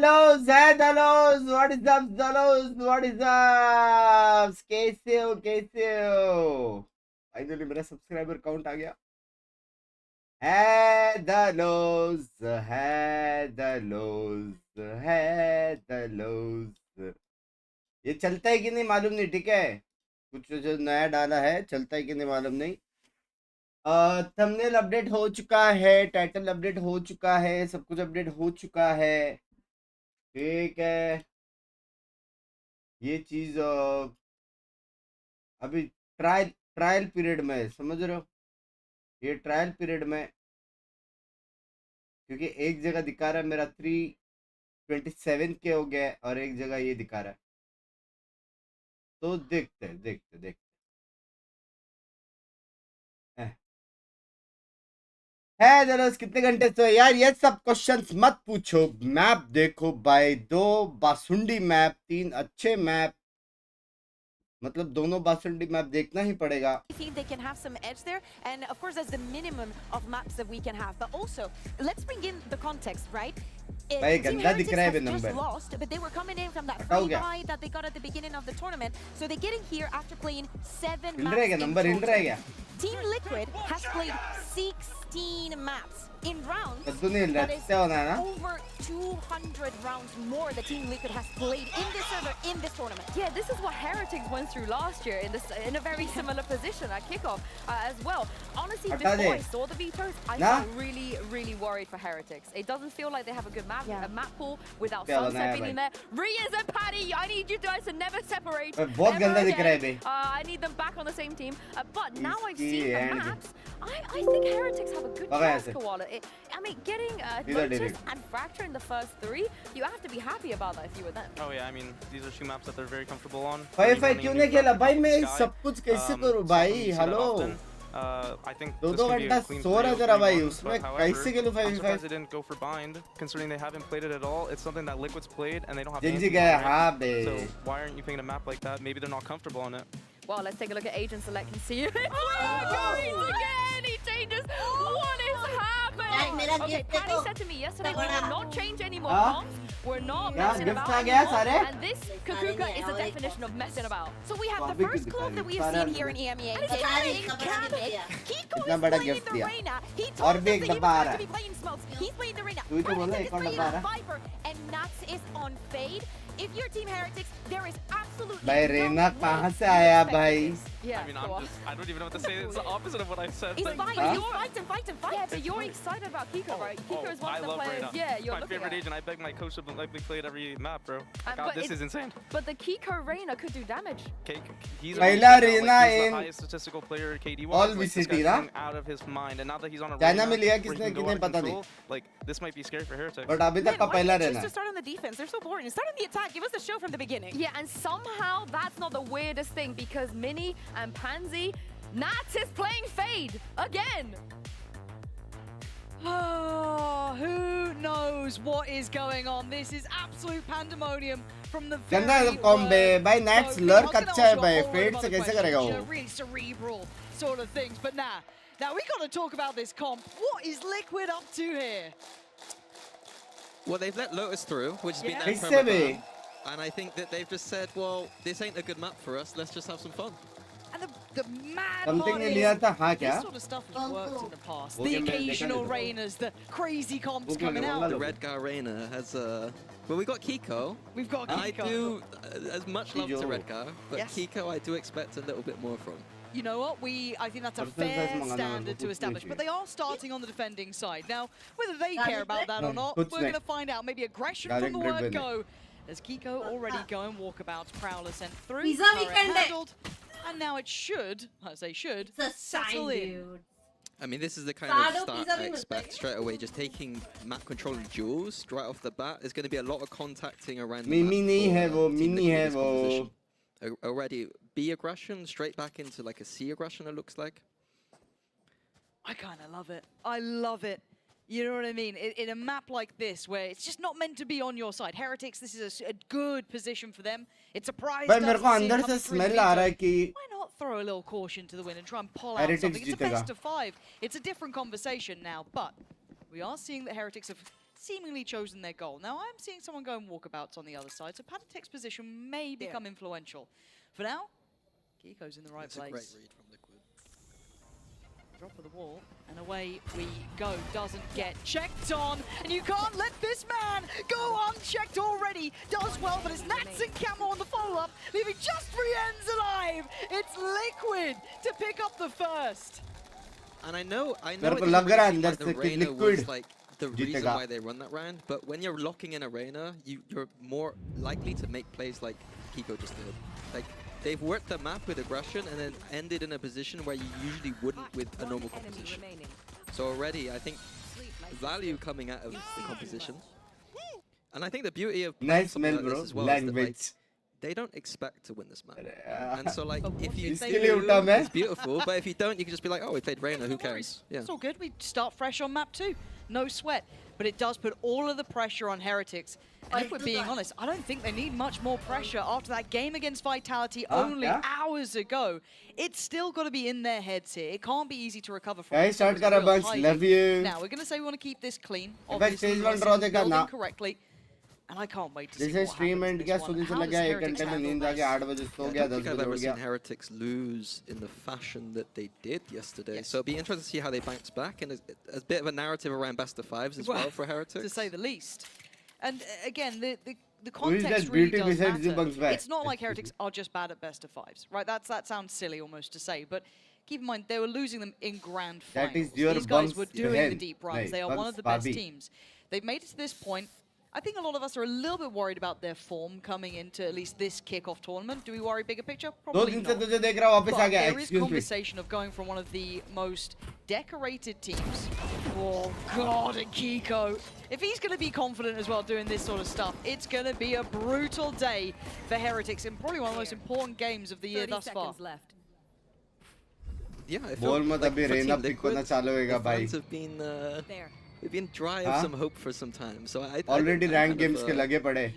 Hellos, hellos, what is up, Zalos, what is up? कैसे हो? Finally मेरा subscriber count आ गया. Hellos, hellos. ये चलता है कि नहीं मालूम नहीं, ठीक है? कुछ जो नया डाला है चलता है कि नहीं मालूम नहीं. थंबनेल अपडेट हो चुका है, टाइटल अपडेट हो चुका है, सब कुछ अपडेट हो चुका है, ठीक है. ये चीज अभी ट्रायल पीरियड में, समझ रहे हो? ये ट्रायल पीरियड में, क्योंकि एक जगह दिखा रहा है मेरा 327 के हो गया और एक जगह ये दिखा रहा है, तो देखते है जरा कितने घंटे से यार. ये सब क्वेश्चंस मत पूछो. मैप देखो भाई, 2 बासुंडी मैप, 3 अच्छे मैप, मतलब दोनों बासुंडी मैप देखना ही पड़ेगा. They can have some edge there, and of course that's the minimum of maps that we can have. But also, let's bring in the context, right? भाई गंदा दिख रहा है number. Lost, but they were coming in from that free buy that they got at the beginning of the tournament. So they're getting here after playing 7 maps. Number हिल रहा है क्या? Team Liquid has played 16 maps in rounds. That is over 200 rounds more the Team Liquid has played in this server in this tournament. Yeah, this is what Heretics went through last year in a very similar position at Kickoff as well. Honestly, before I saw the vetoes, I felt really worried for Heretics. It doesn't feel like they have a good map, a map pool without Sunset being in there. Riaz and Paddy, I need you guys to never separate. I need them back on the same team. But now I've seen the maps, I think Heretics have a good chance, Koala. I mean, getting clinches and fracture in the first 3, you have to be happy about that if you were them. Oh yeah, I mean, these are 2 maps that they're very comfortable on. भाई क्यों नहीं खेला भाई? मैं सब कुछ कैसे करूं भाई? हेलो, I think 2 घंटा सो रहा जरा भाई, उसमें कैसे खेलूं 5v5? They didn't go for bind, considering they haven't played it at all. It's something that Liquid's played and they don't have. Genji gaya, हाँ बे. So why aren't you picking a map like that? Maybe they're not comfortable on it. Well, let's take a look at Agent Select and see. Again, he changes. What is happening? Okay, Patty said to me yesterday, we will not change any more bombs. We're not messing about anymore. And this Kakuka is the definition of messing about. So we have the first club that we have seen here in EMEA. Kiko is playing the Reyna. He told us that he was going to be playing smokes. He's playing the Reyna. Heretics is playing the Viper. And Nats is on Fade. If you're Team Heretics, there is absolutely भाई रेना कहाँ से आया भाई? Yeah, I mean, I don't even know what to say. It's the opposite of what I said. He's fighting. Yeah, but you're excited about Kiko, right? Kiko is one of the players. Reyna. Yeah, you're my favorite agent. I beg my coach to likely play it every map, bro. God, this is insane. But the Kiko Reyna could do damage. He's the highest statistical player KD was. All VCT ना? Out of his mind, and now that he's on a Reyna में लिया किसने पता नहीं. Like this might be scary for Heretics. But अभी तक का पहला Reyna. Just start on the defense. They're so boring. Start on the attack. Give us the show from the beginning. Yeah, and somehow that's not the weirdest thing because Mini and Pansy, Nats is playing Fade again. Oh, who knows what is going on? This is absolute pandemonium from the very word. भाई Nats lurk अच्छा है भाई. Fade से कैसे करेगा वो? Really cerebral sort of things, but now we got to talk about this comp. What is Liquid up to here? Well, they've let Lotus through, which has been their promo. And I think that they've just said, well, this ain't a good map for us. Let's just have some fun. And the mad Something part ने is, लिया था, हाँ this क्या? sort of stuff has worked in the past. The occasional Reynas, the crazy comps coming out. The Redgar Reyna has, well, we got Kiko. We've got Kiko. I do as much love to Redgar, but Kiko I do expect a little bit more from. You know what? I think that's a fair standard to establish, but they are starting on the defending side. Now, whether they care about that or not, we're going to find out. Maybe aggression from the word go. As Kiko already going walkabouts, Prowler sent through, handled, and now it should, I say should, settle in. I mean, this is the kind of start I expect straight away. Just taking map control and duels right off the bat. There's going to be a lot of contacting around the map. Already B aggression straight back into like a C aggression, it looks like. I kind of love it. I love it. You know what I mean? In a map like this, where it's just not meant to be on your side. Heretics, this is a good position for them. It's a prize. But मेरे को अंदर से smell आ रहा है कि why not throw a little caution to the wind and try and pull out something? It's a best of 5. It's a different conversation now, but we are seeing that Heretics have seemingly chosen their goal. Now, I'm seeing someone go and walkabouts on the other side, so Patatek's position may become influential. For now, Kiko's in the right place. That's a great read from Liquid. Drop of the wall, and away we go. Doesn't get checked on, and you can't let this man go unchecked already. Does well, but it's Nats and Camo on the follow-up, leaving just 3 ends alive. It's Liquid to pick up the first. And I know like the Reina was like the reason why they run that round, but when you're locking in Arena, you're more likely to make plays like Kiko just did. Like, they've worked the map with aggression and then ended in a position where you usually wouldn't with a normal composition. So already, I think value coming out of the composition. And I think the beauty of something like this as well is that, like, they don't expect to win this map. And so, like, if you do, it's beautiful, but if you don't, you can just be like, oh, we played Reina, who cares? Yeah. It's all good. We start fresh on map 2. No sweat. But it does put all of the pressure on Heretics. And if we're being honest, I don't think they need much more pressure after that game against Vitality only hours ago. It's still got to be in their heads here. It can't be easy to recover from. Guys, start kara Binks, love you. Now, we're going to say we want to keep this clean. Obviously, building correctly. And I can't wait to see what stream end happens क्या this सुनने one. से लगा 1 घंटे में नींद आ गया 8 बजे सो गया 10 I don't think I've बजे ever उठ seen गया Heretics lose in the fashion that they did yesterday. So it'll be interesting to see how they bounce back, and a bit of a narrative around best of 5s as well for Heretics. To say the least. And again, the context really does matter. It's not like Heretics are just bad at best of 5s, right? That sounds silly almost to say, but keep in mind they were losing them in grand finals. These guys were doing the deep runs. They are one of the best teams. They've made it to this point. I think a lot of us are a little bit worried about their form coming into at least this kickoff tournament. Do we worry bigger picture? Probably not. But there is conversation of going from one of the most decorated teams. Oh God, and Kiko. If he's going to be confident as well doing this sort of stuff, it's going to be a brutal day for Heretics in probably one of the most important games of the year thus far. Left. Yeah, I feel like for Team Liquid, the fans have been we've been dry of some hope for some time, so I already ranked games ke lage pade.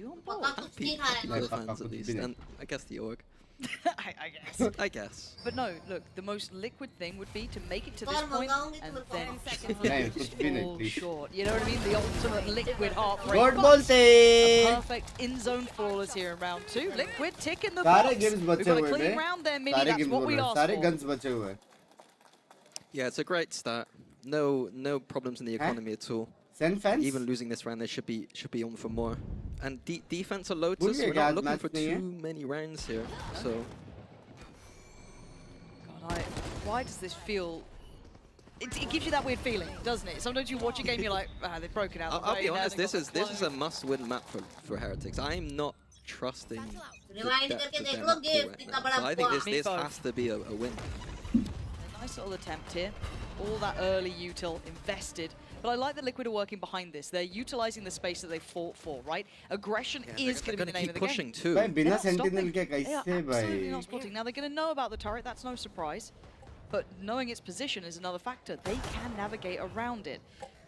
Happy for the fans at least, and I guess the org. I guess. But no, look, the most liquid thing would be to make it to this point and then fall short. You know what I mean? The ultimate liquid heartbreak. A perfect in-zone flawless here in round 2. Liquid tick in the box. We've got a clean round there, Mini. That's what we asked for. Yeah, it's a great start. No problems in the economy at all. Even losing this round, they should be on for more. And defense are Lotus. We're not looking for too many rounds here. So, God, why does this feel? It gives you that weird feeling, doesn't it? Sometimes you watch a game, you're like, they've broken out. I'll be honest. This is a must-win map for Heretics. I'm not trusting the depth of their map pool right now. So I think this has to be a win. A nice little attempt here. All that early util invested. But I like that Liquid are working behind this. They're utilizing the space that they fought for, right? Aggression is going to be the name of the game. Too. They're not stopping. They are absolutely not spotting. Now they're going to know about the turret. That's no surprise. But knowing its position is another factor. They can navigate around it.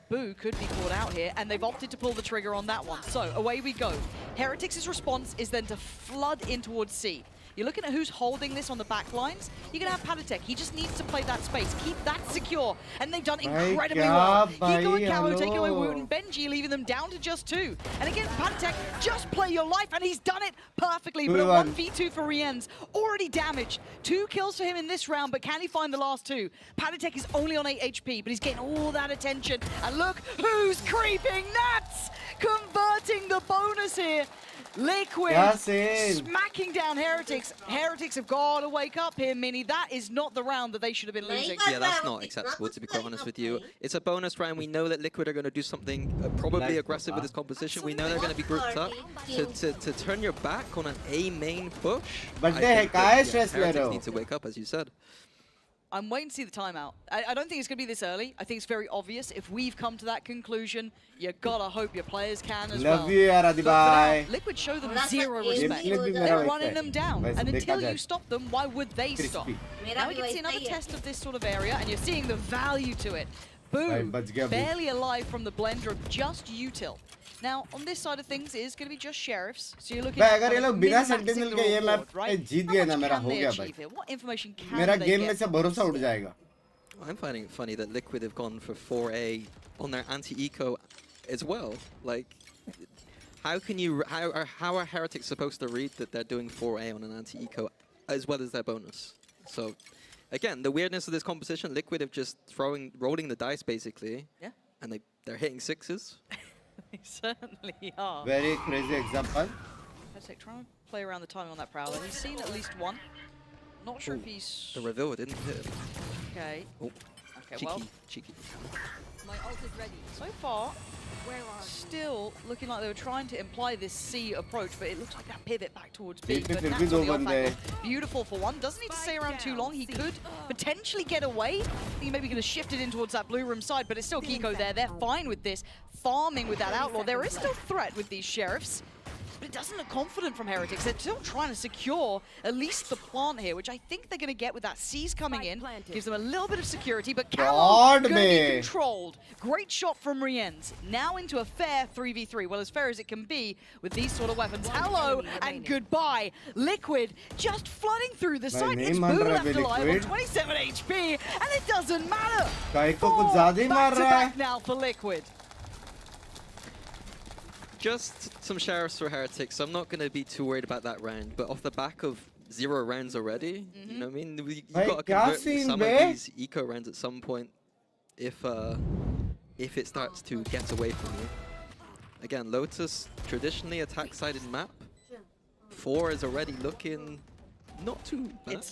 Boo could be caught out here, and they've opted to pull the trigger on that one. So away we go. Heretics' response is then to flood in towards C. You're looking at who's holding this on the back lines. You're going to have Patatek. He just needs to play that space. Keep that secure. And they've done incredibly well. Kiko and Camo taking away Woot, and Benji leaving them down to just 2. And again, Patatek, just play your life. And he's done it perfectly. But a 1v2 for Rien's already damaged. 2 kills for him in this round, but can he find the last 2? Patatek is only on 8 HP, but he's getting all that attention. And look who's creeping. Nats converting the bonus here. Liquid smacking down Heretics. Heretics have got to wake up here, Mini. That is not the round that they should have been losing. Yeah, that's not acceptable, to be quite honest with you. It's a bonus round. We know that Liquid are going to do something probably aggressive with this composition. We know they're going to be grouped up. To turn your back on an A main push, I think Heretics need to wake up, as you said. I'm waiting to see the timeout. I don't think it's going to be this early. I think it's very obvious. If we've come to that conclusion, you gotta hope your players can as well. But now, Liquid show them zero respect. They're running them down. And until you stop them, why would they stop? Now we can see another test of this sort of area, and you're seeing the value to it. Boom! Barely alive from the blender of just util. Now, on this side of things, it is going to be just sheriffs. So you're looking at min-maxing the reward, right? How much can they achieve here? What information can they get? I'm finding it funny that Liquid have gone for 4A on their anti-eco as well. Like, how are Heretics supposed to read that they're doing 4A on an anti-eco as well as their bonus? So, again, the weirdness of this composition, Liquid have just rolling the dice basically. Yeah. And they're hitting 6s. They certainly are. Very crazy example. Heretics trying to play around the timing on that Prowler. He's seen at least one. Not sure if he's... The reveal didn't hit him. Okay. Oh. Okay, Cheeky, well, cheeky. My ult is ready. so far, Where are still looking like they were trying to imply this C approach, but it looks like that pivot back towards B. But But Nat's on the off angle. Beautiful for one. Doesn't need to stay around too long. He could potentially get away. I think he maybe could have shifted in towards that blue room side, but it's still Kiko there. They're fine with this. Farming with that outlaw. There is still threat with these sheriffs. But it doesn't look confident from Heretics. They're still trying to secure at least the plant here, which I think they're going to get with that C's coming in. Gives them a little bit of security, but Camo going to be controlled. Great shot from Rienz. Now into a fair 3v3. Well, as fair as it can be with these sort of weapons. Hello and goodbye. Liquid just flooding through the site. It's Boo left alive on 27 HP, and it doesn't matter. Back-to-back now for Liquid. Just some sheriffs for Heretics, so I'm not going to be too worried about that round. But off the back of 0 rounds already, you know what I mean? You've got to convert some of these eco rounds at some point if it starts to get away from you. Again, Lotus, traditionally attack-sided map. 4 is already looking not too bad.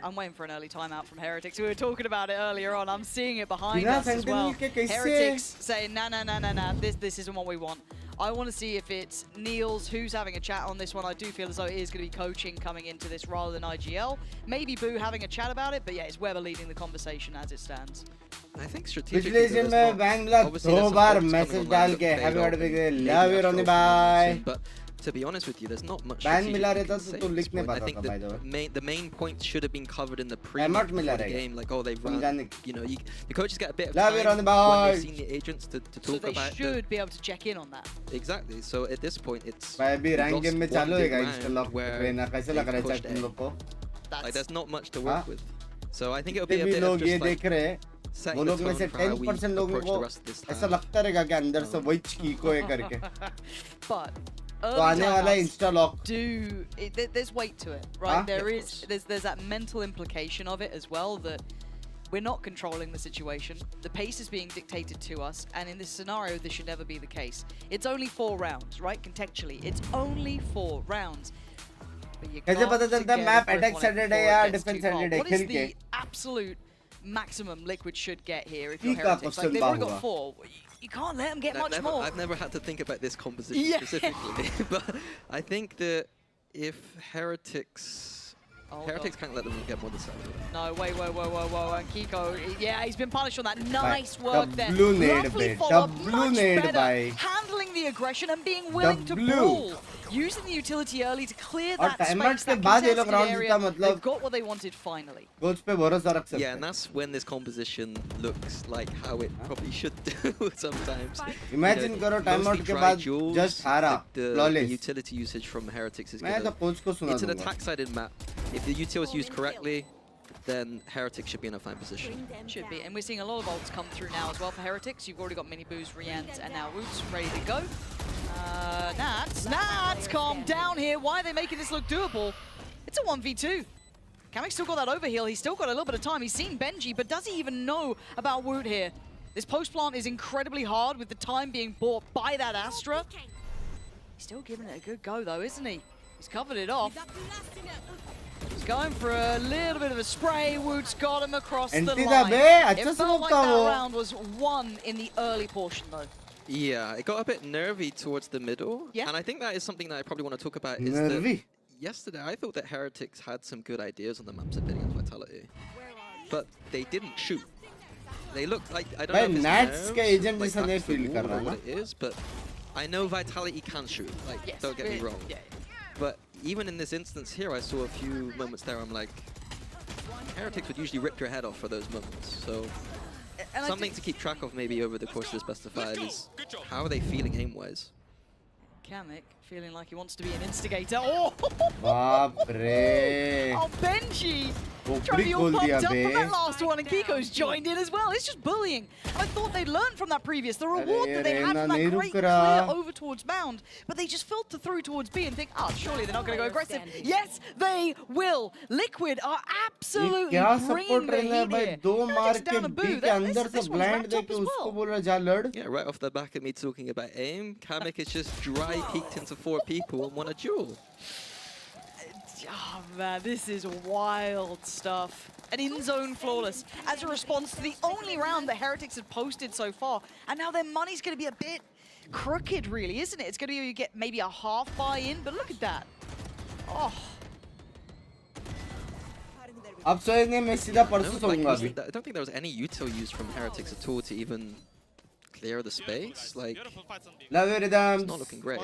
I'm waiting for an early timeout from Heretics. We were talking about it earlier on. I'm seeing it behind us as well. Heretics saying, nah, this isn't what we want. I want to see if it's Niels who's having a chat on this one. I do feel as though it is going to be coaching coming into this rather than IGL. Maybe Boo having a chat about it, but yeah, it's Weber leading the conversation as it stands. I think strategically but to be honest with you, there's not much strategic I think the main points should have been covered in the game. Like, oh, they've run, you know, the coaches get a bit of time when they've seen the agents to talk about. So they should be able to check in on that. Exactly. So at this point, it's like there's not much to work with. So I think it'll be a bit of just like setting the tone for how we approach the rest of this time. But there's weight to it, right? There's that mental implication of it as well, that we're not controlling the situation. The pace is being dictated to us, and in this scenario, this should never be the case. It's only 4 rounds, right? Contextually, it's only 4 rounds. But you can't what is the absolute maximum Liquid should get here if you're Heretics? Like, they've already got 4. You can't let them get much more. I've never had to think about this composition specifically, but I think that if Heretics can't let them get more than 7. No, wait, and Kiko, yeah, he's been punished on that. Nice work there. Lovely follow-up, much better. Handling the aggression and being willing to pull. Using the utility early to clear that space, that contested area. They've got what they wanted finally. Yeah, and that's when this composition looks like how it probably should do sometimes. Imagine karo timeout ke baad just hara. The utility usage from Heretics is going to... It's an attack-sided map. If the util is used correctly, then Heretics should be in a fine position. Should be, and we're seeing a lot of ults come through now as well for Heretics. You've already got Mini Boos, Rienz, and now Woots ready to go. Nats, calm down here. Why are they making this look doable? It's a 1v2. Kamek's still got that overheal. He's still got a little bit of time. He's seen Benji, but does he even know about Woot here? This post plant is incredibly hard with the time being bought by that Astra. He's still giving it a good go though, isn't he? He's covered it off. He's going for a little bit of a spray. Woot's got him across the line. It felt like that round was won in the early portion though. Yeah, it got a bit nervy towards the middle. Yeah. And I think that is something that I probably want to talk about. Yesterday, I thought that Heretics had some good ideas on the maps of bidding and Vitality. But they didn't shoot. They looked like, I don't know if it's what it is, but I know Vitality can shoot. Like, don't get me wrong. But even in this instance here, I saw a few moments there I'm like, Heretics would usually rip your head off for those moments. So something to keep track of maybe over the course of this best of 5 is how are they feeling aim-wise? Kamek feeling like he wants to be an instigator. Oh, बाप रे oh Benji! वो Trying to be brick all बोल pumped दिया up बे from that last one, and Kiko's joined in as well. It's just bullying. I thought they'd learned from that previous, the reward that they had from that great clear over towards Bound, but they just filter through towards B and think, oh, surely they're not going to go aggressive. Yes, they will. Liquid are absolutely bringing the heat here. दो मार के down a B boo. के अंदर से This one's blind wrapped they up के as उसको well. बोल रहा जा लड़ Yeah, right off the back of me talking about aim, Kamek is just dry peeked into 4 people and won a duel. Oh man, this is wild stuff. An in-zone flawless as a response to the only round that Heretics had posted so far. And now their money's going to be a bit crooked, really, isn't it? It's going to get maybe a half buy-in, but look at that. Oh. अब सोएंगे मैं सीधा परसों No, like, सोऊंगा अभी I don't think there was any util used from Heretics at all to even clear the space. Like, love you it's rhythms not looking great.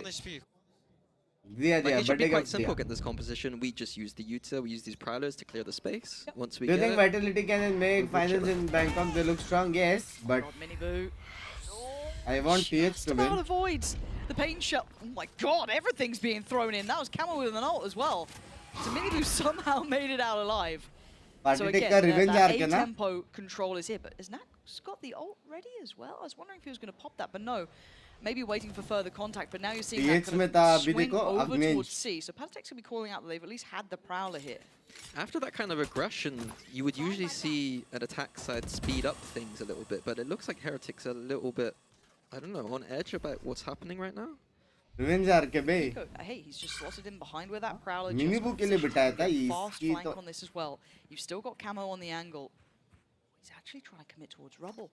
दिया Like, दिया it should be birthday quite gift simple दिया get this composition. We just use the util, we use these prowlers to clear the space. Once we Do you get think it, Vitality can make finals in Bangkok? They look strong, yes, but God, Miniboo. I want TH Just to about win. avoids the pain shell. Oh my god, everything's being thrown in. That was Camel with an ult as well. So Miniboo somehow made it out alive. So Party again, का revenge that arc है ना? A-tempo control is here, but is Nax got the ult ready as well? I was wondering if he was going to pop that, but no. Maybe waiting for further contact, but now you're seeing that TH kind में of था अभी swing देखो over Avnish. towards C. So Patex will be calling out that they've at least had the Prowler here. after that kind of aggression, you would usually see an attack side speed up things a little bit, but it looks like Heretics are a little bit, I don't know, on edge about what's happening right now. Revenge arc है बे. Hey, he's just slotted in behind where that Prowler Miniboo के लिए बिठाया था fast इसकी flank तो on this as well. You've still got Camo on the angle. He's actually trying to commit towards Rubble.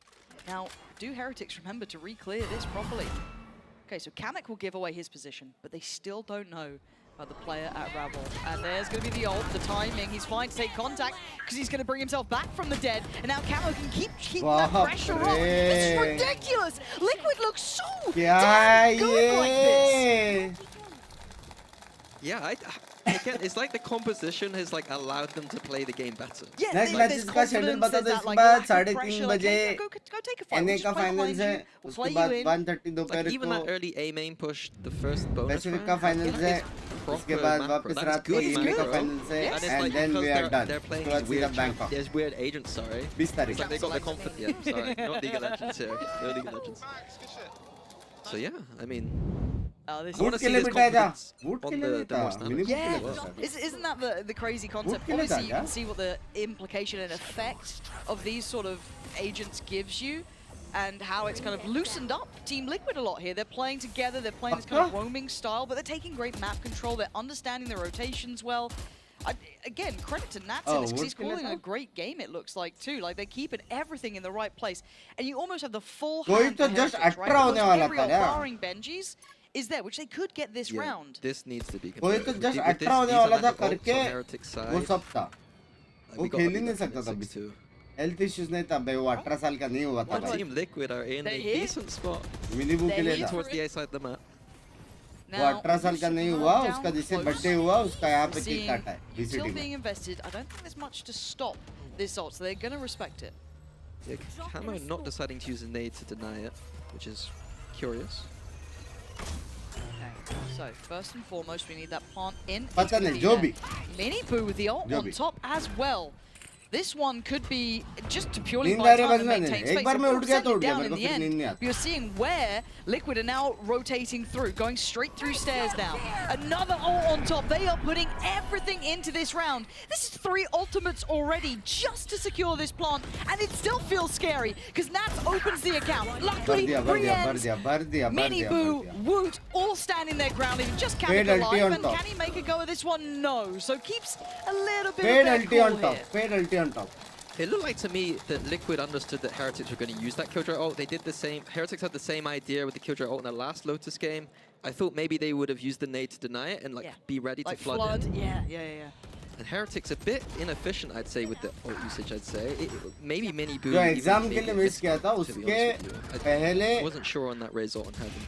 Now, do Heretics remember to re-clear this properly? Okay, so Kamek will give away his position, but they still don't know about the player at Rubble. And there's going to be the ult, the timing. He's fine to take contact because he's going to bring himself back from the dead. And now Camo can keep that pressure on. This is ridiculous. Liquid looks so damn good like this. Yeah, again, it's like the composition has like allowed them to play the game better. Yeah, Next there's matches का schedule confidence, बता दो there's इसके that, बाद lack of 3:30 pressure, like, बजे hey, go take a fight. NA We'll just का play finals behind है you, we'll उसके play बाद you in. 1:30 Like दोपहर even को that early A main push, the first bonus Pacific round, का finals you know, है it's उसके proper बाद macro. वापस That's रात को good EMEA का macro. finals है And it's and like then because we are done. they're playing उसके बाद these सीधा weird, Bangkok there's weird agents, sorry. 20 तारीख It's like they got the confidence. Yeah, sorry, not League of Legends here. No League of Legends. So yeah, I mean, Oh, this I want Wood to see के लिए this बिठाया था confidence Wood के on लिए the नहीं था more standard. Miniboo के Yeah, लिए था isn't that the crazy concept? Wood Obviously, you killer, can see what the implication and effect of these sort of agents gives you, and how it's kind of loosened up Team Liquid a lot here. They're playing together, they're playing this kind of roaming style, but they're taking great map control, they're understanding the rotations well. Again, credit to Natson because he's calling a great game, it looks like, too. Like, they're keeping everything in the right place. And you almost have the full hand for just Heretics, right? 18 होने वाला Every था ult, ना barring Benji's, is there, which they could get this Yeah, round. this needs to be कोई तो converted. just With this, 18 होने these are वाला था like ults करके on Heretics side. वो सब था Like, वो we got खेल ही to नहीं be सकता था 6-2. हेल्थ इश्यूज नहीं था भाई वो 18 साल का नहीं हुआ था One भाई Team Liquid are in They're a here. decent spot. Miniboo के लिए They're था Towards the A side of the map. वो 18 साल का नहीं हुआ उसका जिससे बर्थडे हुआ उसका यहाँ पे किल काटा है Still VCT being में invested. I don't think there's much to stop this ult, so they're going to respect it. Yeah, Camo not deciding to use a nade to deny it, which is curious. Okay, so first and foremost, we need that plant in. पता It's gonna नहीं be जो there. भी Miniboo with the ult जो on भी top as well. This one could be just to purely नींद buy आ रही time and बजना नहीं maintain एक space. बार They'll मैं उठ गया send तो it उठ गया down मेरे in को the फिर नींद नहीं end. आती You're seeing where Liquid are now rotating through, going straight through stairs now. Another ult on top. They are putting everything into this round. This is 3 ultimates already just to secure this plant, and it still feels scary because Nats opens the account. भर Luckily, दिया भर दिया भर Brienne's, दिया भर दिया भर दिया Miniboo, Woot, all standing their ground, even just Paid Kamek ulti alive, on and top. can he make a go of this one? No. So keeps a little bit paid of their अल्टी cool on top here. Paid अल्टी on top It looked like to me that Liquid understood that Heretics were going to use that Killjoy ult. They did the same. Heretics had the same idea with the Killjoy ult in the last Lotus game. I thought maybe they would have used the nade to deny it and like Yeah. be ready Like to flood in. yeah. And Heretics a bit inefficient, I'd say, with the ult usage. I'd say maybe Miniboo. जो even exam के maybe लिए a miss bit, किया था to be उसके honest with you. पहले I wasn't sure on that Raze ult on Heaven.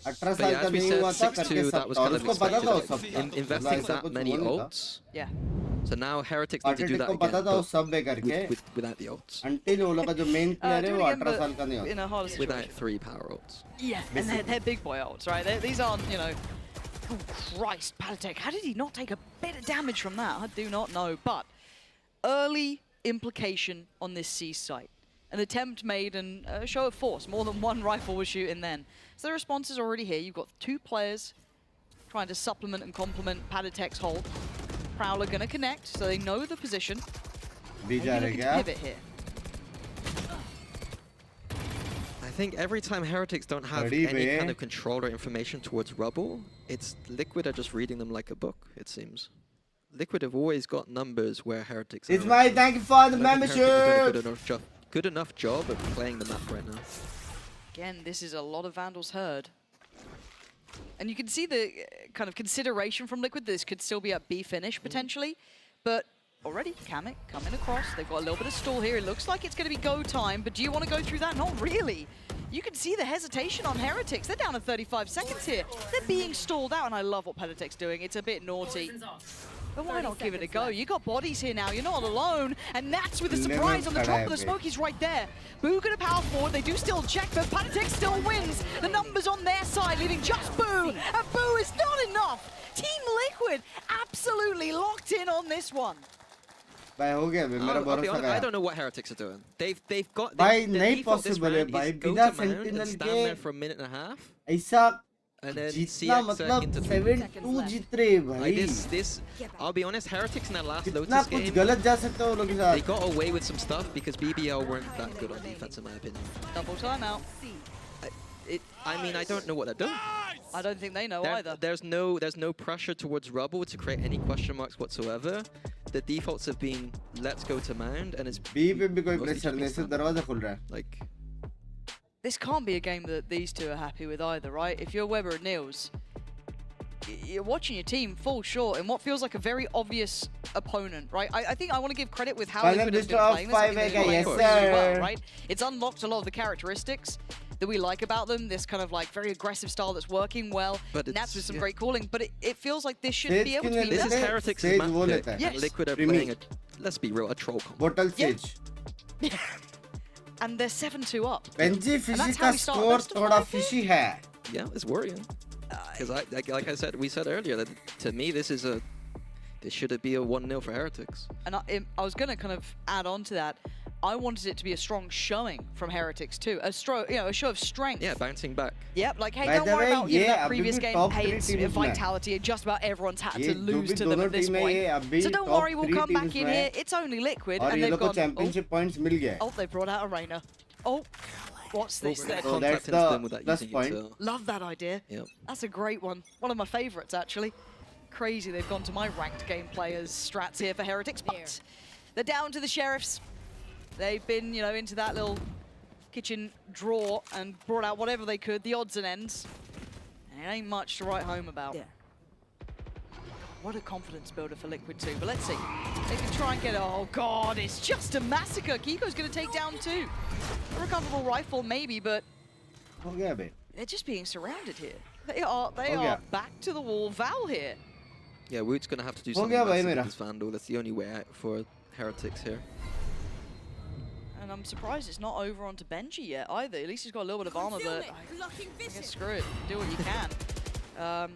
18 But साल yeah, का as we नहीं said, हुआ था 6-2, करके that सब was था और kind of उसको पता था वो सब expected. था Investing ऐसा that कुछ many हुआ नहीं था ults. Yeah. So now Heretics need to do artist that को again, पता था वो but सब बे करके without the ults. अंटिल वो लोग का जो मेन प्लेयर है Do it वो again, 18 साल but का नहीं होता in a harder situation. Without 3 power ults. Yeah, and they're big boy ults, right? These aren't, Oh, Christ, Palitek, how did he not take a bit of damage from that? I do not know, but early implication on this C site. An attempt made and a show of force. More than one rifle was shooting then. So the response is already here. You've got two players trying to supplement and complement Palitek's hold. Prowler gonna connect, so they know the position. Maybe looking to pivot here. I think every time Heretics don't have any kind of control or information towards Rubble, it's Liquid are just reading them like a book, it seems. Liquid have always got numbers where Heretics It's my thank you for the membership! Good enough job of playing the map right now. Again, this is a lot of Vandals heard. And you can see the kind of consideration from Liquid. This could still be a B finish potentially, but already Kamek coming across. They've got a little bit of stall here. It looks like it's going to be go time, but do you want to go through that? Not really. You can see the hesitation on Heretics. They're down to 35 seconds here. They're being stalled out, and I love what Palitek's doing. It's a bit naughty. But why not give it a go? You got bodies here now. You're not alone. And Nats with a surprise on the top of the smoke. He's right there. Boo gonna power forward. They do still check, but Palitek still wins. The numbers on their side, leaving just Boo. And Boo is not enough. Team Liquid absolutely locked in on this one. I'll be honest, I don't know what Heretics are doing. They've got their default this round is go to Mount and stand there for a minute and a half. And then CX into 7-2 जीत रहे भाई. This, I'll be honest, Heretics in that last Lotus game, they got away with some stuff because BBL weren't that good on defense in my opinion. Double timeout. I mean, I don't know what they're doing. I don't think they know either. There's no pressure towards Rubble to create any question marks whatsoever. The defaults have been let's go to Mound and it's B पे भी कोई pressure नहीं सिर्फ दरवाजा खुल रहा है. Like. This can't be a game that these two are happy with either, right? If you're Weber and Niels, you're watching your team fall short in what feels like a very obvious opponent, right? I think I want to give credit with how Liquid has been playing this. I think they're playing really well, right? It's unlocked a lot of the characteristics that we like about them, this kind of like very aggressive style that's working well, Nats with some great calling, but it feels like this should be able to be This is Heretics' map pick. Yes. Liquid are playing, let's be real, a troll combo. Bottle Sage. Yeah. And they're 7-2 up. Benji Fishy का score थोड़ा fishy है. Yeah, it's worrying. Because like I said, we said earlier that to me this should be a 1-0 for Heretics. And I was going to kind of add on to that. I wanted it to be a strong showing from Heretics too, a show of strength. Yeah, bouncing back. Yep, like hey, don't worry about that previous game. Hey, it's vitality, and just about everyone's had to lose to them at this point. So don't worry, we'll come back in here. It's only Liquid, and they've got championship points मिल गए. Oh, they brought out a Reina. Oh, what's this then? So that's the plus point. Love that idea. Yep. That's a great one. One of my favorites actually. Crazy, they've gone to my ranked game players strats here for Heretics, but they're down to the Sheriffs. They've been, into that little kitchen drawer and brought out whatever they could, the odds and ends. And it ain't much to write home about. Yeah. What a confidence builder for Liquid too, but let's see. They can try and get it. Oh God, it's just a massacre. Kiko's gonna take down 2. A recoverable rifle maybe, but they're just being surrounded here. They are back to the wall. Val here. Yeah, Woot's gonna have to do something massive with this Vandal. That's the only way out for Heretics here. And I'm surprised it's not over onto Benji yet either. At least he's got a little bit of armor, but I guess screw it. Do what you can.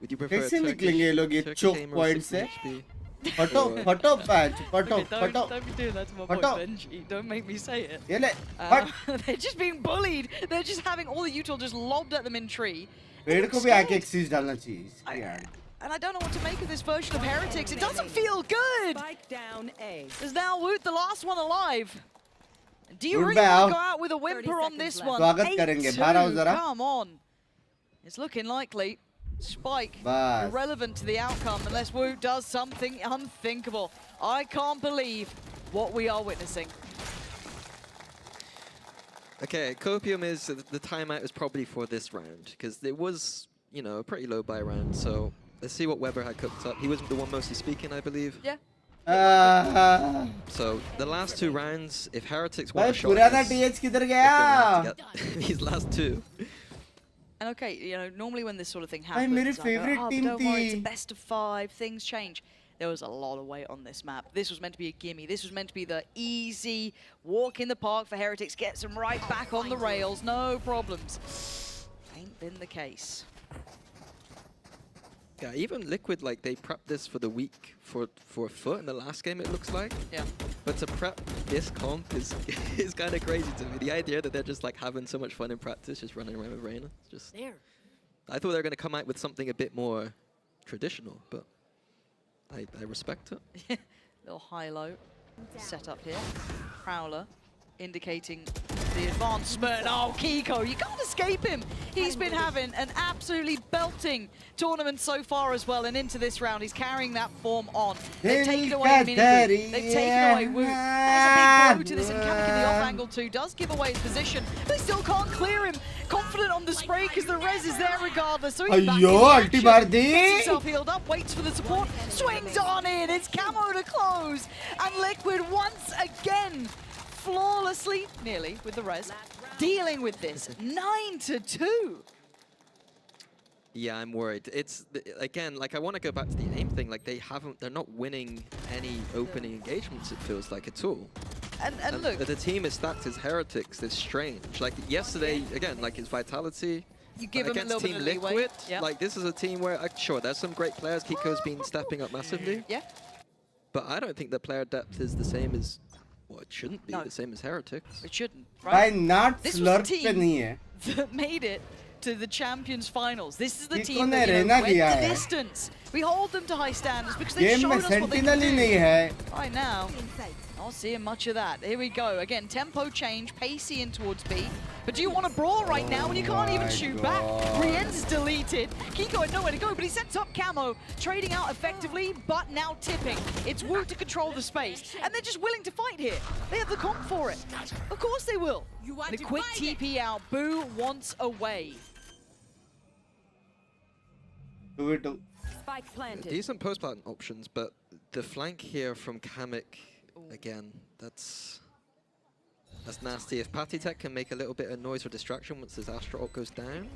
Would you prefer कैसे निकलेंगे ये लोग ये choke point से? फटो patch, फटो. Don't be doing that to my boy Benji. Don't make me say it. ये ले. They're just being bullied. They're just having all the util just lobbed at them in tree. पेड़ को भी आके exceed डालना चाहिए. And I don't know what to make of this version of Heretics. It doesn't feel good. Down A. There's now Woot, the last one alive. Do you really want to go out with a whimper on this one? 8-2, come on. It's looking likely. Spike, irrelevant to the outcome unless Woot does something unthinkable. I can't believe what we are witnessing. Okay, Copium is, the timeout is probably for this round, because it was, a pretty low buy round, so let's see what Weber had cooked up. He was the one mostly speaking, I believe. Yeah. So the last 2 rounds, if Heretics want a shot, these last 2. And okay, normally when this sort of thing happens, don't worry, it's a best of 5, things change. There was a lot of weight on this map. This was meant to be a gimme. This was meant to be the easy walk in the park for Heretics, gets them right back on the rails, no problems. Ain't been the case. Yeah, even Liquid, like, they prepped this for the week for a foot in the last game, it looks like. Yeah. But to prep this comp is is kind of crazy to me. The idea that they're just, like, having so much fun in practice, just running around with Reyna. It's just... I thought they were going to come out with something a bit more traditional, but I respect it. Little high-low set up here. Prowler indicating the advancement. Oh, Kiko, you can't escape him. He's been having an absolutely belting tournament so far as well, and into this round, he's carrying that form on. They've taken away Mini Boot. They've taken away Woot. There's a big blow to this, and Kamek in the off angle too does give away his position, but he still can't clear him. Confident on the spray because the res is there regardless, so he's back in the action. Gets himself healed up, waits for the support, swings on in. It's Camo to close, and Liquid once again flawlessly, nearly, with the res, dealing with this 9-2. Yeah, I'm worried. It's again, like, I want to go back to the aim thing. Like, they're not winning any opening engagements, it feels like, at all. And look, the team is stacked as Heretics. It's strange. Like yesterday, again, like, his vitality. You give him a little Team bit of leeway. Liquid, Yep. like, this is a team where, sure, there's some great players. Kiko's been stepping up massively. Yeah. But I don't think the player depth is the same as, well, it shouldn't be the same as Heretics. It shouldn't, right? This was the slurp team that made it to the Champions Finals. This is the team that went the distance. We hold them to high standards because they've shown us what they can do. Right now, not seeing much of that. Here we go. Again, tempo change, pacey in towards B. But do you want to brawl right now when you can't even shoot back? Brienne's is deleted. Kiko had nowhere to go, but he sets up Camo, trading out effectively, but now tipping. It's Woot to control the space, and they're just willing to fight here. They have the comp for it. Of course they will. The quick TP out. Boo wants away. Spike planted. Decent post-plant options, but the flank here from Kamek, again, that's nasty. If Patitech can make a little bit of noise or distraction once his Astro ult goes down,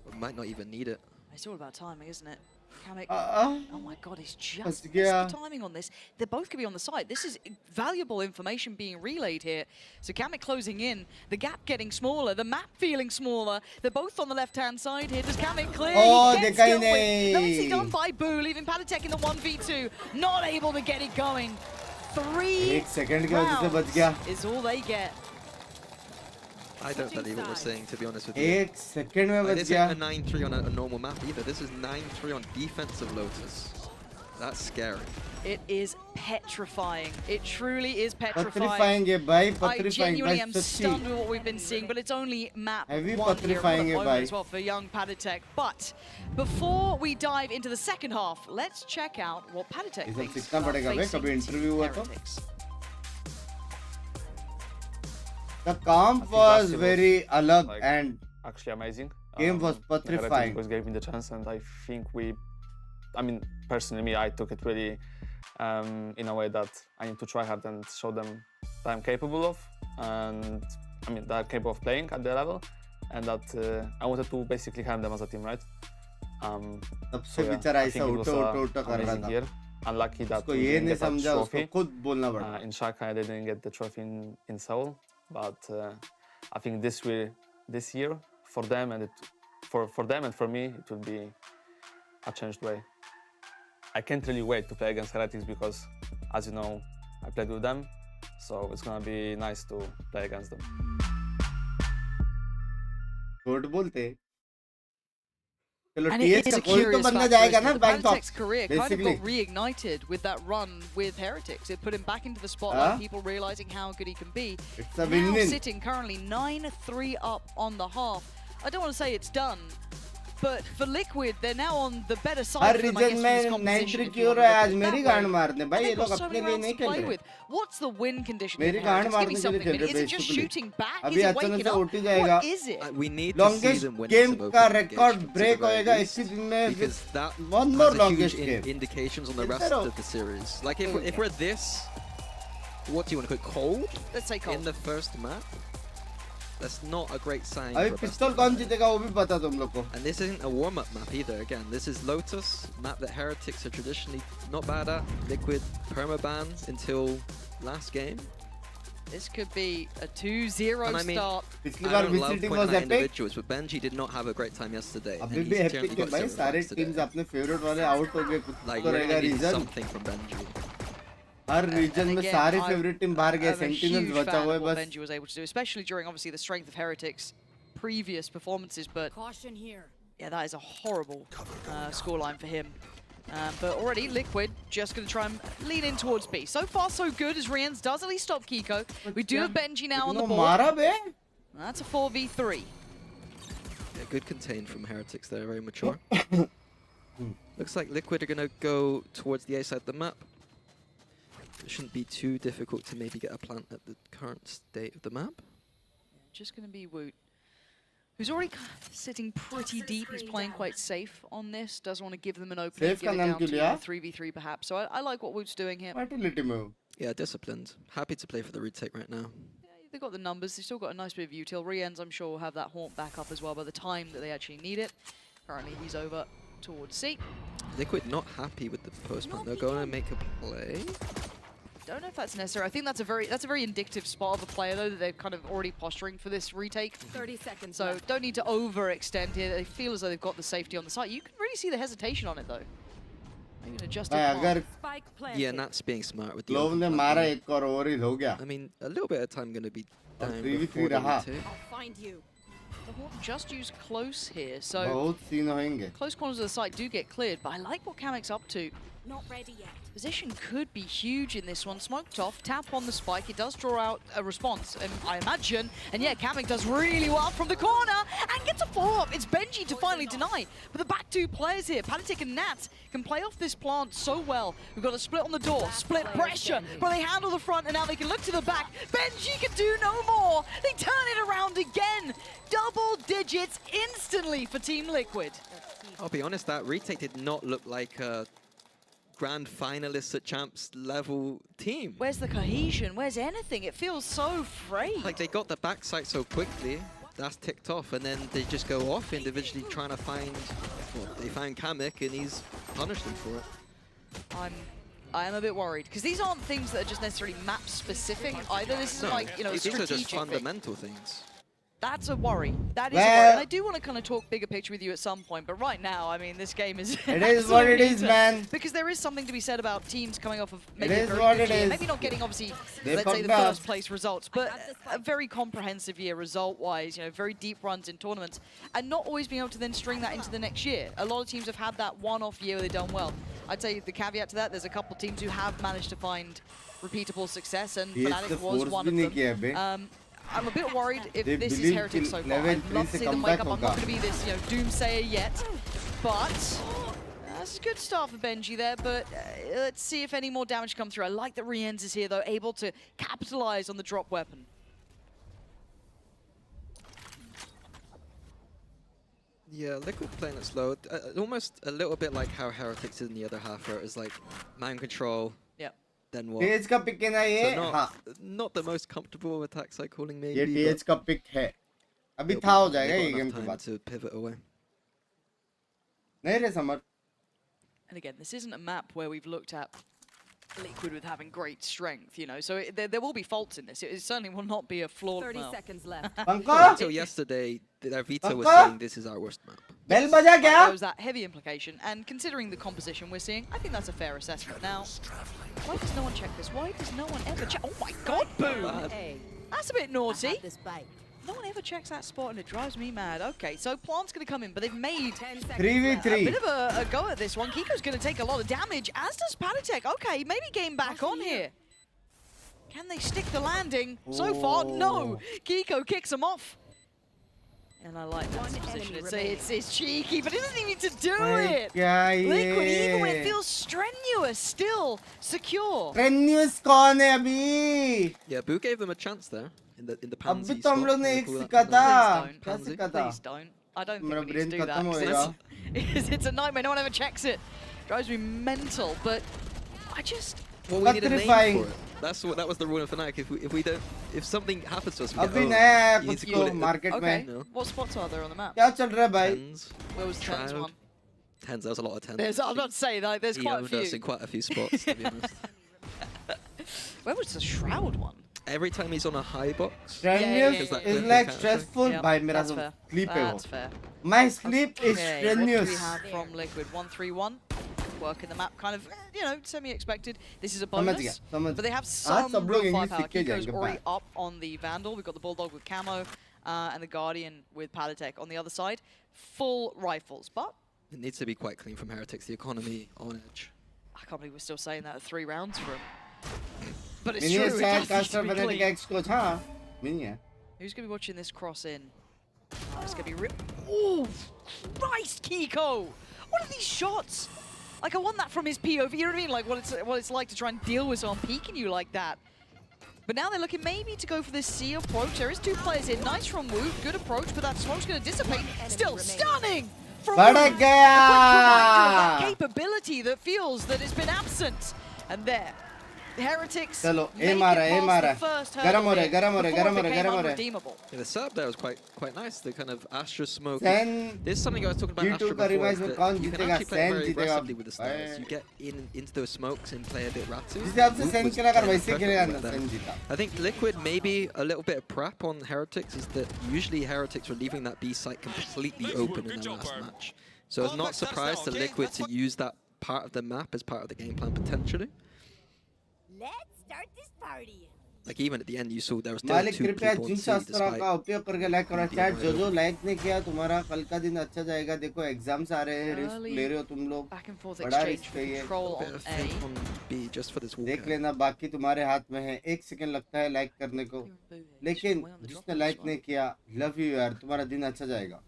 we might not even need it. It's all about timing, isn't it? Kamek, oh my god, he's just missed the timing on this. They're both going to be on the side. This is valuable information being relayed here. So Kamek closing in, the gap getting smaller, the map feeling smaller. They're both on the left-hand side here. Does Kamek clear? Oh, he gets going. Nicely done by Boo, leaving Patitech in the 1v2. Not able to get it going. 3 rounds is all they get. I don't believe what we're saying, to be honest with you. This isn't a 9-3 on a normal map either. This is 9-3 on defensive Lotus. That's scary. It is petrifying. It truly is petrifying. I genuinely am stunned with what we've been seeing, but it's only map 1 here at the moment as well for young Patitech. But before we dive into the second half, let's check out what Patitech thinks about facing Heretics. The comp was very alag and actually amazing. Game was petrifying. Heretics gave me the chance, and I think I mean, personally, me, I took it really in a way that I need to try hard and show them that I'm capable of, and I mean, that I'm capable of playing at their level, and that I wanted to basically harm them as a team, right? So yeah, I think it was amazing year. Unlucky that we didn't get that trophy. In Shanghai, they didn't get the trophy in Seoul. But I think this year, for them and for me, it will be a changed way. I can't really wait to play against Heretics because, as you know, I played with them, so it's gonna be nice to play against them. And it is a curious fact, the Patitech's career kind of got reignited with that run with Heretics. It put him back into the spotlight, people realizing how good he can be. Now sitting currently 9-3 up on the half. I don't want to say it's done, but for Liquid, they're now on the better side of them, I guess, for this competition. And they've got so many rounds to play with. What's the win condition? Give me something. Is it just shooting back? Is it waking up? What is it? We need to see them win some open because that has huge indications on the rest of the series. Like if we're this, what do you want to put cold? Let's say cold in the first map. That's not a great sign. And this isn't a warm-up map either. Again, this is Lotus, map that Heretics are traditionally not bad at. Liquid permaban until last game. This could be a 2-0 And I mean, start. पिछली I bar don't love VCT pointing was out epic. individuals, but Benji did not have a great time yesterday. अभी And भी he's epic generally है got भाई, zero सारे points today. teams अपने favorite वाले out हो गए, कुछ Like, तो you're रहेगा gonna need reason. something from Benji. Her region में again, सारे I'm- favorite team बाहर गए, I'm a Sentinels huge बचा fan हुआ of है what बस. Benji was able to do, especially during obviously the strength of Heretics' previous performances. But Caution here. yeah, that is a horrible scoreline for him. But already Liquid just going to try and lean in towards B. So far, so good as Riens does at least stop Kiko. We do have Benji now on the board. मारा बे. That's a 4v3. Yeah, good contain from Heretics there, very mature. Looks like Liquid are going to go towards the A side of the map. It shouldn't be too difficult to maybe get a plant at the current state of the map. Just going to be Woot, who's already sitting pretty deep. He's playing quite safe on this. Doesn't want to give them an opening, Safe give it का नाम down क्यों to लिया? 3v3 perhaps. So I like what Woot's doing here. Fertility move. Yeah, disciplined. Happy to play for the retake right now. They've got the numbers. They've still got a nice bit of util. Riens, I'm sure, will have that haunt back up as well by the time that they actually need it. Currently, he's over towards C. Liquid not happy with the post plant. They're going to make a play. Don't know if that's necessary. I think that's a very indicative spot of a player though, that they're kind of already posturing for this retake. 30 seconds So left. don't need to overextend here. They feel as though they've got the safety on the site. You can really see the hesitation on it though. Maybe an adjusted भाई path. अगर Spike planted. Yeah, and that's being smart with the Glove ने open मारा plant. एक और over ही हो गया. I mean, a little bit of time going to be और down 3v3 before the रहा. retake. I'll find you. The Hawk just used close here, so बहुत scene होंगे. close corners of the site do get cleared, but I like what Kamek's up to. Not ready yet. Position could be huge in this one. Smoked off, tap on the spike. It does draw out a response, and I imagine. And yeah, Kamek does really well from the corner and gets a follow-up. It's Benji to finally deny. But the back two players here, Panatic and Nats, can play off this plant so well. We've got a split on the door, split pressure, but they handle the front, and now they can look to the back. Benji can do no more. They turn it around again. Double digits instantly for Team Liquid. I'll be honest, that retake did not look like a grand finalists at champs level team. Where's the cohesion? Where's anything? It feels so frayed. Like they got the backside so quickly, that's ticked off, and then they just go off individually trying to find, well, they found Kamek and he's punished them for it. I am a bit worried because these aren't things that are just necessarily map specific either. This is like, you know, these are strategic just thing. fundamental things. That's a worry. That is a worry. And I do want to kind of talk bigger picture with you at some point, but right now, I mean, this game is. It is what it is, man. Because there is something to be said about teams coming off of maybe It a is very what good it year. is. Maybe not getting obviously, They let's say, the fucked up. first place results, but a very comprehensive year result-wise. You know, very deep runs in tournaments, and not always being able to then string that into the next year. A lot of teams have had that one-off year where they've done well. I'd say the caveat to that, there's a couple teams who have managed to find repeatable success, and Fnatic was one of them. I'm a bit worried if this is Heretics so far. I'd love to see them wake up. I'm not going to be this, you know, doomsayer yet, but that's a good start for Benji there. But let's see if any more damage come through. I like that Riens is here though, able to capitalize on the drop weapon. Yeah, Liquid playing it slow. Almost a little bit like how Heretics did in the other half, where it was like man control. Then what? TH का pick है ना ये? हाँ. Not the most comfortable attack side calling maybe. ये TH का pick है. अभी था हो जाएगा ये game के बाद. To pivot away. नहीं रे summer. And again, this isn't a map where we've looked at Liquid with having great strength, you know, so there will be faults in this. It certainly will not be a flawed 30 seconds left. Until yesterday, their veto was saying this is our worst map. Bell बजा क्या? There was that heavy implication, and considering the composition we're seeing, I think that's a fair assessment. Now, why does no one check this? Why does no one ever check? Oh my God, boom! That's a bit naughty. No one ever checks that spot, and it drives me mad. Okay, so Plant's going to come in, but they've made 3v3. a bit of a go at this one. Kiko's going to take a lot of damage, as does Panatic. Okay, maybe game back on here. Can they stick the landing? So far, no. Kiko kicks him off. And I like that position. It's cheeky, but it doesn't even need to do it. Liquid, even when it feels strenuous, still secure. Strenuous कौन है अभी? Yeah, Boo gave them a chance there in the pansy अभी तो हम लोग ने एक Please सीखा था. क्या don't. सीखा था? Please don't. I don't think मेरा we need brain to do that. खत्म 'cause होएगा. it's a nightmare. No one ever checks it. Drives me mental, but I just... Well, we need a name Petrifying. for it. That was the rule of Fnatic. If something happens to us, we अभी go, नया है you need कुछ to call तो it market Okay, में. No. what spots are there on the map? क्या चल रहा है भाई? Tens, Where was the tens Shroud. one? Tens, there was a lot of tens. I was about to say, like, there's He quite a owned us few. in quite a few spots, to be honest. Where was the Shroud one? every time he's on a high box. Strenuous is like stressful. By मेरा sleep है वो. That's fair. My sleep is Okay, strenuous. what do we have from Liquid? 1-3-1. Working the map kind of, you know, semi-expected. This is a bonus. But they have some real firepower. Kiko's already up on the Vandal. We've got the Bulldog with Camo and the Guardian with Palatech on the other side. Full rifles, but it needs to be quite clean from Heretics. The economy on edge. I can't believe we're still saying that at 3 rounds for him. But it's true. It does need to be clean. Who's going to be watching this cross in? Oh, it's going to be real. Oh, Christ, Kiko! What are these shots? Like, I want that from his POV, you know what I mean? Like, what it's like to try and deal with someone peeking you like that. But now they're looking maybe to go for this C approach. There is 2 players here. Nice from Wu, good approach, but that smoke's going to dissipate. Still stunning from Wu. That capability that feels that it's been absent. And there, Heretics Chalo, make it past the first hurdle before it became unredeemable. Yeah, the setup there was quite nice. The kind of Astra smoke. Sen There's something I was talking about Astra before. Is that you can actually play very aggressively with the stairs. You get into those smokes and play a bit Ratu. I think Liquid maybe a little bit of prep on Heretics is that usually Heretics were leaving that B site completely open in their last match. So I was not surprised to Liquid to use that part of the map as part of the game plan potentially. Let's start this party. Like even at the end, you saw there was still 2 people on C despite. का उपयोग करके like करो chat जो like नहीं किया तुम्हारा कल का दिन अच्छा जाएगा देखो एग्जाम्स आ रहे हैं रिस्क ले रहे हो तुम लोग बड़ा रिस्क है ये देख लेना बाकी तुम्हारे हाथ में है 1 सेकंड लगता है लाइक करने को लेकिन जिसने लाइक नहीं किया लव यू यार तुम्हारा दिन अच्छा जाएगा.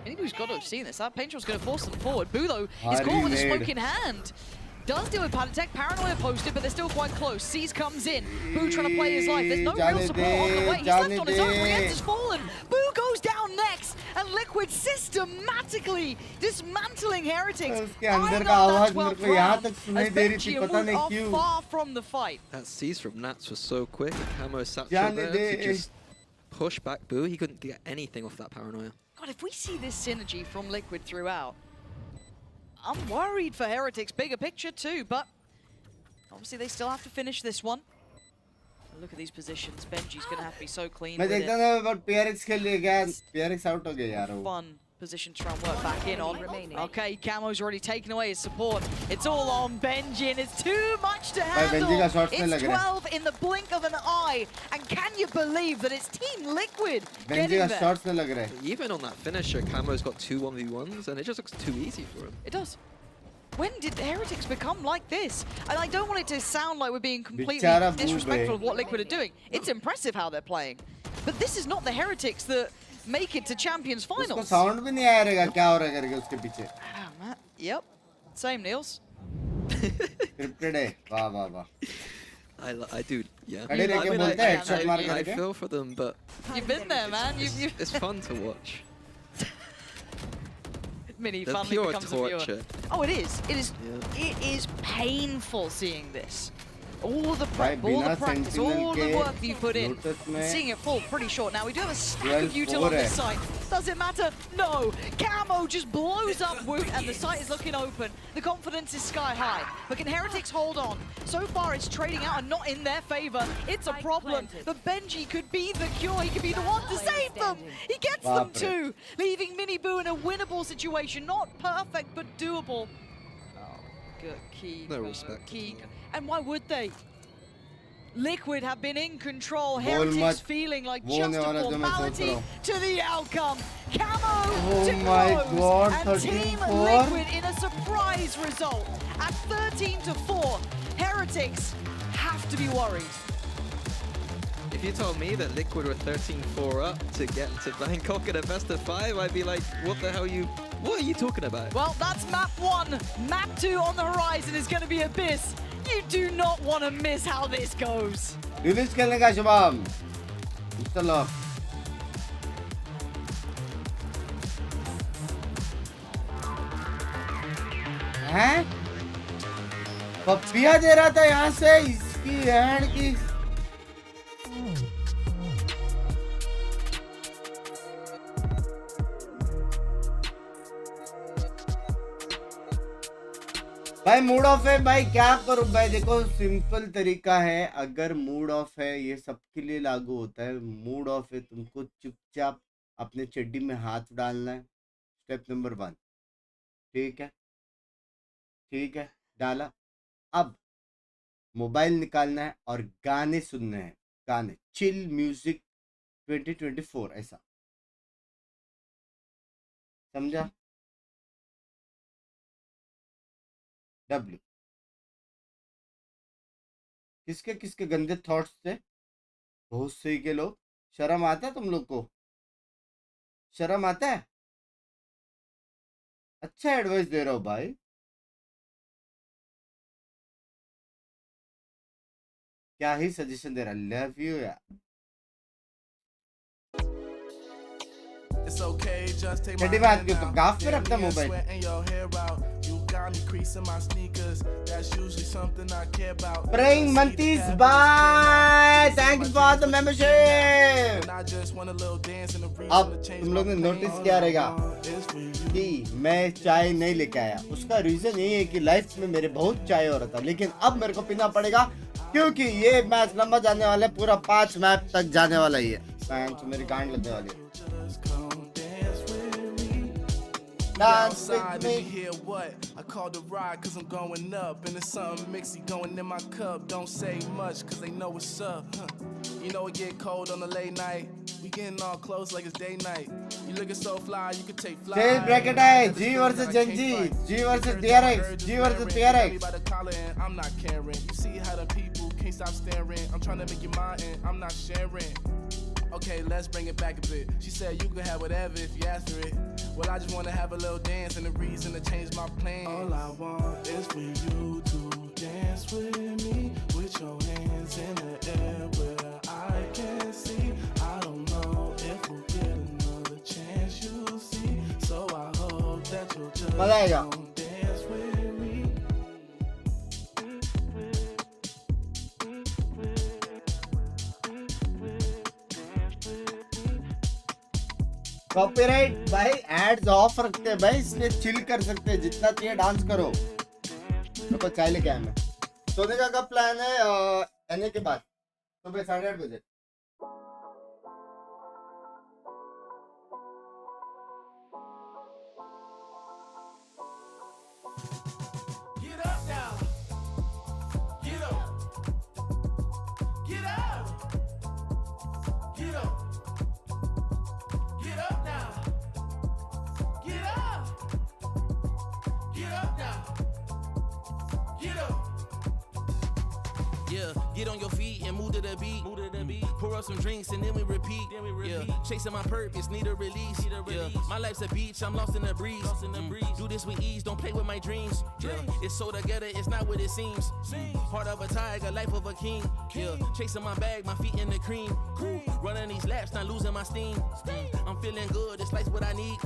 Anybody's got to have seen this. That Paintrol's going to force them forward. Bu, though, is caught with a smoke in hand. Does deal with Palatech. Paranoia posted, but they're still quite close. Seas comes in. Bu trying to play his life. There's no real support on the way. He's left on his own. Rienz has fallen. Bu goes down next. And Liquid systematically dismantling Heretics. Eyeing up that 12th round as Benji and Wu are far from the fight. That Seas from Nats was so quick. Camo satchel there to just push back Bu. He couldn't get anything off that Paranoia. God, if we see this synergy from Liquid throughout, I'm worried for Heretics' bigger picture too, but obviously they still have to finish this one. And look at these positions. Benji's going to have to be so clean with it. Fun position to try and work back in on. Okay, Camo's already taken away his support. It's all on Benji and it's too much to handle. It's 12 in the blink of an eye. And can you believe that it's Team Liquid getting there? Even on that finisher, Camo's got 2 1v1s and it just looks too easy for him. It does. When did Heretics become like this? And I don't want it to sound like we're being completely disrespectful of what Liquid are doing. It's impressive how they're playing. But this is not the Heretics that make it to Champions Finals. Yep. Same, Niels. I do, yeah. I feel for them, but you've been there, man. It's fun to watch. Mini the fun pure becomes torture. Oh, it is. It is. Yeah. It is painful seeing this. All the prep, all the practice, all the work you put in, seeing it fall pretty short. Now, we do have a stack of util on this site. Does it matter? No. Camo just blows up Woot, and the site is looking open. The confidence is sky high. But can Heretics hold on? So far, it's trading out and not in their favor. It's a problem. But Benji could be the cure. He could be the one to save them. He gets them too, leaving Mini Boo in a winnable situation. Not perfect, but doable. No respect. And why would they? Liquid have been in control. Heretics feeling like just a formality to the outcome. Camo to close. And Team Liquid in a surprise result. At 13-4, Heretics have to be worried. If you told me that Liquid were 13-4 up to get to Bangkok at a best of 5, I'd be like, what the hell what are you talking about? Well, that's map 1. Map 2 on the horizon is going to be Abyss. You do not want to miss how this goes. Release खेलने का शुभम. चलो. हैं? पप्पिया दे रहा था यहाँ से इसकी hand की. भाई मूड ऑफ है भाई, क्या करूं भाई। देखो सिंपल तरीका है, अगर मूड ऑफ है, ये सबके लिए लागू होता है। मूड ऑफ है, तुमको चुपचाप अपने चड्डी में हाथ डालना है, स्टेप नंबर 1। ठीक है, ठीक है, डाला। अब मोबाइल निकालना है और गाने सुनने हैं, गाने, चिल म्यूजिक 2024 ऐसा, समझा? W। किसके किसके गंदे थॉट्स थे? बहुत सही के लोग। शर्म आता है तुम लोग को? शर्म आता है? अच्छा एडवाइस दे रहा हूँ भाई। क्या ही सजेशन दे रहा, लव यू यार। चड्डी में हाथ क्यों? तो गाफ पे रखता mobile. Praying Mantis, bye. Thank you for the membership. अब तुम लोग ने नोटिस किया रहेगा कि मैं चाय नहीं लेके आया। उसका रीजन यही है कि लाइफ में मेरे बहुत चाय हो रहा था, लेकिन अब मेरे को पीना पड़ेगा क्योंकि ये मैच लंबा जाने वाला है, पूरा 5 मैच तक जाने वाला ही है। तो मेरी गांड लगने वाली है। Dance with me. Hear what? I called the ride cause I'm going up. And there's something mixy going in my cup. Don't say much cause they know what's up. You know it get cold on the late night. We getting all close like it's day night. You looking so fly, you can take flight. Sales bracket है, G versus Gen Z, G versus DRX, G versus PRX. I'm not caring. You see how the people can't stop staring. I'm trying to make you mine and I'm not sharing. Okay, let's bring it back a bit. She said you can have whatever if you ask for it. Well, I just want to have a little dance and a reason to change my plan. All I want is for you to dance with me, with your hands in the air where I can see. I don't know if we'll get another chance, you'll see. So I hope that you'll just dance with me. Copyright भाई, ads of रखते हैं भाई, इसलिए chill कर सकते हैं, जितना चाहिए डांस करो। तो चाय लेके आया मैं। सोने का कब प्लान है? एनए के बाद सुबह 8:30 बजे। Get on your feet and move to the beat. Pour up some drinks and then we repeat. Yeah, chasing my purpose, need a release. Yeah, my life's a beach, I'm lost in the breeze. Do this with ease, don't play with my dreams. Yeah, it's so together, it's not what it seems. Heart of a tiger, life of a king. Yeah, chasing my bag, my feet in the cream. Running these laps, not losing my steam. I'm feeling good, this life's what I need.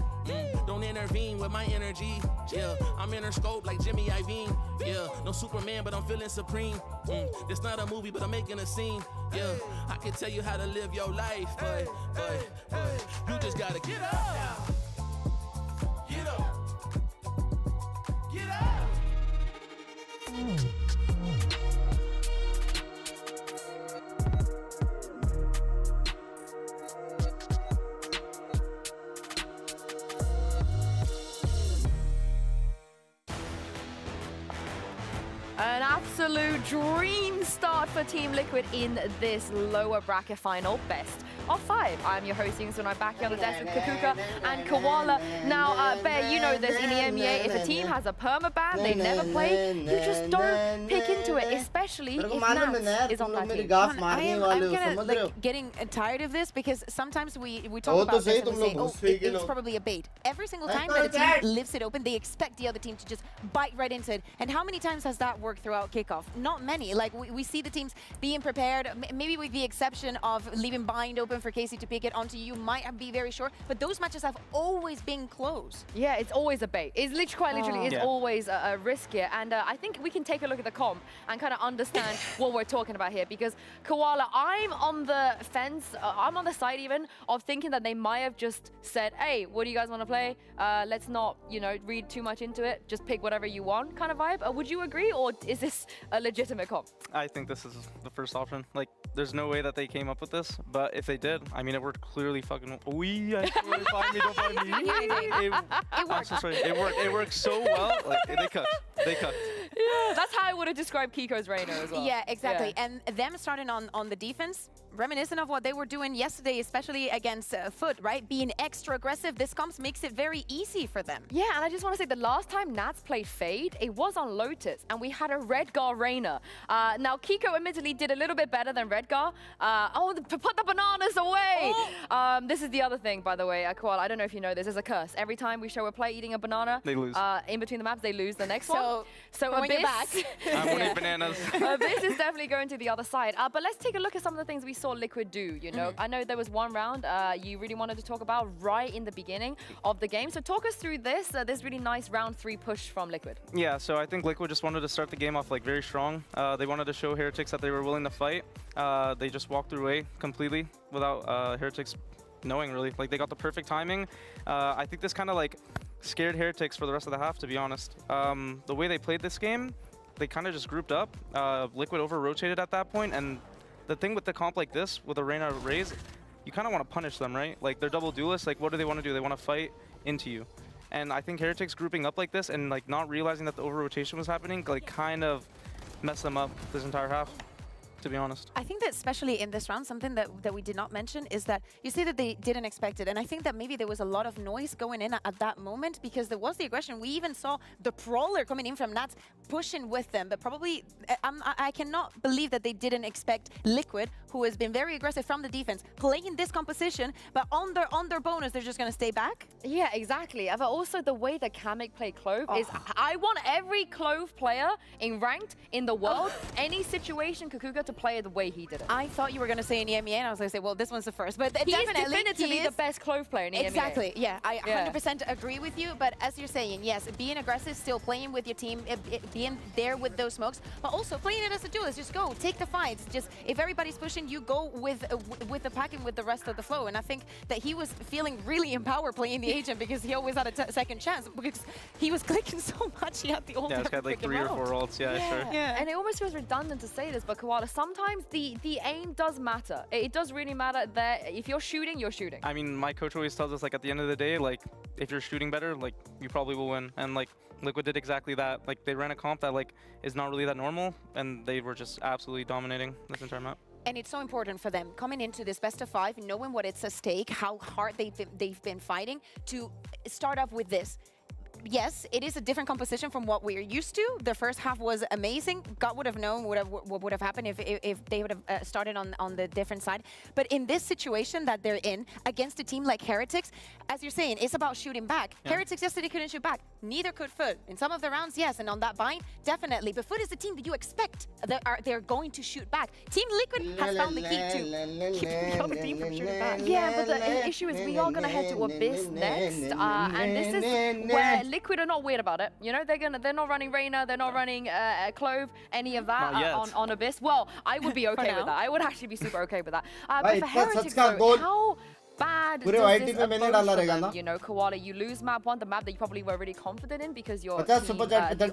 Don't intervene with my energy. Yeah, I'm in her scope like Jimmy Iovine. Yeah, no Superman, but I'm feeling supreme. This not a movie, but I'm making a scene. Yeah, I can tell you how to live your life, but you just gotta get up. Get up. Get up. An absolute dream start for Team Liquid in this lower bracket final. Best of 5. I'm your host, Yingsun. I'm back here on the desk with Kakuka and Koala. Now, Bear, you know this in the EMEA, if a team has a permaban, they never play, you just don't pick into it, especially if Nats is on that team. I'm kind of like getting tired of this because sometimes we talk about this and we say, oh, it's probably a bait. Every single time that a team lifts it open, they expect the other team to just bite right into it. And how many times has that worked throughout Kickoff? Not many. Like, we see the teams being prepared, maybe with the exception of leaving bind open open for Casey to pick it onto you. Might be very sure, but those matches have always been close. Yeah, it's always a bait. It's literally quite literally is always a risk here. And I think we can take a look at the comp and kind of understand what we're talking about here. Because Koala, I'm on the fence, I'm on the side even of thinking that they might have just said, hey, what do you guys want to play? Let's not, you know, read too much into it. Just pick whatever you want kind of vibe. Would you agree, or is this a legitimate comp? I think this is the first option. Like, there's no way that they came up with this, but if they did, I mean, it worked clearly fucking. Don't find me. It worked. So it worked so well. Like, they cooked. Yeah, that's how I would have described Kiko's Reina as well. Yeah, exactly. Yeah. And them starting on the defense, reminiscent of what they were doing yesterday, especially against Foot, right? Being extra aggressive, this comps makes it very easy for them. Yeah, and I just want to say the last time Nats played Fade, it was on Lotus, and we had a Redgar Reina. Now, Kiko admittedly did a little bit better than Redgar. Put the bananas away! Oh. This is the other thing, by the way, Koala, I don't know if you know this, there's a curse. Every time we show a player eating a banana, they lose. In between the maps, they lose the next one. So Abyss, back. I want to eat bananas. Abyss is definitely going to the other side. But let's take a look at some of the things we saw Liquid do, you know. I know there was one round you really wanted to talk about right in the beginning of the game. So talk us through this really nice round 3 push from Liquid. Yeah, so I think Liquid just wanted to start the game off like very strong. They wanted to show Heretics that they were willing to fight. They just walked their way completely without Heretics knowing, really. Like, they got the perfect timing. I think this kind of like scared Heretics for the rest of the half, to be honest. The way they played this game, they kind of just grouped up. Liquid over-rotated at that point, and the thing with the comp like this, with a Reyna Raze, you kind of want to punish them, right? Like, they're double duelists, like, what do they want to do? They want to fight into you. And I think Heretics grouping up like this and like not realizing that the over-rotation was happening, like, kind of messed them up this entire half, to be honest. I think that especially in this round, something that we did not mention is that you say that they didn't expect it. And I think that maybe there was a lot of noise going in at that moment because there was the aggression. We even saw the Prowler coming in from Nats pushing with them. But probably, I cannot believe that they didn't expect Liquid, who has been very aggressive from the defense, playing this composition. But on their bonus, they're just going to stay back. Yeah, exactly. But also the way that Kamek played Clove is, I want every Clove player in ranked in the world, any situation, Kukuga, to play it the way he did it. I thought you were going to say in EMEA, and I was going to say, well, this one's the first. But he is definitively the best Clove player in EMEA. Exactly, yeah. I 100% agree with you. But as you're saying, yes, being aggressive, still playing with your team, being there with those smokes, but also playing it as a duelist. Just go, take the fights. Just, if everybody's pushing, you go with the pack and with the rest of the flow. And I think that he was feeling really empowered playing the agent because he always had a second chance because he was clicking so much. He had the ult. Yeah, it's got like 3 or 4 ults. Yeah, sure. Yeah, and it almost feels redundant to say this, but Koala, sometimes the aim does matter. It does really matter that if you're shooting, you're shooting. I mean, my coach always tells us, like, at the end of the day, like, if you're shooting better, like, you probably will win. And like, Liquid did exactly that. Like, they ran a comp that like is not really that normal, and they were just absolutely dominating this entire map. And it's so important for them coming into this best of 5, knowing what it's at stake, how hard they've been fighting, to start off with this. Yes, it is a different composition from what we're used to. The first half was amazing. God would have known what would have happened if they would have started on the different side. But in this situation that they're in, against a team like Heretics, as you're saying, it's about shooting back. Yeah. Heretics yesterday couldn't shoot back. Neither could Foot. In some of the rounds, yes, and on that bind, definitely. But Foot is the team that you expect they're going to shoot back. Team Liquid has found the key to keeping the other team from shooting back. Yeah, but the issue is we are going to head to Abyss next, and this is where Liquid are not weird about it. You know, they're not running Reyna, they're not running Clove, any of that on Abyss. Well, I would be okay with that. I would actually be super okay with that. But for Heretics, though, how bad does this approach, you know, Koala, you lose map 1, the map that you probably were really confident in because you're the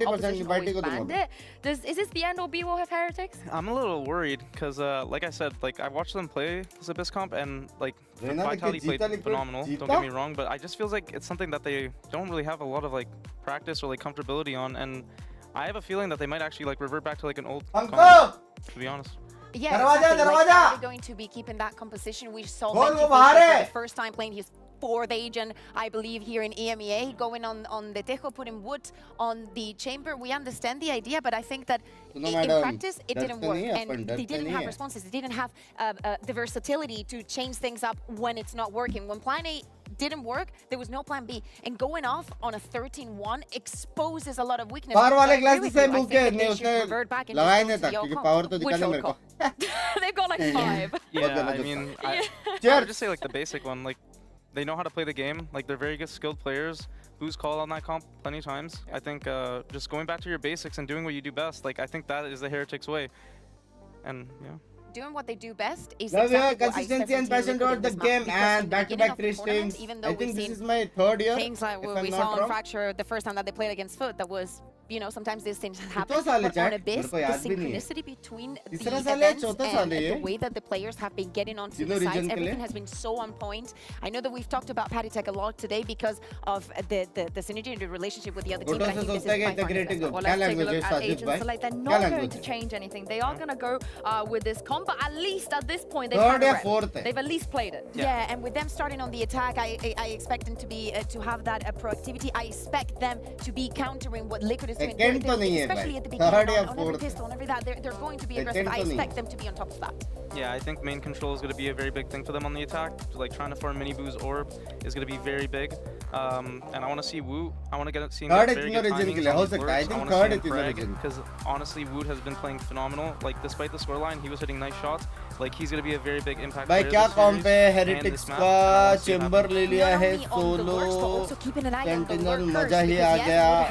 opposition always banned it. Is this the end or be will have Heretics? I'm a little worried because, like I said, like I watched them play this Abyss comp and like Vitality played phenomenal. Don't get me wrong, but I just feels like it's something that they don't really have a lot of like practice or like comfortability on, and I have a feeling that they might actually like revert back to like an old comp, to be honest. Yeah, exactly. Like, they're going to be keeping that composition. We saw for the first time playing his 4th agent, I believe, here in EMEA, going on the Tejo, putting wood on the chamber. We understand the idea, but I think that in practice, it didn't work. And they didn't have responses. They didn't have the versatility to change things up when it's not working. When plan A didn't work, there was no plan B. And going off on a 13-1 exposes a lot of weakness. They've got like 5. Yeah, I mean, I would just say like the basic one. Like, they know how to play the game. Like, they're very good, skilled players. Who's called on that comp plenty of times. I think just going back to your basics and doing what you do best. Like, I think that is the Heretics way. And yeah. Doing what they do best is consistency and passion toward the game and back-to-back 3 strings. I think this is my 3rd year. Things like what we saw on Fracture the first time that they played against Foot, that was, you know, sometimes these things happen. But on Abyss, the synchronicity between the events and the way that the players have been getting onto the sides, everything has been so on point. I know that we've talked about Patty Tech a lot today because of the synergy and the relationship with the other team. But I think this is by far the best. Well, let's take a look at Agents Select. They're not going to change anything. They are going to go with this comp, but at least at this point, they've at least played it. Yeah, and with them starting on the attack, I expect them to be to have that proactivity. I expect them to be countering what Liquid is doing. Especially at the beginning on every pistol and every that, they're going to be aggressive. I expect them to be on top of that. Yeah, I think main control is going to be a very big thing for them on the attack. Like, trying to farm mini Boo's orb is going to be very big. And I want to see Woot. I want to see him get very good timings on his works. I want to see him frag, because honestly, Woot has been playing phenomenal. Like, despite the scoreline, he was hitting nice shots. Like, he's going to be a very big impact player क्या कॉम्प है Heretics का chamber ले लिया है solo sentinel मजा ही आ गया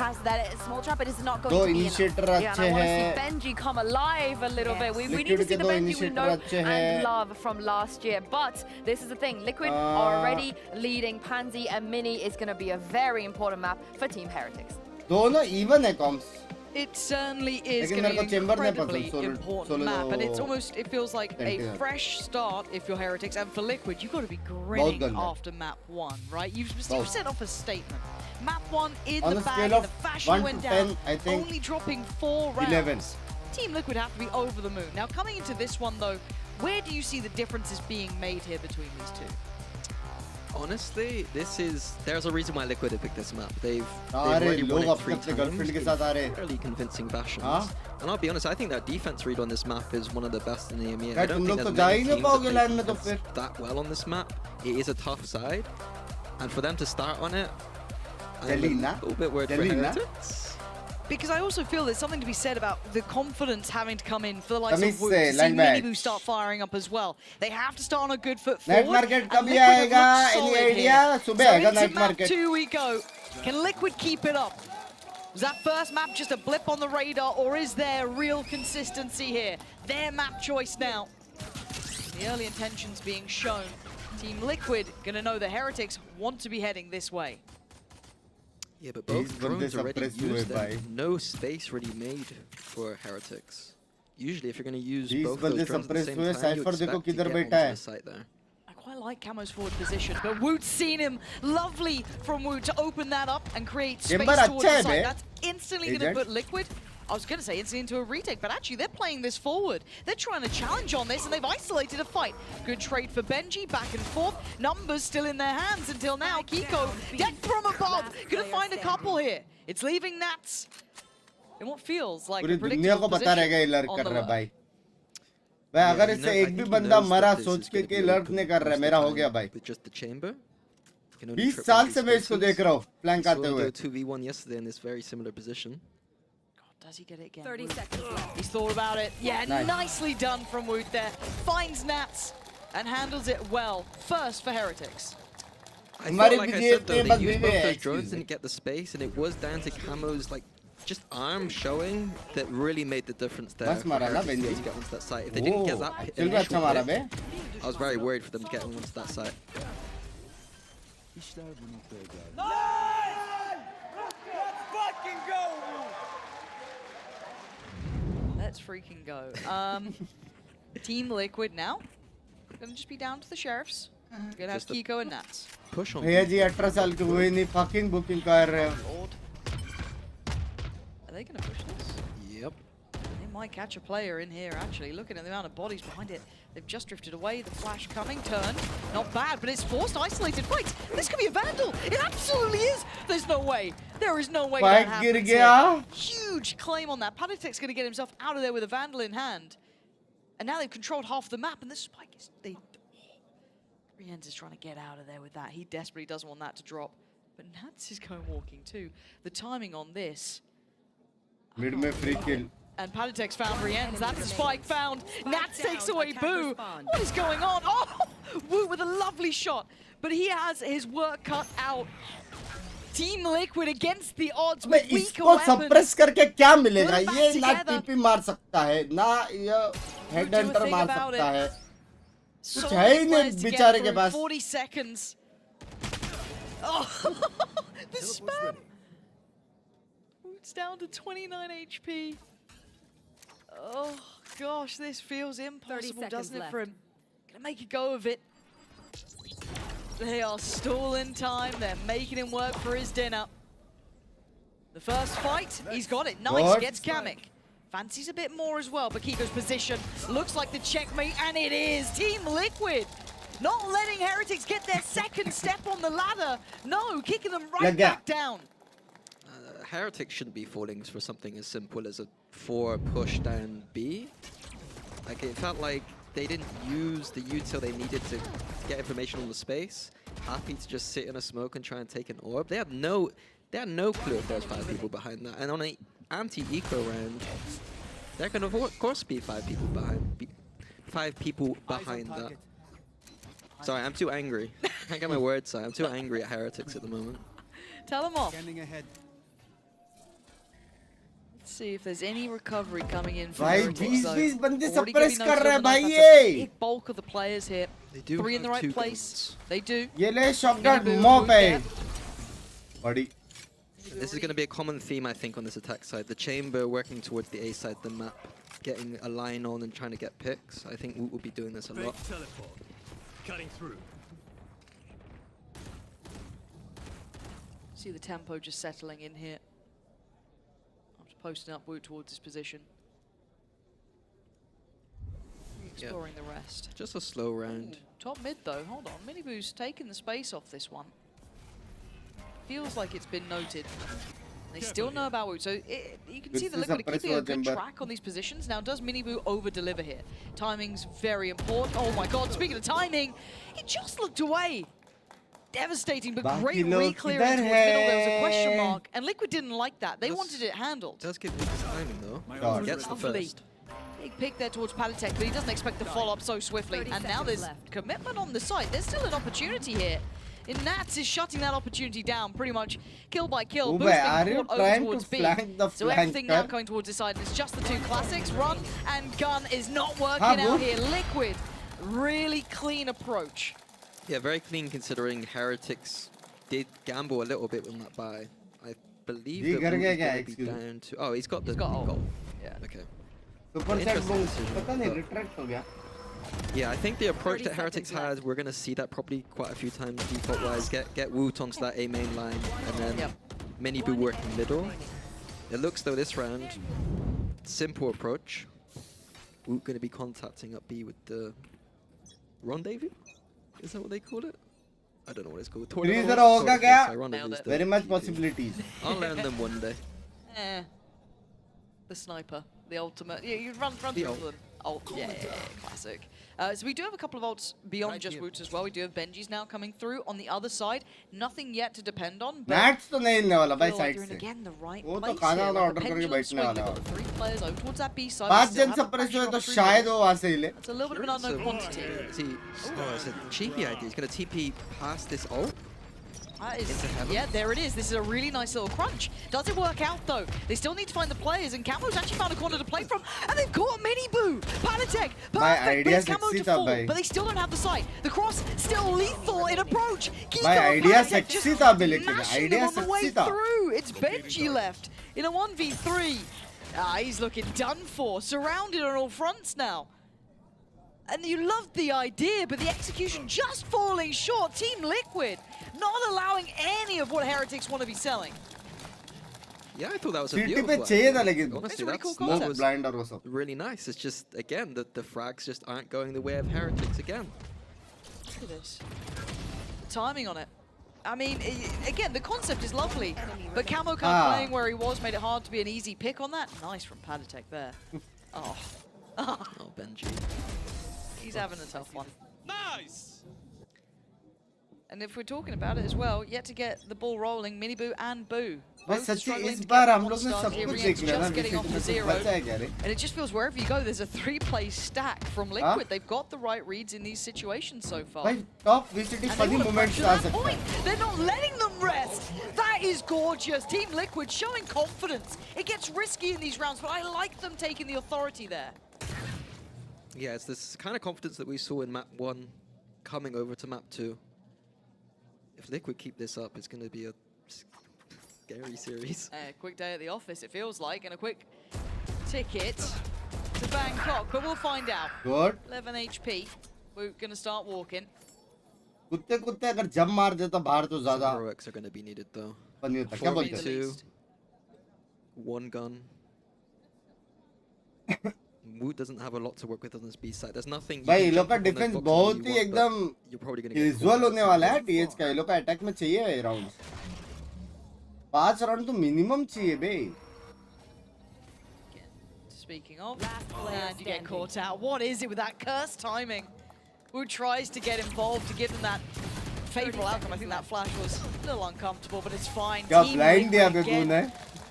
दो initiator अच्छे हैं Benji come alive a little bit. We need to see the Benji we know and love from last year. But this is the thing, Liquid already leading. Pansy and Mini is going to be a very important map for Team Heretics. दोनों even है comps. It certainly is going to be an incredibly important map, and it feels like a fresh start if you're Heretics, and for Liquid, you've got to be grinning after map 1, right? You've set off a statement. Map 1 in the bag, in the fashion went down, only dropping 4 rounds. 11. Team Liquid have to be over the moon. Now, coming into this one, though, where do you see the differences being made here between these two? Honestly, there's a reason why Liquid have picked this map. They've already won it 3 times in fairly convincing fashions. And I'll be honest, I think that defense read on this map is one of the best in the EMEA. I don't think there's many teams that play that well on this map. It is a tough side, and for them to start on it, I'm a little bit worried for Heretics. Because I also feel there's something to be said about the confidence having to come in for the likes of Woot to see Minibu start firing up as well. They have to start on a good foot forward. Night market kabhi aayega? Any idea? Subah aayega night market. So into map 2 we go. Can Liquid keep it up? Was that first map just a blip on the radar, or is there real consistency here? Their map choice now. The early intentions being shown. Team Liquid gonna know the Heretics want to be heading this way. Yeah, but both drones already used them. No space really made for Heretics. Usually, if you're going to use both those drones at the same time, you expect to get onto the site there. I quite like Camo's forward position, but Woot's seen him. Lovely from Woot to open that up and create space towards the site. That's instantly going to put Liquid, I was going to say instantly into a retake, but actually they're playing this forward. They're trying to challenge on this, and they've isolated a fight. Good trade for Benji, back and forth. Numbers still in their hands until now. Kiko, death from above. Going to find a couple here. It's leaving Nats in what feels like a predictable position on the left. भाई अगर इससे एक भी बंदा मरा सोच के कि लर्ट नहीं कर रहा है मेरा हो गया भाई 20 साल से मैं इसको देख रहा हूँ फ्लैंक आते हुए 2v1 yesterday in this very similar position. Does he get it again? 30 seconds left. He's thought about it. Yeah, nicely done from Woot there. Finds Nats and handles it well. First for Heretics. I felt like I said though, they used both those drones, didn't get the space, and it was down to Camo's like just arm showing that really made the difference there. For Heretics to get onto that site. If they didn't get that initial hit, I was very worried for them to get onto that site. Let's fucking go. Team Liquid now. Gonna just be down to the sheriffs. Gonna have Kiko and Nats. Push on. भैया जी 18 साल के हुए नहीं fucking booking कर रहे हो. Are they gonna push this? Yep. They might catch a player in here actually. Looking at the amount of bodies behind it. They've just drifted away. The flash coming. Turn. Not bad, but it's forced isolated fights. This could be a Vandal. It absolutely is. There's no way. There is no way that happens here. Huge claim on that. Panatek's going to get himself out of there with a Vandal in hand. And now they've controlled half the map, and this spike is... Rienz is trying to get out of there with that. He desperately doesn't want that to drop. But Nats is going walking too. The timing on this... Mid में free kill. And Palitek's foundry ends. That's the spike found. Nats takes away Boo. What is going on? Oh, Woo with a lovely shot. But he has his work cut out. Team Liquid against the odds with weaker weapons. इसको suppress करके क्या मिलेगा? ये ना TP मार सकता है, ना ये headhunter मार सकता है. कुछ है ही नहीं बेचारे के पास. 40 seconds. Oh, the spam. It's down to 29 HP. Oh gosh, this feels impossible, doesn't it, for him? Gonna make a go of it. They are stalling time. They're making him work for his dinner. The first fight, he's got it. Nice, gets Kamek. Fancies a bit more as well, but Kiko's position looks like the checkmate, and it is. Team Liquid not letting Heretics get their second step on the ladder. No, kicking them right back down. Heretics shouldn't be falling for something as simple as a 4 push down B. Like, it felt like they didn't use the util they needed to get information on the space. Happy to just sit in a smoke and try and take an orb. They had no clue if there's 5 people behind that. And on an anti-eco round, they're going to of course be 5 people behind. 5 people behind that. Sorry, I'm too angry. I can't get my words out. I'm too angry at Heretics at the moment. Tell them off. Let's see if there's any recovery coming in from Heretics. Bhai, bande suppress kar rahe bhai ye. Big bulk of the players here. They do 3 in the right place. Guns. They do. Ye le shotgun mob hai. Buddy. This is going to be a common theme, I think, on this attack side. The chamber working towards the A side of the map, getting a line on and trying to get picks. I think Woot will be doing this a lot. Cutting through. See the tempo just settling in here. After posting up Woot towards his position. Exploring the rest. Just a slow round. Ooh, top mid though, hold on. Miniboo's taking the space off this one. Feels like it's been noted. They still know about Woot, so you can see the Liquid are keeping a good track on these positions. Now, does Miniboo over-deliver here? Timing's very important. Oh my god, speaking of timing, he just looked away. Devastating, but great re-clearing towards middle. There was a question mark, and Liquid didn't like that. They wanted it handled. Does give me the timing, though. Gets the first. Big pick there towards Palitek, but he doesn't expect the follow-up so swiftly. And now there's commitment on the side. There's still an opportunity here. And Nats is shutting that opportunity down, pretty much kill by kill. Are you trying to flank the so everything now going towards this side. It's just the 2 classics. Run and gun is not working out here. Liquid, really clean approach. Yeah, very clean considering Heretics did gamble a little bit on that buy. I believe that Woot is going to be down to... Oh, he's got the goal. Yeah. Okay. Interesting. Yeah, I think the approach that Heretics had, we're going to see that probably quite a few times default-wise. Get Woot onto that A main line, and then Miniboo working middle. It looks though this round, simple approach. Woot going to be contacting up B with the rendezvous? Is that what they call it? I don't know what it's called. Very much possibilities. I'll learn them one day. The sniper, the ultimate. Yeah, you run through them. Ult, yeah, classic. So we do have a couple of ults beyond just Woots as well. We do have Benji's now coming through on the other side. Nothing yet to depend on. Nats to nahi hilne wala bhai side se. Again, the right वो place तो खाना वाला order करके बैठने वाला है. 3 players over towards that B side. 5 जन suppress हुए तो शायद वो वहाँ से हिले. It's a little bit of an unknown quantity. It's a cheeky idea. He's going to TP past this ult. Yeah, there it is. This is a really nice little crunch. Does it work out, though? They still need to find the players, and Camo's actually found a corner to play from, and they've caught Miniboo! Palitek! Perfect! Brings Camo to fall, but they still don't have the sight. The cross still lethal in approach. Kiko and Palitek just mashing them on the way through. It's Benji left in a 1v3. He's looking done for, surrounded on all fronts now. And you loved the idea, but the execution just falling short. Team Liquid not allowing any of what Heretics want to be selling. Yeah, I thought that was a beautiful idea. Honestly, really cool concept. Really nice. It's just, again, the frags just aren't going the way of Heretics again. Look at this. The timing on it. I mean, again, the concept is lovely, but Camo playing where he was made it hard to be an easy pick on that. Nice from Palitek there. Oh, Benji. He's having a tough one. Nice! And if we're talking about it as well, yet to get the ball rolling, Mini Boo and Boo. बस सच्ची इस बार हम लोग ने सब कुछ देख लिया ना getting off to VCT zero. में बचा है क्या रे? And it just feels wherever you go, there's a 3-play stack from Liquid. They've got the right reads in these situations so far. भाई top VCT funny moments आ सकता है. They're not letting them rest. That is gorgeous. Team Liquid showing confidence. It gets risky in these rounds, but I like them taking the authority there. Yeah, it's this kind of confidence that we saw in map 1 coming over to map 2. If Liquid keep this up, it's going to be a scary series. A quick day at the office, it feels like, and a quick ticket to Bangkok, but we'll find out. Good. 11 HP. We're going to start walking. कुत्ते कुत्ते अगर jump मार दे तो बाहर तो ज़्यादा. Heroics are going to be needed though. नहीं होता. क्या बोलते हैं? 1 gun. Woot doesn't have a lot to work with on this B side. There's nothing. भाई ये लोग का डिफेंस बहुत ही एकदम विजुअल होने वाला है टीएच का. ये लोग का अटैक में चाहिए राउंड. 5 राउंड तो मिनिमम चाहिए बे. Speaking of, and you get caught out. What is it with that cursed timing? Woot tries to get involved to give them that favorable outcome. I think that flash was a little uncomfortable, but it's fine. क्या blind दिया बे तूने?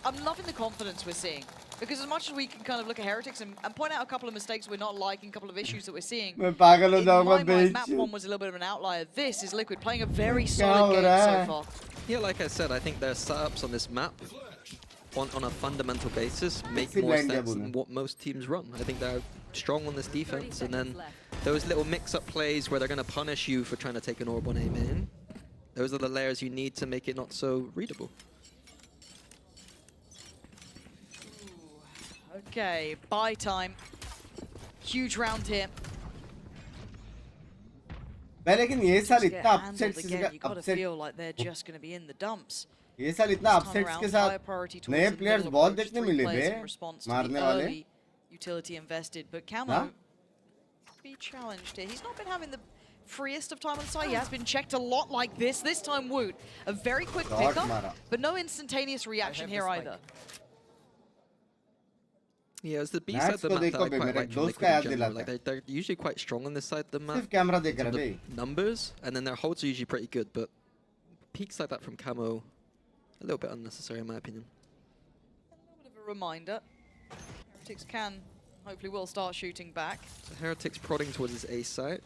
I'm loving the confidence we're seeing. Because as much as we can kind of look at Heretics and point out a couple of mistakes we're not liking, a couple of issues that we're seeing, मैं पागल हो in जाऊंगा my mind, बेच. map 1 was a little bit of an outlier. This is Liquid playing a very solid game so far. Yeah, like I said, I think their setups on this map, on a fundamental basis, make more sense than what most teams run. I think they're strong on this defense, and then those little mix-up plays where they're going to punish you for trying to take an orb on aim in, those are the layers you need to make it not so readable. Okay, buy time. Huge round here. लेकिन ये साल इतना Handled upsets again, you gotta upset feel like they're just going to be in the dumps. ये साल इतना upsets के साथ नए प्लेयर्स बहुत देखने मिले बे मारने वाले. Utility invested, but Camo be challenged here. He's not been having the freest of time on the side. He has been checked a lot like this. This time Woot, a very quick pickup, but no instantaneous reaction here either. Yeah, it's the B side of the map that I quite like from Liquid in general. Like they're usually quite strong on this side of the map. The numbers, and then their holds are usually pretty good, but peaks like that from Camo, a little bit unnecessary in my opinion. A little bit of a reminder. Heretics can, hopefully will start shooting back. So Heretics prodding towards his A site.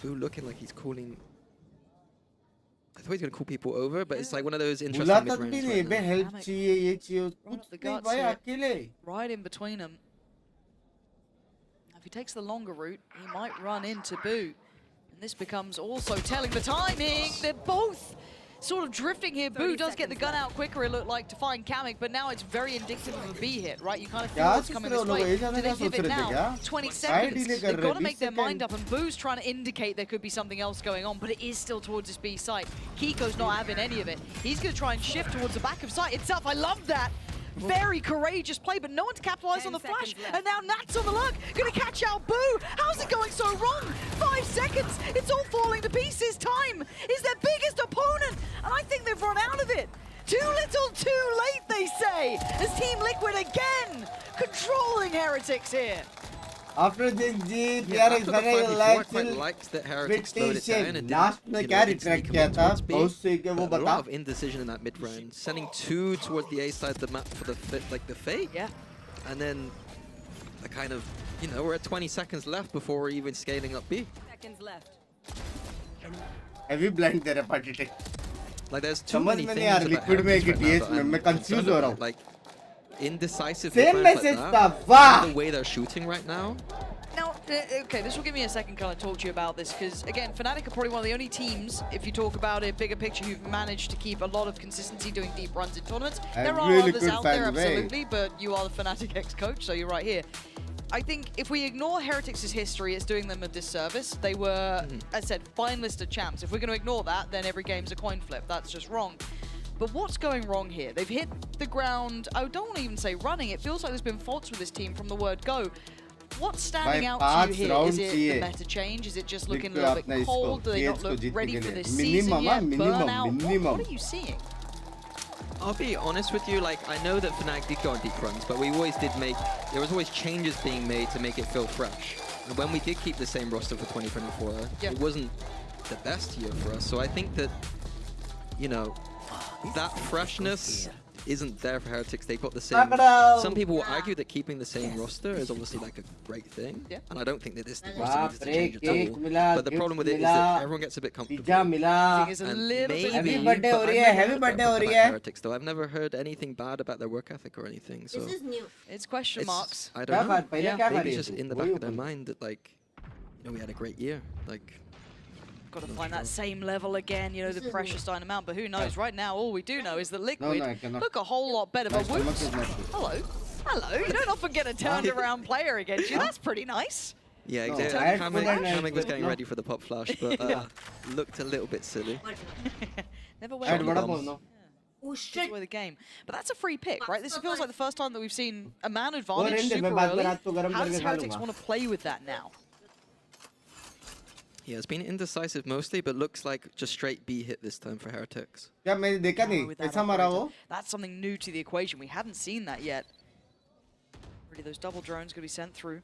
Boo looking like he's calling. I thought he's going to call people over, but it's like one of those interesting mid-ranges right in between them. If he takes the longer route, he might run into Boo. And this becomes also telling the timing. They're both sort of drifting here. Boo does get the gun out quicker, it looked like, to find Kamek, but now it's very indicative of a B hit, right? You kind of feel what's coming this way. Do they give it now? 20 seconds. They've got to make their mind up, and Boo's trying to indicate there could be something else going on, but it is still towards his B site. Kiko's not having any of it. He's going to try and shift towards the back of site itself. I love that. Very courageous play, but no one's capitalized on the flash. And now Nat's on the lurk, gonna catch out Boo. How's it going so wrong? 5 seconds, it's all falling to pieces. Time is their biggest opponent, and I think they've run out of it. Too little, too late, they say, as Team Liquid again controlling Heretics here. After this जीत यार इस तरह like last में क्या retract किया था बहुत से के वो बता. A lot of indecision in that mid round, sending 2 towards the A side of the map for the fake. Yeah. And then a kind of, you know, we're at 20 seconds left before we're even scaling up B. Seconds left. Heavy blind तेरे party take. Like there's too many things यार about Liquid में कि Heretics TH में मैं confuse हो रहा हूँ. Like indecisive Same like message that, था. the way they're shooting right now. Now, okay, this will give me a second kind of talk to you about this, because again, Fnatic are probably one of the only teams, if you talk about it, bigger picture, who've managed to keep a lot of consistency doing deep runs in tournaments. There are really others out there, absolutely, way. but you are the Fnatic ex-coach, so you're right here. I think if we ignore Heretics' history, it's doing them a disservice. They were, as I said, finalist at champs. If we're going to ignore that, then every game's a coin flip. That's just wrong. But what's going wrong here? They've hit the ground, I don't want to even say running, it feels like there's been faults with this team from the word go. What's standing out to you here? Is it the meta change? Is it just looking a little bit cold? Do they not look ready for this season yet? Burnout? What are you seeing? I'll be honest with you, like, I know that Fnatic did go on deep runs, but we always did there was always changes being made to make it feel fresh. And when we did keep the same roster for 2024, it wasn't the best year for us. So I think that, you know, that freshness isn't there for Heretics. They've got the same. Some people will argue that keeping the same roster is obviously like a great thing, and I don't think that this roster needs to change at all. But the problem with it is that everyone gets a bit comfortable. I think it's a little bit. Happy birthday ho rahi hai. Heretics though, I've never heard anything bad about their work ethic or anything. So This is new. It's question marks. I don't know. Yeah. Maybe it's just in the back of their mind that like, you know, we had a great year. Like, Got to find that same level again, you know, the pressure starting to mount. But who knows? Right now, all we do know is that Liquid look a whole lot better. But whoops. Hello. You don't often get a turned around player against you. That's pretty nice. yeah, exactly. Hamming was getting ready for the pop flash, but looked a little bit silly. Never went Oh shit. enjoy the game. But that's a free pick, right? This feels like the first time that we've seen a man advantage super early. How does Heretics want to play with that now? Yeah, it's been indecisive mostly, but looks like just straight B hit this time for Heretics. क्या मैंने देखा नहीं With that कैसा मारा वो operator. That's something new to the equation. We hadn't seen that yet. Already those double drones going to be sent through.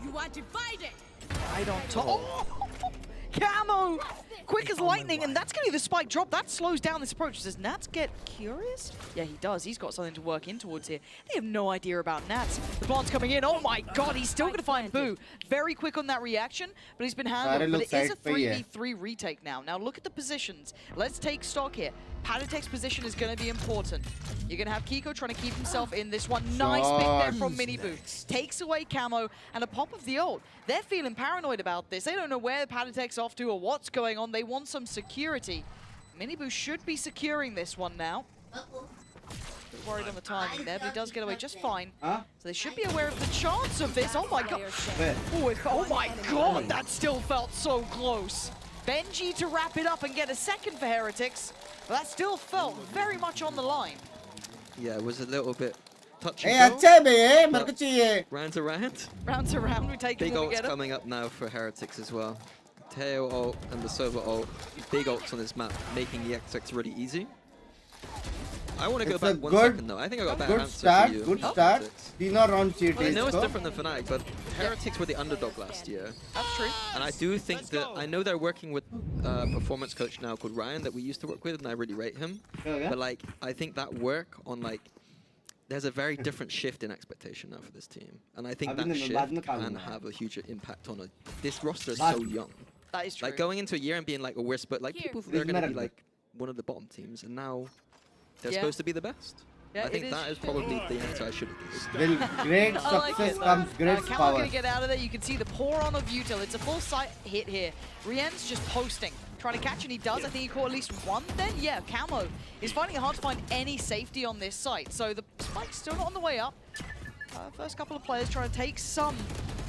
You are divided. Right on top. Oh! Camo! Quick as lightning, and that's going to be the spike drop. That slows down this approach. Does Nats get curious? Yeah, he does. He's got something to work in towards here. They have no idea about Nats. The blonde's coming in. Oh my god, he's still going to find Boo. Very quick on that reaction, but he's been handled. But it is a 3v3 retake now. Now look at the positions. Let's take stock here. Patatek's position is going to be important. You're going to have Kiko trying to keep himself in this one. Nice pick there from Miniboo. Takes away Camo and a pop of the ult. They're feeling paranoid about this. They don't know where Patatek's off to or what's going on. They want some security. Miniboo should be securing this one now. Bit worried on the timing there, but he does get away just fine. So they should be aware of the chance of this. Oh my god. Oh my god, that still felt so close. Benji to wrap it up and get a second for Heretics. But that still felt very much on the line. Yeah, it was a little bit touch A and अच्छा है बे मेरे को चाहिए Rounds around. Round to round, we take it Big when we ults get it. coming up now for Heretics as well. Tail ult and the Sova ult. Big ults on this map, making the XX really easy. I want to go It's back a 1 good- second though. I think I got a better good answer start for you. good start तीनों round cheat I है know it's इसको different than Fnatic, but Heretics were the underdog last year. That's true. And I do think that, I know they're working with a performance coach now called Ryan that we used to work with, and I really rate him. But like, I think that work on like, there's a very different shift in expectation now for this team. And I think that shift can have a huge impact on this roster is so young. That is true. Like going into a year and being like, oh, we're like people, they're going to be like one of the bottom teams, and now they're supposed to be the best. Yeah, I think that is probably the answer I should have given. With great I like success it. comes great Camo power gonna get out of there. You can see the pour on of Util. It's a full sight hit here. Rien's just posting, trying to catch, and he does. I think he caught at least one then. Yeah, Camo is finding it hard to find any safety on this site. So the spike's still not on the way up. First couple of players trying to take some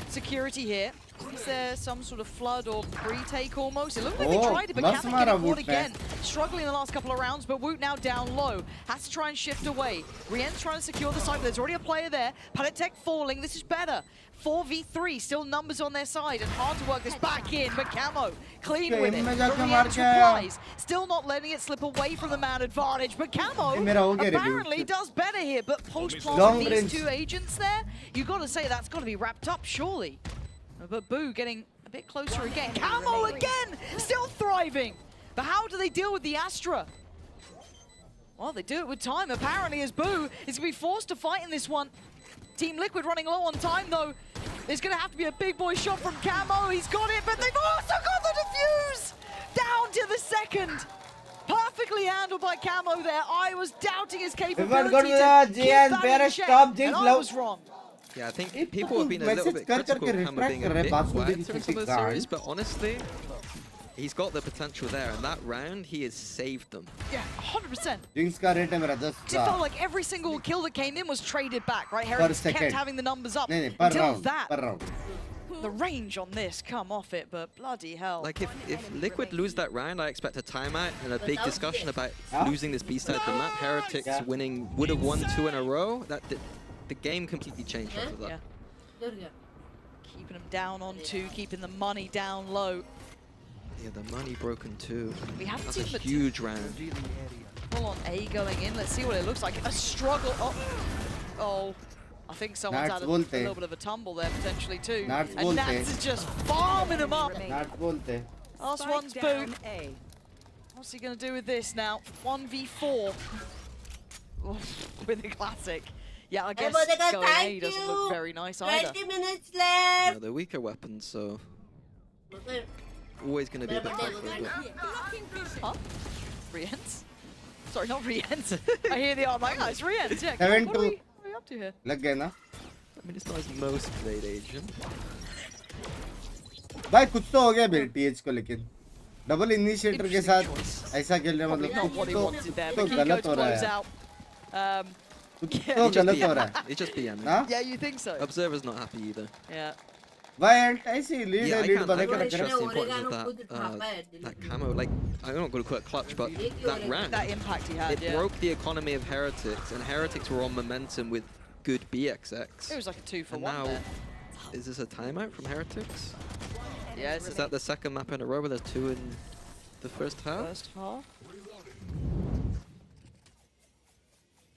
security here. Is there some sort of flood or retake almost? It looked like they tried it, but Catholic getting caught again. Struggling in the last couple of rounds, but Woot now down low. Has to try and shift away. Rien's trying to secure the side, but there's already a player there. Patatek falling, this is better. 4v3, still numbers on their side, and hard to work this back in, but Camo clean with it. But Rien's replies, still not letting it slip away from the man advantage, but Camo apparently does better here, but post-plant with these two agents there, you've got to say that's got to be wrapped up, surely. But Boo getting a bit closer again. Camo again! Still thriving! But how do they deal with the Astra? Well, they do it with time, apparently, as Boo is going to be forced to fight in this one. Team Liquid running low on time, though. There's going to have to be a big boy shot from Camo. He's got it, but they've also got the defuse! Down to the second. Perfectly handled by Camo there. I was doubting his capability to keep that in check, and I was wrong. Yeah, I think people have been a little bit critical of him being a bit quieter in some of the series, but honestly, he's got the potential there, and that round, he has saved them. Yeah, 100%. Binks का rate है मेरा 10 It felt like every single kill that came in was traded back, right? Heretics kept having the numbers up per until round, that. per round. The range on this come off it, but bloody hell. Like, if Liquid lose that round, I expect a timeout and a big discussion about losing this B side of the map. Heretics winning, would have won 2 in a row. The game completely changed after that. Yeah. Keeping them down on 2, keeping the money down low. Yeah, the money broken too. We haven't That's seen a huge round. Full on A going in. Let's see what it looks like. A struggle. Oh. I think someone's had a little bit of a tumble there potentially too. And Nats is just farming him up. Last one's boot. What's he going to do with this now? 1v4. With the classic. Yeah, I guess going A doesn't look very nice either. 20 minutes left. No, they're weaker weapons, so always going to be a bit tougher. Huh? Re-ends? Sorry, not re-ends. I hear the arm like, oh, it's re-ends. Yeah, what are we up to here? लग गए ना? I mean, it's not his most played agent. भाई कुछ तो हो गया मेरे TH को लेकिन डबल इनिशिएटर के साथ ऐसा खेल रहे मतलब कुछ तो गलत हो रहा है तो गलत हो रहा है It's just BM. Yeah, you think so? Observer's not happy either. Yeah. Why ऐसे lead बना के रख रहा है that camo, like I'm not going to call it clutch, but that ran. That impact he had, it broke the economy of Heretics, and Heretics were on momentum with good BXX. It was like a 2-for-1 and now, there. is this a timeout from Heretics? Yeah, is that the second map in a row where there's 2 in the first half? First half?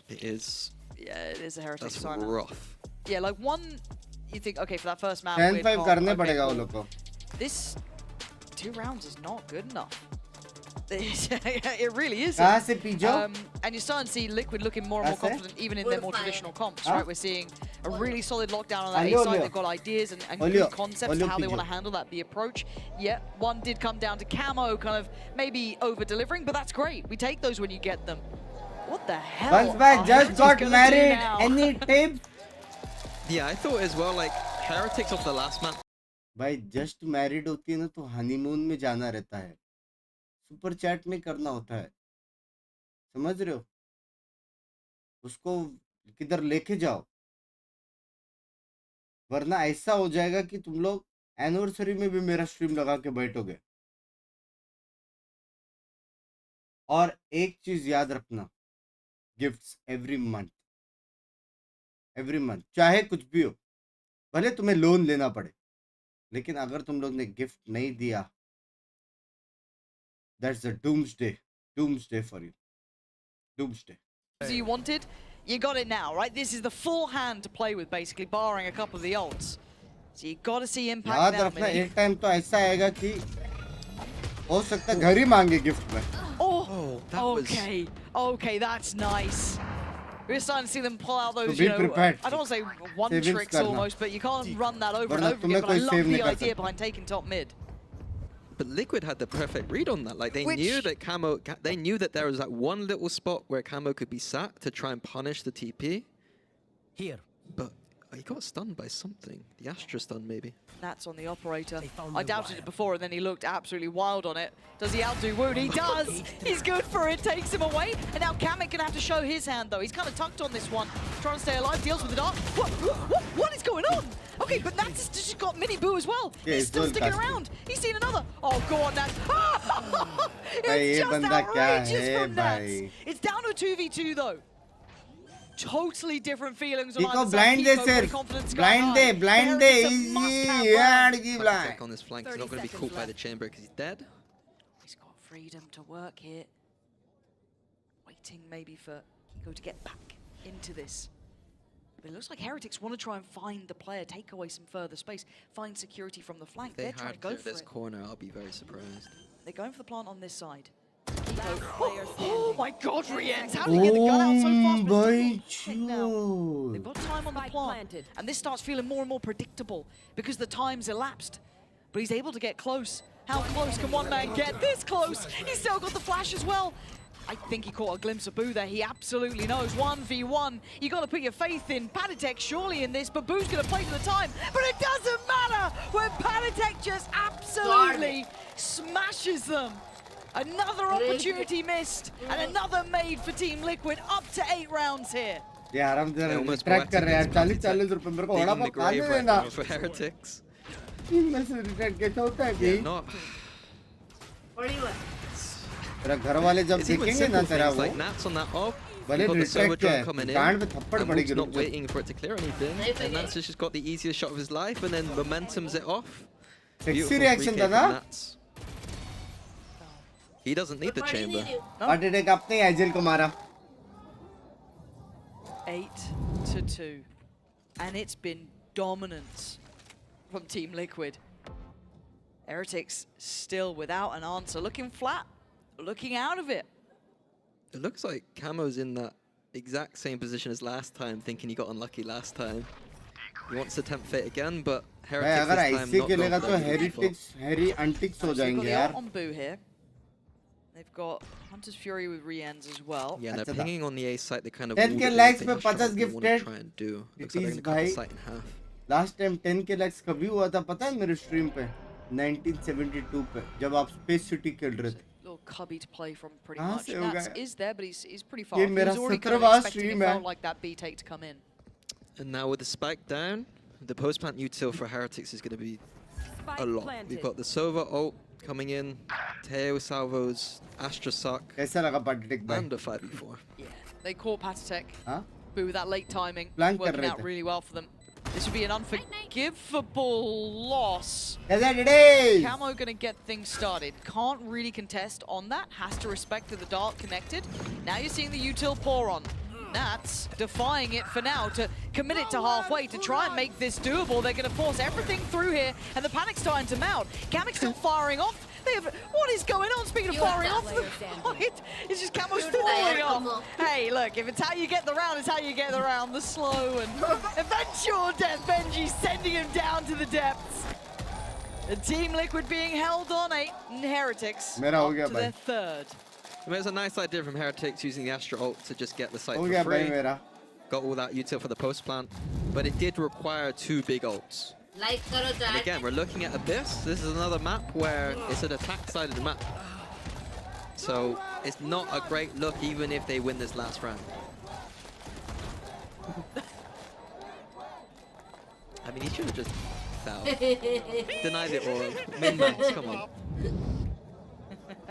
It is. Yeah, it is a Heretics That's sign. rough. Yeah, like one, you think, okay, for that first map, 10-5 करने पड़ेगा वो लोग को. This 2 rounds is not good enough. It really is. कहाँ से piezo? And you're starting to see Liquid looking more and more confident even in their more traditional comps, right? We're seeing a really solid lockdown on that A side. They've got ideas and good concepts for how they want to handle that, the approach. Yeah, one did come down to camo, kind of maybe over-delivering, but that's great. We take those when you get them. What the hell? Bunsback just got married. Any tips? Yeah, I thought as well, like, Heretics of the last map. भाई just married होती है ना तो honeymoon में जाना रहता है. Super chat में करना होता है. समझ रहे हो? उसको किधर लेके जाओ. वरना ऐसा हो जाएगा कि तुम लोग एनिवर्सरी में भी मेरा स्ट्रीम लगा के बैठोगे. और एक चीज याद रखना, गिफ्ट्स एवरी मंथ चाहे कुछ भी हो, भले तुम्हें लोन लेना पड़े, लेकिन अगर तुम लोग ने गिफ्ट नहीं दिया, that's a doomsday for you. Doomsday. So you wanted, you got it now, right? This is the full hand to play with, basically, barring a couple of the ults. So you got to see impact now. याद रखना, एक time तो ऐसा आएगा कि हो सकता है घर ही मांगे गिफ्ट में. Oh, okay, okay, that's nice. We're starting to see them pull out those, So you know, prepared. I don't want to say one Savings tricks karna. almost, but you can't run that over and Varna over again. But I तुम्हें love कोई save the नहीं कर idea सकता. behind taking top mid. But Liquid had the perfect read on that. Like, they knew that camo, they knew that there was that one little spot where camo could be sat to try and punish the TP. Here. But he got stunned by something. The Astra stun, maybe. That's on the operator. I doubted it before, and then he looked absolutely wild on it. Does he outdo Wood? He does! He's good for it, takes him away. And now Kamek gonna have to show his hand, though. He's kind of tucked on this one. Trying to stay alive, deals with the dart. What is going on? Okay, but Nats has just got mini boo as well. Yeah, he's still sticking around. He's seen another. Oh, go on, Nats. It's just outrageous from Nats. It's down to a 2v2, though. Totally different feelings on either side. Blind day, sir. Blind day, easy. Check on this flank. He's not going to be caught by the chamber because he's dead. He's got freedom to work here. Waiting maybe for Kiko to get back into this. But it looks like Heretics want to try and find the player, take away some further space, find security from the flank. They're trying to go for this it. corner, I'll be very surprised. They're going for the plant on this side. Oh my God, Riens! How did he get the gun out so fast? They've got time on the plant, and this starts feeling more and more predictable because the time's elapsed. But he's able to get close. How close can one man get? This close! He's still got the flash as well. I think he caught a glimpse of Boo there. He absolutely knows. 1v1. You got to put your faith in Panatek surely in this, but Boo's going to play for the time. But it doesn't matter when Panatek just absolutely smashes them. Another opportunity missed, and another made for Team Liquid. Up to 8 rounds here. यार हम जरा track कर रहे हैं 40 रुपए मेरे को बड़ा बहुत खाने देना for Heretics. मैं से रिटर्न कैसे होता है कि तेरा घर वाले जब देखेंगे ना तेरा वो भले रिटर्न क्या कांड पे थप्पड़ पड़ेगी not waiting for it to clear anything, and Nats has just got the easiest shot of his life, and then momentum's it off. Sexy reaction था ना He doesn't need the chamber. Panatek अपने AJL को मारा 8-2, and it's been dominance from Team Liquid. Heretics still without an answer, looking flat, looking out of it. It looks like Camo's in that exact same position as last time, thinking he got unlucky last time. He wants to tempt fate again, but Heretics this time not going for that Heretics, Heretics हो जाएंगे यार. On Boo here. They've got Hunter's Fury with Rien's as well. Yeah, they're pinging on the A site. They kind of 10k likes पे 50 gifted. Try and do. It Looks like is they're gonna cut the site in half. Last time 10k likes कभी हुआ था पता है मेरे stream पे 1972 पे जब आप Space City खेल रहे थे. Little cubby to play from pretty much. Nats is there, but he's pretty far. ये He मेरा was already kind of 17वां expecting stream it है. felt like that B take to come in. And now with the spike down, the post-plant util for Heretics is going to be a lot. We've got the Sova ult coming in, Teo Salvos, Astra Suck, कैसा लगा Patatek भाई? and a 5v4. Yeah, they caught Patatek. हाँ? Boo with that late timing, Plan कर working रहे out थे. really well for them. This would be an unforgivable loss. कैसा today? Camo gonna get things started. Can't really contest on that. Has to respect that the dart connected. Now you're seeing the util pour on. Nats defying it for now to commit it to halfway to try and make this doable. They're gonna force everything through here, and the panic's starting to mount. Kamik's still firing off. They have, what is going on? Speaking of firing off, the point is just Camo's falling off. Hey, look, if it's how you get the round, it's how you get the round. The slow and eventual death. Benji sending him down to the depths. The Team Liquid being held on 8 Heretics up to their third. I mean, it's a nice idea from Heretics using the Astra ult to just get the site हो for गया free. भाई मेरा. Got all that util for the post plant, but it did require 2 big ults. Like करो And again, we're looking at Abyss. This is another map where it's an attack side of the map. So it's not a great look even if they win this last round. I mean, he should have just fouled. Denied it all. Min-max, come on.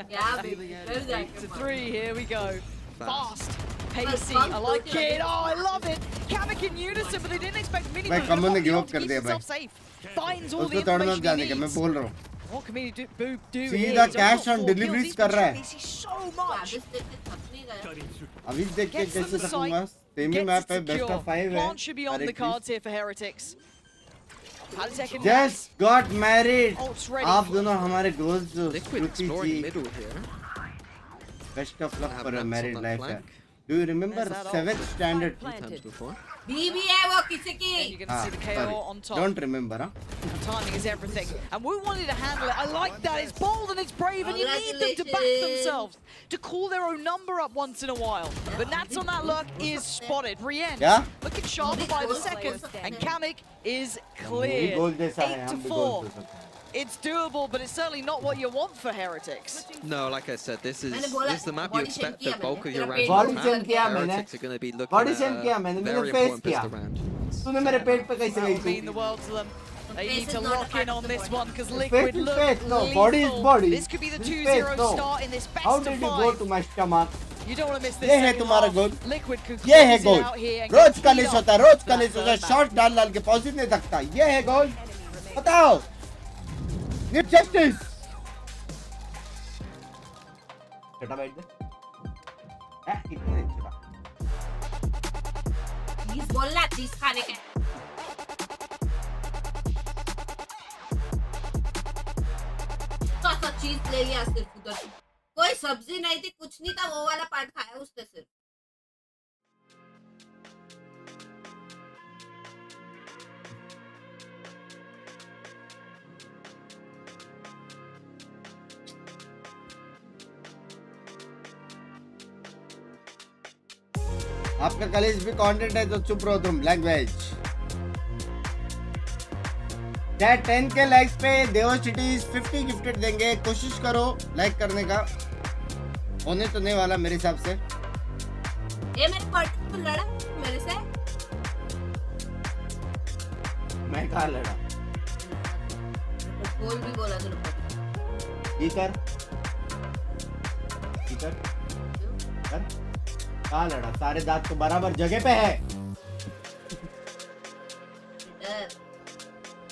Yeah, baby. 8-3, here we go. Fast, pacey, Fast. I like it. Oh, I love it. Kamik in unison, but they didn't expect Mini भाई कमल ने give up कर keeps दिया himself भाई. safe. Finds all the उसको तोड़ना information जाने he का मैं needs. बोल रहा हूँ. What can Mini do? Boo do सीधा here. cash on deliveries कर रहा है. They see so much. अभी देख के Gets to कैसे the सकूंगा. site, semi gets map it है best secure. of 5 है. Plant should be on the Heretics. cards here for Heretics. Just got married. Ult's ready. आप दोनों हमारे goals Liquid exploring middle here. Best of luck Have for a Nats on married that life. flank. Do you remember There's that 7th standard? 2 times before. बीबी है वो किसी Then you're की. going to see the KO sorry. on top. Don't remember, huh? Timing is everything. And we wanted to handle it. I like that. It's bold and it's brave, and you need them to back themselves, to call their own number up once in a while. But Nats on that look is spotted. Rien Yeah? looking sharper by the second, and Kamik is clear. goal जैसा है, 8 हम to भी goal 4. दे सकते हैं. It's doable, but it's certainly not what you want for Heretics. No, like I said, this is the map you body expect shape the किया bulk of your मैंने. rounds Body to shape have. किया मैंने. Heretics are going to be looking Body at shape किया a मैंने. very मैंने face important किया. pistol round. तूने मेरे पेट पे कैसे That गई will mean the तू? world to them. They Face need is to not a lock part in of on the this body. one, because Face Liquid is look face, no, body is lethal. body. This could be the This 2-0 face, no. start in this best How of did you go 5. to my stomach? You don't want to miss this ये है second तुम्हारा half. goal. Liquid could ये है close goal. it out here and rose get कलिश beat होता है, up rose for कलिश that होता है. third shot डाल के पहुंच नहीं सकता. ये है गोल. बताओ. Give justice. छोटा बैठ दे. इतना नहीं छोटा. चीज बोलना चीज खाने के. तो चीज ले लिया सिर्फ उधर से. कोई सब्जी नहीं थी, कुछ नहीं था, वो वाला पार्ट खाया उसने सिर्फ. आपका कॉलेज भी कंटेंट है तो चुप रहो तुम. ब्लैक वेज क्या 10 के लाइक्स पे देवो सिटीज 50 गिफ्टेड देंगे. कोशिश करो लाइक करने का. होने तो नहीं वाला मेरे हिसाब से. ये मेरे पार्ट तो लड़ा मेरे से. मैं कहाँ लड़ा? बोल भी बोला तूने. ये कर कहाँ लड़ा? सारे दांत तो बराबर जगह पे है.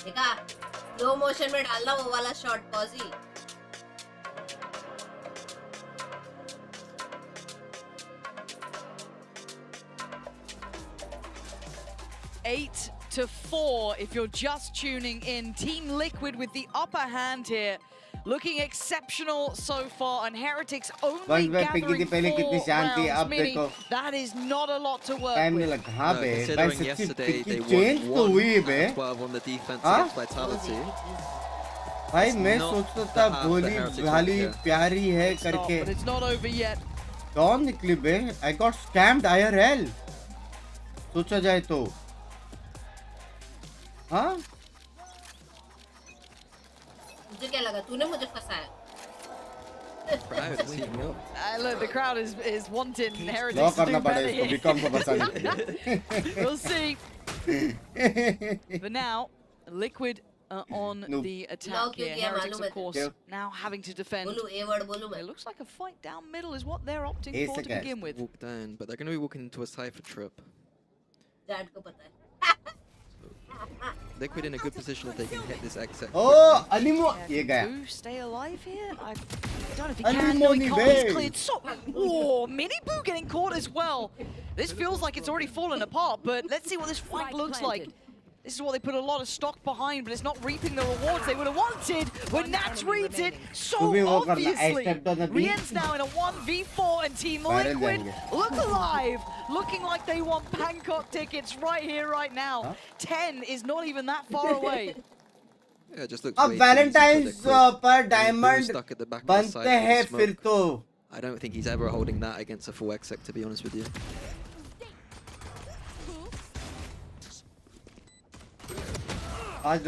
देखा स्लो मोशन में डालना वो वाला shot पॉजी. 8 4 if you're just tuning in. Team Liquid with the upper hand here. Looking exceptional so far, and Heretics only gathering 4 rounds. Mini, that is not a lot to work with. Considering yesterday they won 1 12 on the defense against Vitality. भाई मैं सोचता था गोली भाली प्यारी है करके. But it's not over yet. कौन निकली बे? I got scammed IRL. सोचा जाए तो. हाँ? मुझे क्या लगा तूने मुझे फंसाया? Look, the crowd is wanting Heretics to do better here. We'll see. But now, Liquid on the attack here. Heretics, of course, now having to defend. It looks like a fight down middle is what they're opting for to begin with. Walk down, but they're going to be walking into a cypher trip. Dad को पता है. Liquid in a good position if they can hit this exit. Oh, Animo! ये गया. Stay alive here? I don't know if he can. No, he can't. He's cleared. So, oh, Mini Boo getting caught as well. This feels like it's already fallen apart, but let's see what this fight looks like. This is what they put a lot of stock behind, but it's not reaping the rewards they would have wanted when Nats reads it so obviously. Rien's now in a 1v4 and Team Liquid look alive, looking like they want Bangkok tickets right here, right now. 10 is not even that far away. Yeah, just looks Valentine's per diamond बनते हैं फिर तो. I don't think he's ever holding that against a full exec, to be honest with you. What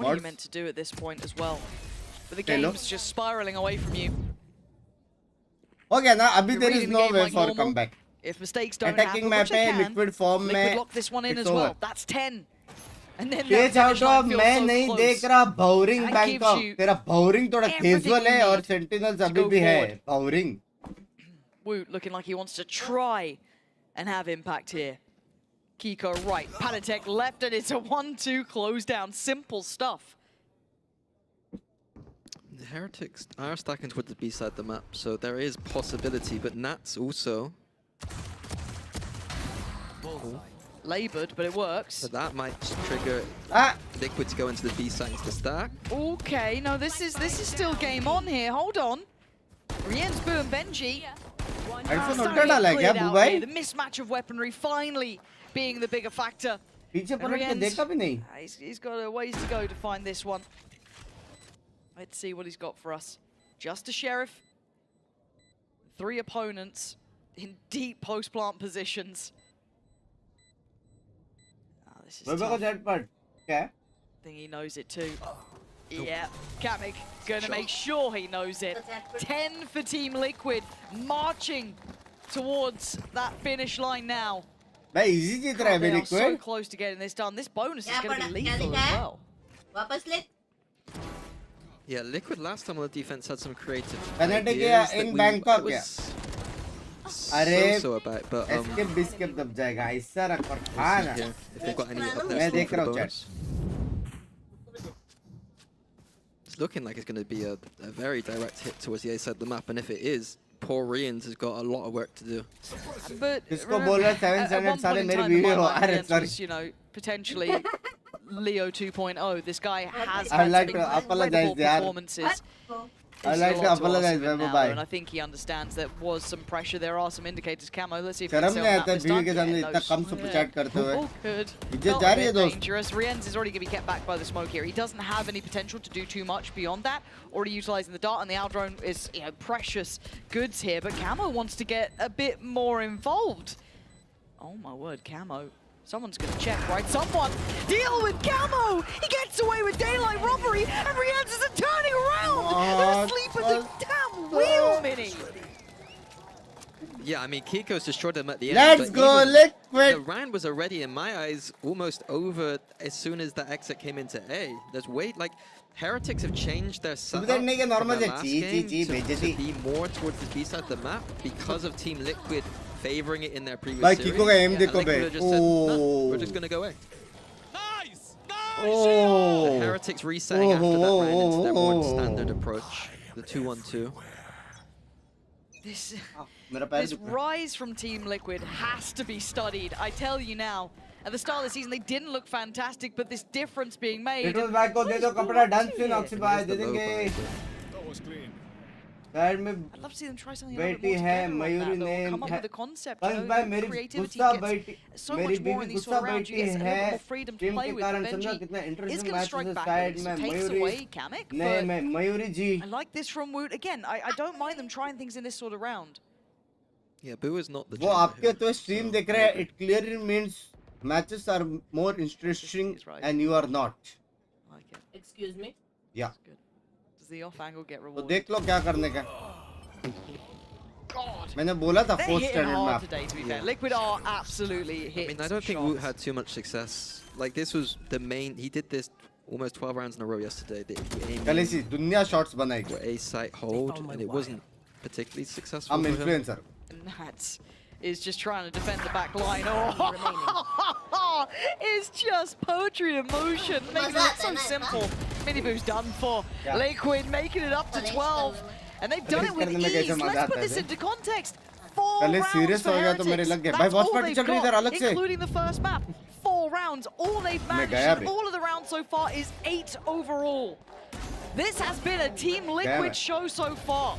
are you meant to do at this point as well? But the game's just spiraling away from you. Okay, now abhi there is no way for comeback. If mistakes don't happen, which they can, Liquid form Liquid lock this one in as well. That's 10. And then Page out of मैं नहीं देख रहा bowring Bangkok. तेरा bowring थोड़ा casual है और Sentinels अभी भी है bowring. Woot looking like he wants to try and have impact here. Kiko right, Panatek left, and it's a 1-2 close down. Simple stuff. The Heretics are stacking towards the B side of the map, so there is possibility, but Nats also laboured, but it works. So that might trigger Liquid to go into the B side to stack. Okay, no, this is still game on here. Hold on. Rien's Boo and Benji. The mismatch of weaponry finally being the bigger factor. He's got a ways to go to find this one. Let's see what he's got for us. Just a Sheriff. 3 opponents in deep post-plant positions. Oh, this is tough. I think he knows it too. Yeah, Kamek gonna make sure he knows it. 10 for Team Liquid, marching towards that finish line now. They are so close to getting this done. This bonus is going to be lethal as well. Yeah, Liquid last time on the defense had some creative ideas in Bangkok. So about, but escape biscuit दब जाएगा ऐसा रख कर खाना. If they've got any up there, मैं देख रहा हूँ chat. It's looking like it's going to be a very direct hit towards the A side of the map, and if it is, poor Rien's has got a lot of work to do. But you know, potentially Leo 2.0. This guy has had some incredible performances. I like to apologize, bye. And I think he understands there was some pressure. There are some indicators. Camo, let's see if he can sell that this time. Oh, good. Felt a bit dangerous. Rien's is already going to be kept back by the smoke here. He doesn't have any potential to do too much beyond that. Already utilizing the dart, and the Aldrone is, you know, precious goods here. But Camo wants to get a bit more involved. Oh my word, Camo. Someone's going to check, right? Someone deal with Camo! He gets away with daylight robbery, and Rien's isn't turning around! They're asleep at the damn wheel, Mini! Yeah, I mean, Kiko's destroyed them at the end. Let's go, Liquid! The round was already, in my eyes, almost over as soon as the exit came into A. There's weight, like, Heretics have changed their setup from their last game to be more towards the B side of the map because of Team Liquid favoring it in their previous series. We're just going to go away. Nice! The Heretics resetting after that ran into their more standard approach, the 2-1-2. This rise from Team Liquid has to be studied. I tell you now, At the start of the season, they didn't look fantastic, but this difference being made. It was back. दे दो कपड़ा dance से नॉक्सी bye दे देंगे. Side में I'd love to see them try something बेटी है मयूरी ने come up with a concept. बस भाई मेरी गुस्सा बेटी so मेरी much more in बीवी these sort गुस्सा of rounds. You बेटी get a little है more freedom to team play के with. कारण Benji समझो कितना is interesting going to match strike है back. साइड So में takes मयूरी away Kamek. नहीं मैं मयूरी जी I like this from Woot. Again, I don't mind them trying things in this sort of round. Yeah, Boo is not the. वो आपके तो stream देख रहे हैं. It clearly means matches are more interesting and you are not. Like it. Excuse me. Yeah. Good. Does the off angle get तो rewarded? देख लो क्या करने का. God. मैंने बोला था They're fourth hitting standard hard map. today, to be fair. Liquid are absolutely hit. I mean, I don't think Woot had too much success. Like, this was the main. He did this almost 12 rounds in a row yesterday. कल इसी दुनिया shots बनाएगी. A site hold, and it wasn't particularly successful. I'm for him. influencer. Nats is just trying to defend the back line. Oh, it's just poetry in motion, making it look so simple. Miniboo's done for. Yeah. Liquid making it up to 12. And they've done it with ease. Let's put this into context. 4 कल rounds serious for हो गया तो मेरे Heretics. लग गए. That's भाई बहुत all party they've चल रही है इधर got, अलग से. including the first map. 4 rounds. All they've managed गया in भी. all of the rounds so far is 8 overall. This has been a Team Liquid show so far.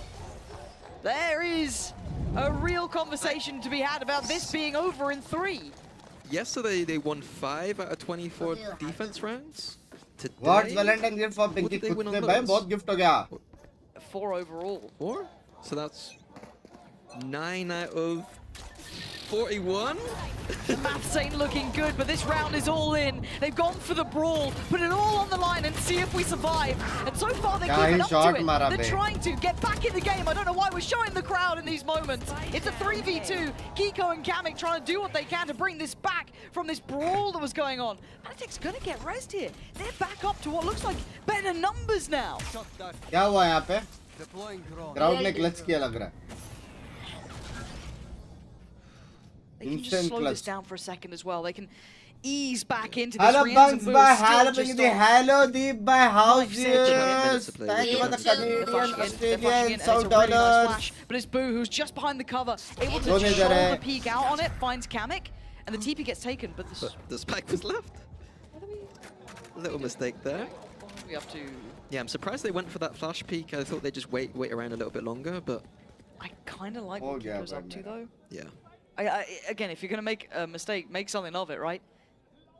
There is a real conversation to be had about this being over in 3. Yesterday, they won 5 out of 24 defense rounds. Today, What's Valentine gift for Binky? did they win on कुत्ते भाई those? बहुत gift हो गया. 4 overall. 4? So that's 9 out of 41? The maths ain't looking good, but this round is all in. They've gone for the brawl, put it all on the line and see if we survive. And so far they're keeping up to it. They're trying to get back in the game. I don't know why we're showing the crowd in these moments. It's a 3v2. Kiko and Kamek trying to do what they can to bring this back from this brawl that was going on. Heretics gonna get rezzed here. They're back up to what looks like better numbers now. क्या हुआ यहाँ पे? Crowd ने clutch किया लग रहा है. They can just slow this down for a second as well. They can ease back into this. Hello, Rien's and Binks Boo by is still hello, just Binky. on. Hello, Deep by houses. minutes to play. Thank you for the They're Canadian, flashing in, and Australian, it's a South really nice dollars. flash. But it's Boo who's just behind the cover, able to Don't just need that, shoulder peek out on it, finds Kamek, and the TP gets taken. But But the spike was left. A little mistake there. we have to. Yeah, I'm surprised they went for that flash peek. I thought they'd just wait around a little bit longer, but I kind of like Oh, what yeah, Kiko's up to man. though. yeah. Again, if you're gonna make a mistake, make something of it, right?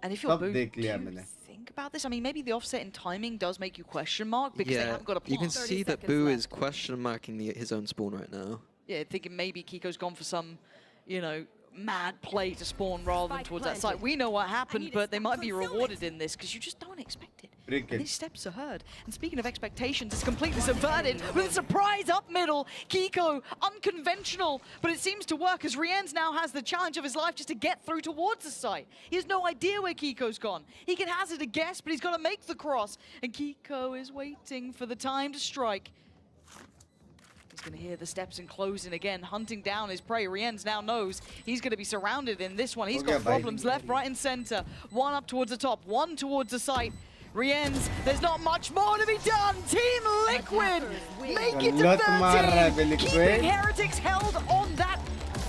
And if you're सब Boo, देख do लिया you मैंने. think about this? I mean, maybe the offset in timing does make you question mark because they Yeah, haven't got a you plan. can see that 30 Boo seconds is question marking his own spawn right now. Yeah, thinking maybe Kiko's gone for some, you know, mad play to spawn rather than Spike towards that planted. site. We know what happened, need but they a might be concealment. rewarded in this because you just don't expect it. Freak And it. these steps are heard. And speaking of expectations, it's completely subverted with a surprise up middle. Kiko, unconventional, but it seems to work as Rien's now has the challenge of his life just to get through towards the site. He has no idea where Kiko's gone. He can hazard a guess, but he's got to make the cross. And Kiko is waiting for the time to strike. He's going to hear the steps and closing again, hunting down his prey. Rien's now knows he's going to be surrounded in this one. He's got problems left, right, and center. One up towards the top, one towards the site. Rien's, there's not much more to be done. Team Liquid make it to 13, keeping Heretics held on that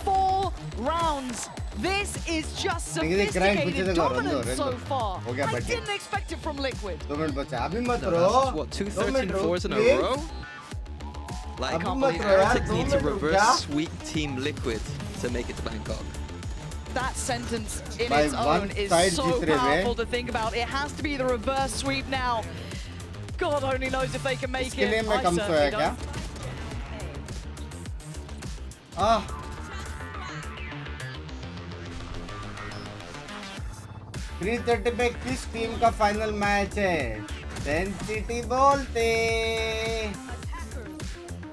4 rounds. This is just sophisticated dominance so far. I didn't expect it from Liquid. 2 minute बचा. अभी मत No, row. that's what, 2 13-4s in a row? Like, I can't believe Heretics need to reverse sweep Team Liquid to make it to Bangkok. That sentence in By its one own is side so जीत रहे powerful to think about. It has to be the reverse sweep now. God only knows if they can make इसके लिए it. मैं I come certainly सोया क्या? don't. 3:30 पे किस team का final match है? सेंसिटी बोलते.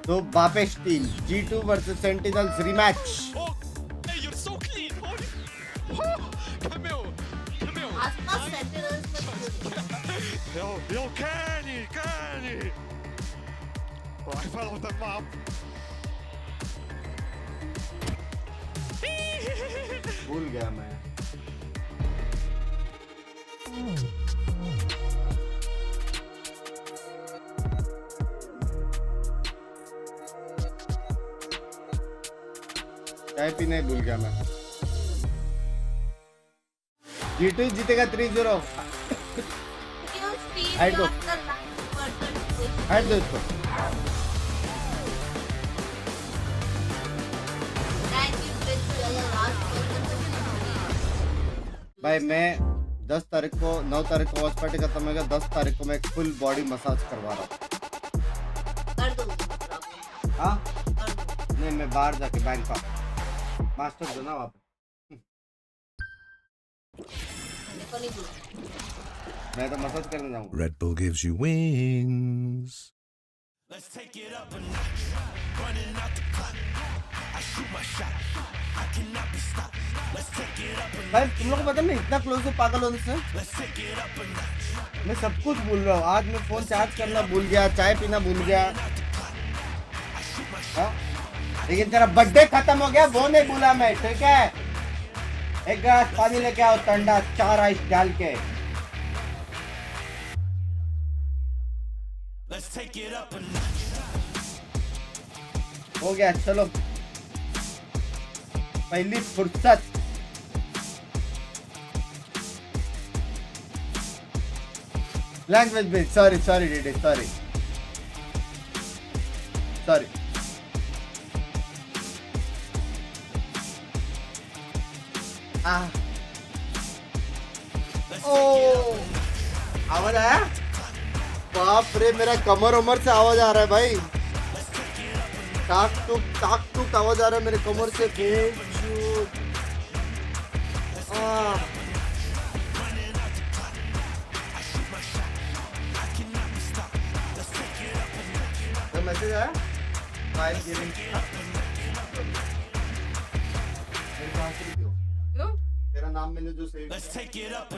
तो बापेश team G2 versus Sentinels rematch. Oh, hey, you're so clean. Camille. आसपास सेंटिनल्स में Yo, Kenny. Oh, I fell off the map. भूल गया मैं. चाय पीने भूल गया मैं. G2 जीतेगा 3-0. Hide दो. Hide दो इसको. भाई मैं 10 तारीख को 9 तारीख को वॉच पार्टी खत्म होगा. 10 तारीख को मैं एक फुल बॉडी मसाज करवा रहा हूँ. हाँ नहीं मैं बाहर जाके बैंकॉक मास्टर जो ना वहाँ पे मैं तो मसाज करने जाऊँगा. Red Bull gives you wings. Let's take it up a notch. Running out the clock. I shoot my shot. I cannot be stopped. Let's take it up a notch. भाई तुम लोग को पता नहीं इतना क्लोज हो पागल होने से. Let's take it up a notch. मैं सब कुछ भूल रहा हूँ. आज मैं फोन चार्ज करना भूल गया, चाय पीना भूल गया. हाँ? लेकिन तेरा बर्थडे खत्म हो गया वो नहीं भूला मैं. ठीक है एक गिलास पानी लेके आओ ठंडा 4 आइस डाल के. Let's take it up a notch. हो गया चलो पहली फुर्सत. लैंग्वेज में सॉरी डीडी सॉरी. ओ आवाज आया. बाप रे मेरा कमर उमर से आवाज आ रहा है भाई. टाक टूक आवाज आ रहा है मेरे कमर से. तो मैसेज आया फाइल गिविंग. तेरा नाम मैंने जो save Let's take it up a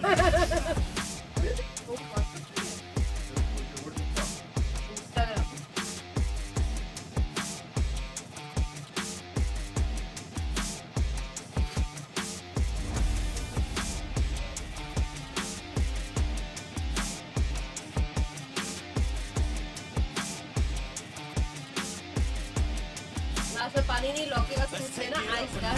पानी नहीं लौकी का सूप है ना आइस का.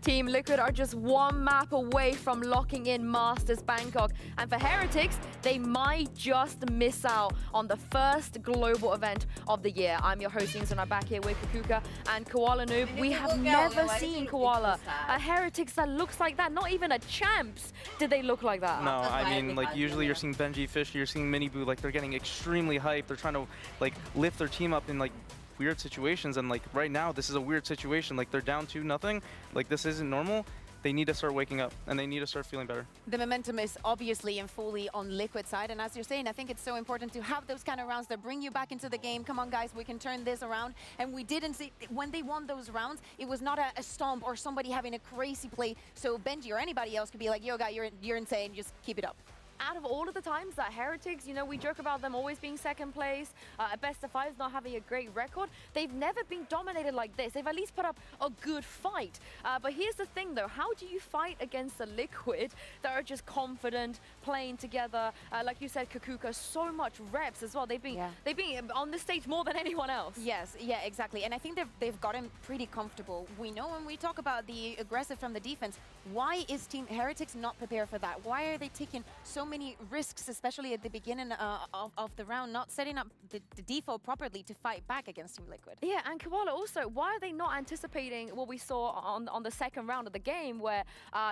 Team Liquid are just one map away from locking in Masters Bangkok. And for Heretics, they might just miss out on the first global event of the year. I'm your host, Binks, and I'm back here with Kakuka and Koala Noob. We have never seen Koala a Heretics that looks like that. Not even a champs did they look like that. No, I mean, like, usually you're seeing Benji, Fish, you're seeing Mini Boo, like, they're getting extremely hyped. They're trying to, like, lift their team up in, like, weird situations, and like right now this is a weird situation. Like they're down 2-0, like this isn't normal. They need to start waking up and they need to start feeling better. The momentum is obviously and fully on Liquid side, and as you're saying, I think it's so important to have those kind of rounds that bring you back into the game. Come on guys, we can turn this around. And we didn't see, when they won those rounds, it was not a stomp or somebody having a crazy play, so Benji or anybody else could be like, yo guy, you're insane, just keep it up. Out of all of the times that Heretics, you know, we joke about them always being second place, best of fives, not having a great record, they've never been dominated like this. They've at least put up a good fight. But here's the thing though, how do you fight against the Liquid that are just confident, playing together? Like you said, Kakuka, so much reps as well. They've been on this stage more than anyone else. Yes, yeah, exactly. And I think they've gotten pretty comfortable. We know when we talk about the aggressive from the defense, why is Team Heretics not prepared for that? Why are they taking so many risks, especially at the beginning of the round, not setting up the default properly to fight back against Team Liquid? Yeah, and Koala also, why are they not anticipating what we saw on the second round of the game where,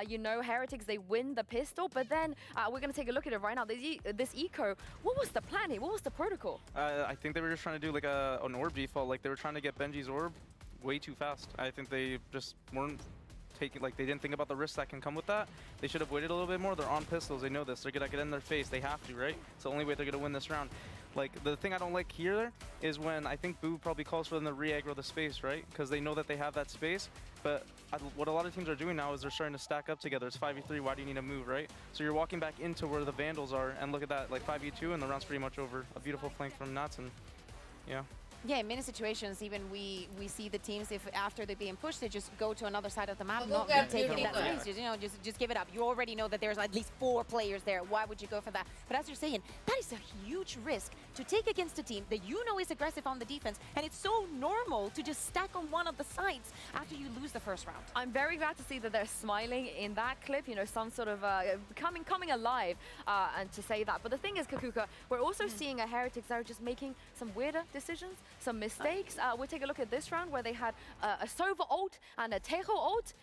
you know, Heretics, they win the pistol, but then we're going to take a look at it right now. This eco, what was the plan here? What was the protocol? I think they were just trying to do like an orb default, like they were trying to get Benji's orb way too fast. I think they just weren't taking, like they didn't think about the risks that can come with that. They should have waited a little bit more. They're on pistols, they know this. They're gonna get in their face, they have to, right? It's the only way they're gonna win this round. Like, the thing I don't like here is when I think Boo probably calls for them to re-aggro the space, right? Because they know that they have that space. But what a lot of teams are doing now is they're starting to stack up together. It's 5v3, why do you need to move, right? So you're walking back into where the Vandals are, and look at that, like 5v2, and the round's pretty much over. A beautiful flank from Nats, and yeah. Yeah, in many situations, even we see the teams, if after they're being pushed, they just go to another side of the map, not taking that space. You know, just give it up. You already know that there's at least 4 players there. Why would you go for that? But as you're saying, that is a huge risk to take against a team that you know is aggressive on the defense, and it's so normal to just stack on one of the sides after you lose the first round. I'm very glad to see that they're smiling in that clip, you know, some sort of coming alive, and to say that. But the thing is, Kakuka, we're also seeing a Heretics that are just making some weirder decisions, some mistakes. We'll take a look at this round where they had a Sova ult and a Tejo ult.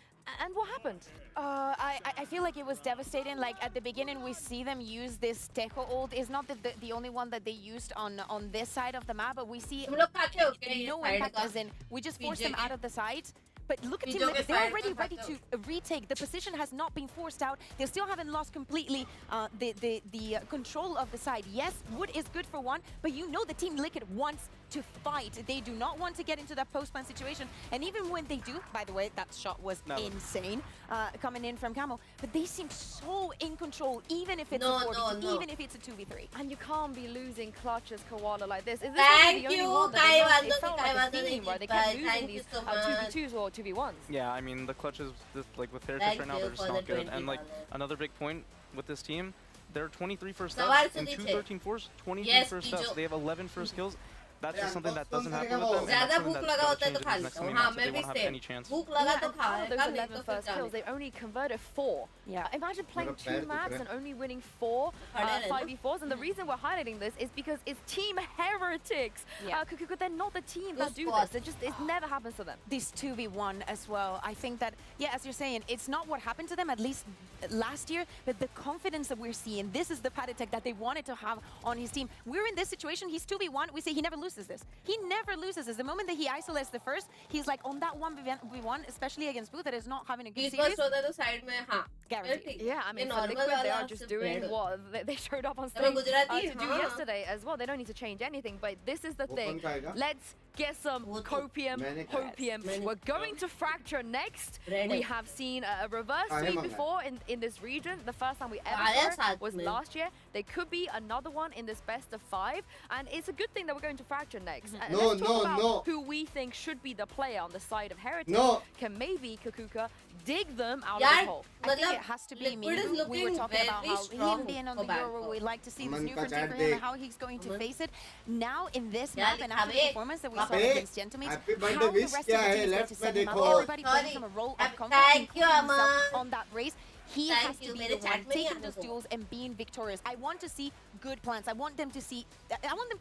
And what happened? I feel like it was devastating. Like at the beginning, we see them use this Tejo ult. It's not the only one that they used on this side of the map, but we see no impact, as in we just forced them out of the sides. But look at him, they're already ready to retake. The position has not been forced out. They still haven't lost completely the control of the side. Yes, wood is good for one, but you know the team LIQ wants to fight. They do not want to get into that post-plant situation. And even when they do, by the way, that shot was insane coming in from Camo, but they seem so in control, even if it's a 4v2, even if it's a 2v3. And you can't be losing clutches Koala like this. Is this Thank the only you, one that they felt like a theme, right? They kept losing these 2v2s or 2v1s. Yeah, I mean, the clutches, like with Heretics right now, they're just not good. And like another big point with this team, they're 23 first steps and 2 13-4s, 23 first steps. They have 11 first kills. That's just something that doesn't happen with them. And that's something that's got to change in the next coming match if they want to have any chance. Out of those 11 first kills, they've only converted 4. Yeah. Imagine playing 2 maps and only winning 4 5v4s. And the reason we're highlighting this is because it's Team Heretics. Kukuku, they're not the team that do this. It never happens to them. This 2v1 as well. I think that, yeah, as you're saying, it's not what happened to them, at least last year, but the confidence that we're seeing, this is the Paditech that they wanted to have on his team. We're in this situation, he's 2v1, we say he never loses this. He never loses this. The moment that he isolates the first, he's like on that 1v1, especially against Boo, that is not having a good series. Guaranteed. Yeah, I mean, for Liquid, they are just doing what they showed up on stage to do yesterday as well. They don't need to change anything, but this is the thing. Let's get some copium. We're going to Fracture next. We have seen a reverse sweep before in this region. The first time we ever saw it was last year. There could be another one in this best of 5, and it's a good thing that we're going to Fracture next. Let's talk about who we think should be the player on the side of Heretics. Can maybe Kakuka dig them out of the hole? I think it has to be me. We were talking about how him being on the Euro, we'd like to see this new frontier for him and how he's going to face it. Now in this map and after the performance that we saw against Gentlemen, how the rest of the team is going to set him up. Everybody playing from a role of confidence on that race. He has to be the one taking those duels and being victorious. I want to see good plans. I want them to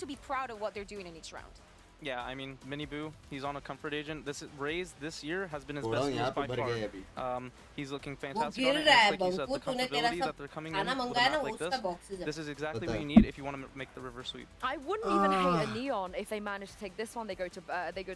be proud of what they're doing in each round. Yeah, I mean, Mini Boo, he's on a comfort agent. Raze this year has been his best year by far. He's looking fantastic on it. Like you said, the comfortability that they're coming in with a map like this is exactly what you need if you want to make the river sweep. I wouldn't even hate a Neon if they manage to take this one. They go to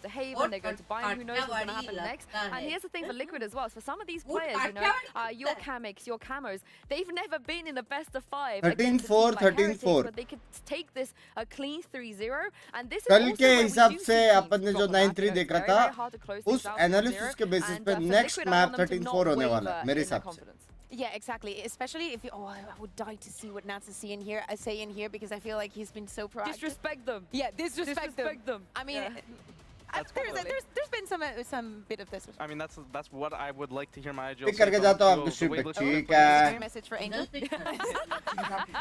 Haven, they go to Bayern. Who knows what's going to happen next? And here's the thing for Liquid as well. So for some of these players, you know, your Kamix, your Camos, they've never been in the best of 5. 13-4, 13-4. But they could take this a clean 3-0. And this is also हिसाब से अपन ने जो 9-3 देखा था उस analysis के basis पे next map 13-4 होने वाला है मेरे हिसाब से. Yeah, exactly. Especially if you, I would die to see what Nats is saying here because I feel like he's been so proactive. Disrespect them. Yeah, disrespect them. I mean, there's been some bit of this. I mean, that's what I would like to hear my IGL. करके जाता हूँ आपको stream पे ठीक है. Message for Angel.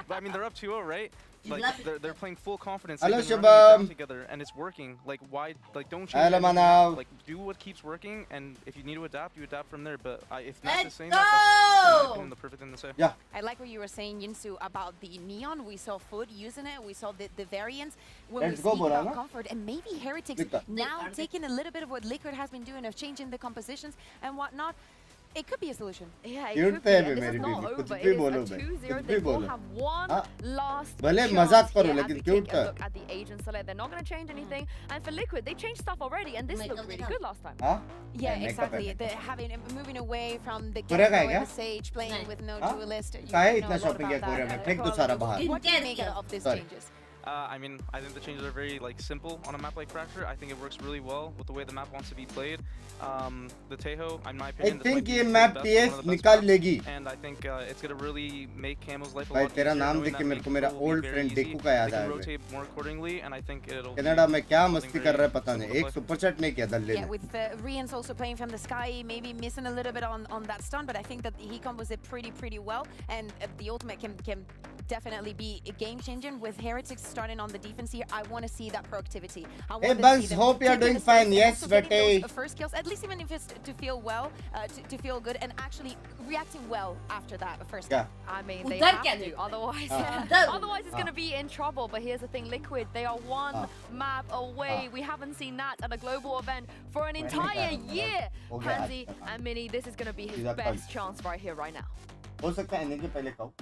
But I mean, they're up 2-0, right? Like they're playing full confidence. Hello, Shabam. Together, and it's working. Like why? Like don't change. Like do what keeps working, and if you need to adapt, you adapt from there. But if not the same, that's the perfect thing to say. Yeah. I like what you were saying, Yinsu, about the Neon. We saw Food using it. We saw the variants when we speak about comfort, and maybe Heretics now taking a little bit of what Liquid has been doing of changing the compositions and whatnot. It could be a solution. Yeah, it could be. And this is not over. It is a 2-0. They will have one last chance here as we take a look at the agent select. They're not going to change anything. And for Liquid, they changed stuff already, and this looked really good last time. Yeah, exactly. They're moving away from the Gecko, the Sage, playing with no duelist. What do you make of these changes? I mean, I think the changes are very like simple on a map like Fracture. I think it works really well with the way the map wants to be played. The Tejo, in my opinion, I think ये map PS निकाल लेगी. And I think it's gonna really make Camo's life a भाई lot तेरा easier. नाम देख के मेरे को मेरा old friend Deku का याद आ गया. Rotate more accordingly, and I think it'll. Canada में क्या मस्ती कर रहा है पता नहीं. एक सुपर चैट नहीं किया दल्ले ने. Yeah, with Rian's also playing from the sky, maybe missing a little bit on that stun, but I think that he combos it pretty well, and the ultimate can definitely be a game changer. With Heretics starting on the defense here, I want to see that proactivity. Hey Binks, hope you are doing fine. Yes, Vete. First kills, at least even if it's to feel well, to feel good, and actually reacting well after that first kill. I mean, they have to, otherwise, otherwise it's going to be in trouble. But here's the thing, Liquid, they are one map away. We haven't seen that at a global event for an entire year. Pansy and Mini, this is going to be his best chance right here, right now. हो सकता है इनके पहले खाओ.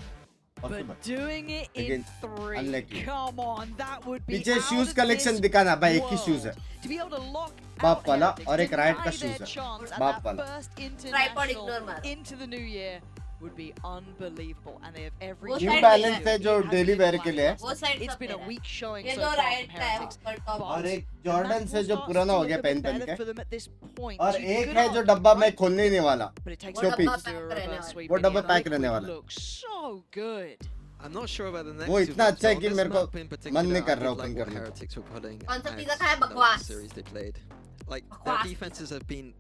But doing it in 3, come on, that would be पीछे shoes collection दिखाना भाई. एक ही shoes है. To be able to lock बाप वाला और एक राइट का their shoes है. chance at बाप that वाला. first international into the new year would be unbelievable, and they have every New Balance है जो daily wear के लिए है. It's been a weak showing so far from Heretics. और एक Jordan से जो पुराना हो गया पहन के. For them at this point. और एक है जो डब्बा मैं खोलने ही नहीं वाला. But it takes Showpiece. वो डब्बा पैक रहने वाला. Looks so good. I'm not sure about the next. वो इतना अच्छा है कि मेरे को मन नहीं कर रहा ओपन करने. Heretics were putting कौन सा पिज़्ज़ा खाया? बकवास. series they played. Like their defenses have been.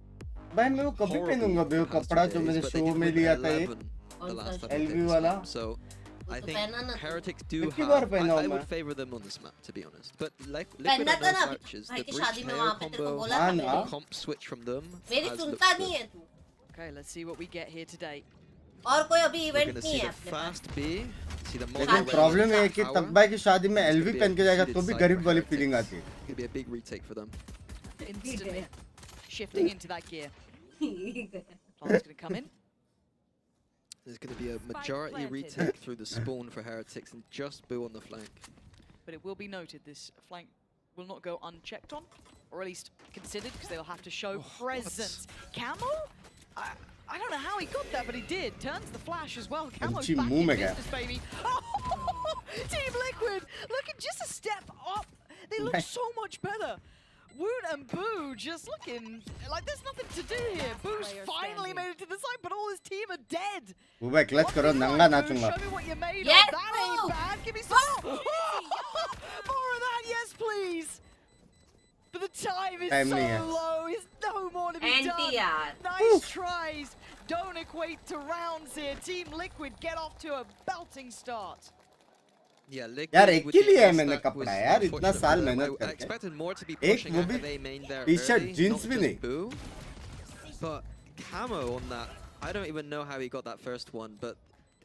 भाई मैं वो कभी पहनूंगा बे वो कपड़ा जो मैंने शो में लिया था ये LV वाला. So I think Heretics do कितनी have. बार पहना हूँ I मैं. would favor them on this map, to be honest. But like Liquid and those matches, the breach KO combo, the comp switch from them. मेरी सुनता नहीं है तू. Okay, let's see what we get here today. और कोई अभी We're event gonna नहीं see है the अपने पास. fast B, see the लेकिन प्रॉब्लम है कि तब्बा की शादी में LV पहन के जाएगा तो भी गरीब वाली फीलिंग आती है. Could be a big retake for them. Instantly shifting into that gear. Plant's gonna come in. There's going to be a majority retake through the spawn for Heretics and just Boo on the flank. But it will be noted this flank will not go unchecked on, or at least considered, because they'll have to show presence. Camo? I don't know how he got that, but he did. Turns the flash as well. Camo's back in business, baby. Oh, Team Liquid looking just a step up. They look so much better. Woot and Boo just looking like there's nothing to do here. Boo's finally made it to the side, but all his team are dead. वो भाई clutch करो नंगा नाचूंगा. Show me what you made of. That ain't bad. Give me some more of that, yes please. But the time is so low. There's no more to be done. Nice tries. Don't equate to rounds here. Team Liquid get off to a belting start. Yeah, यार एक ही लिया है मैंने कपड़ा यार इतना साल मेहनत करके. एक वो भी टी-शर्ट जीन्स भी नहीं. But Camo on that, I don't even know how he got that first one, but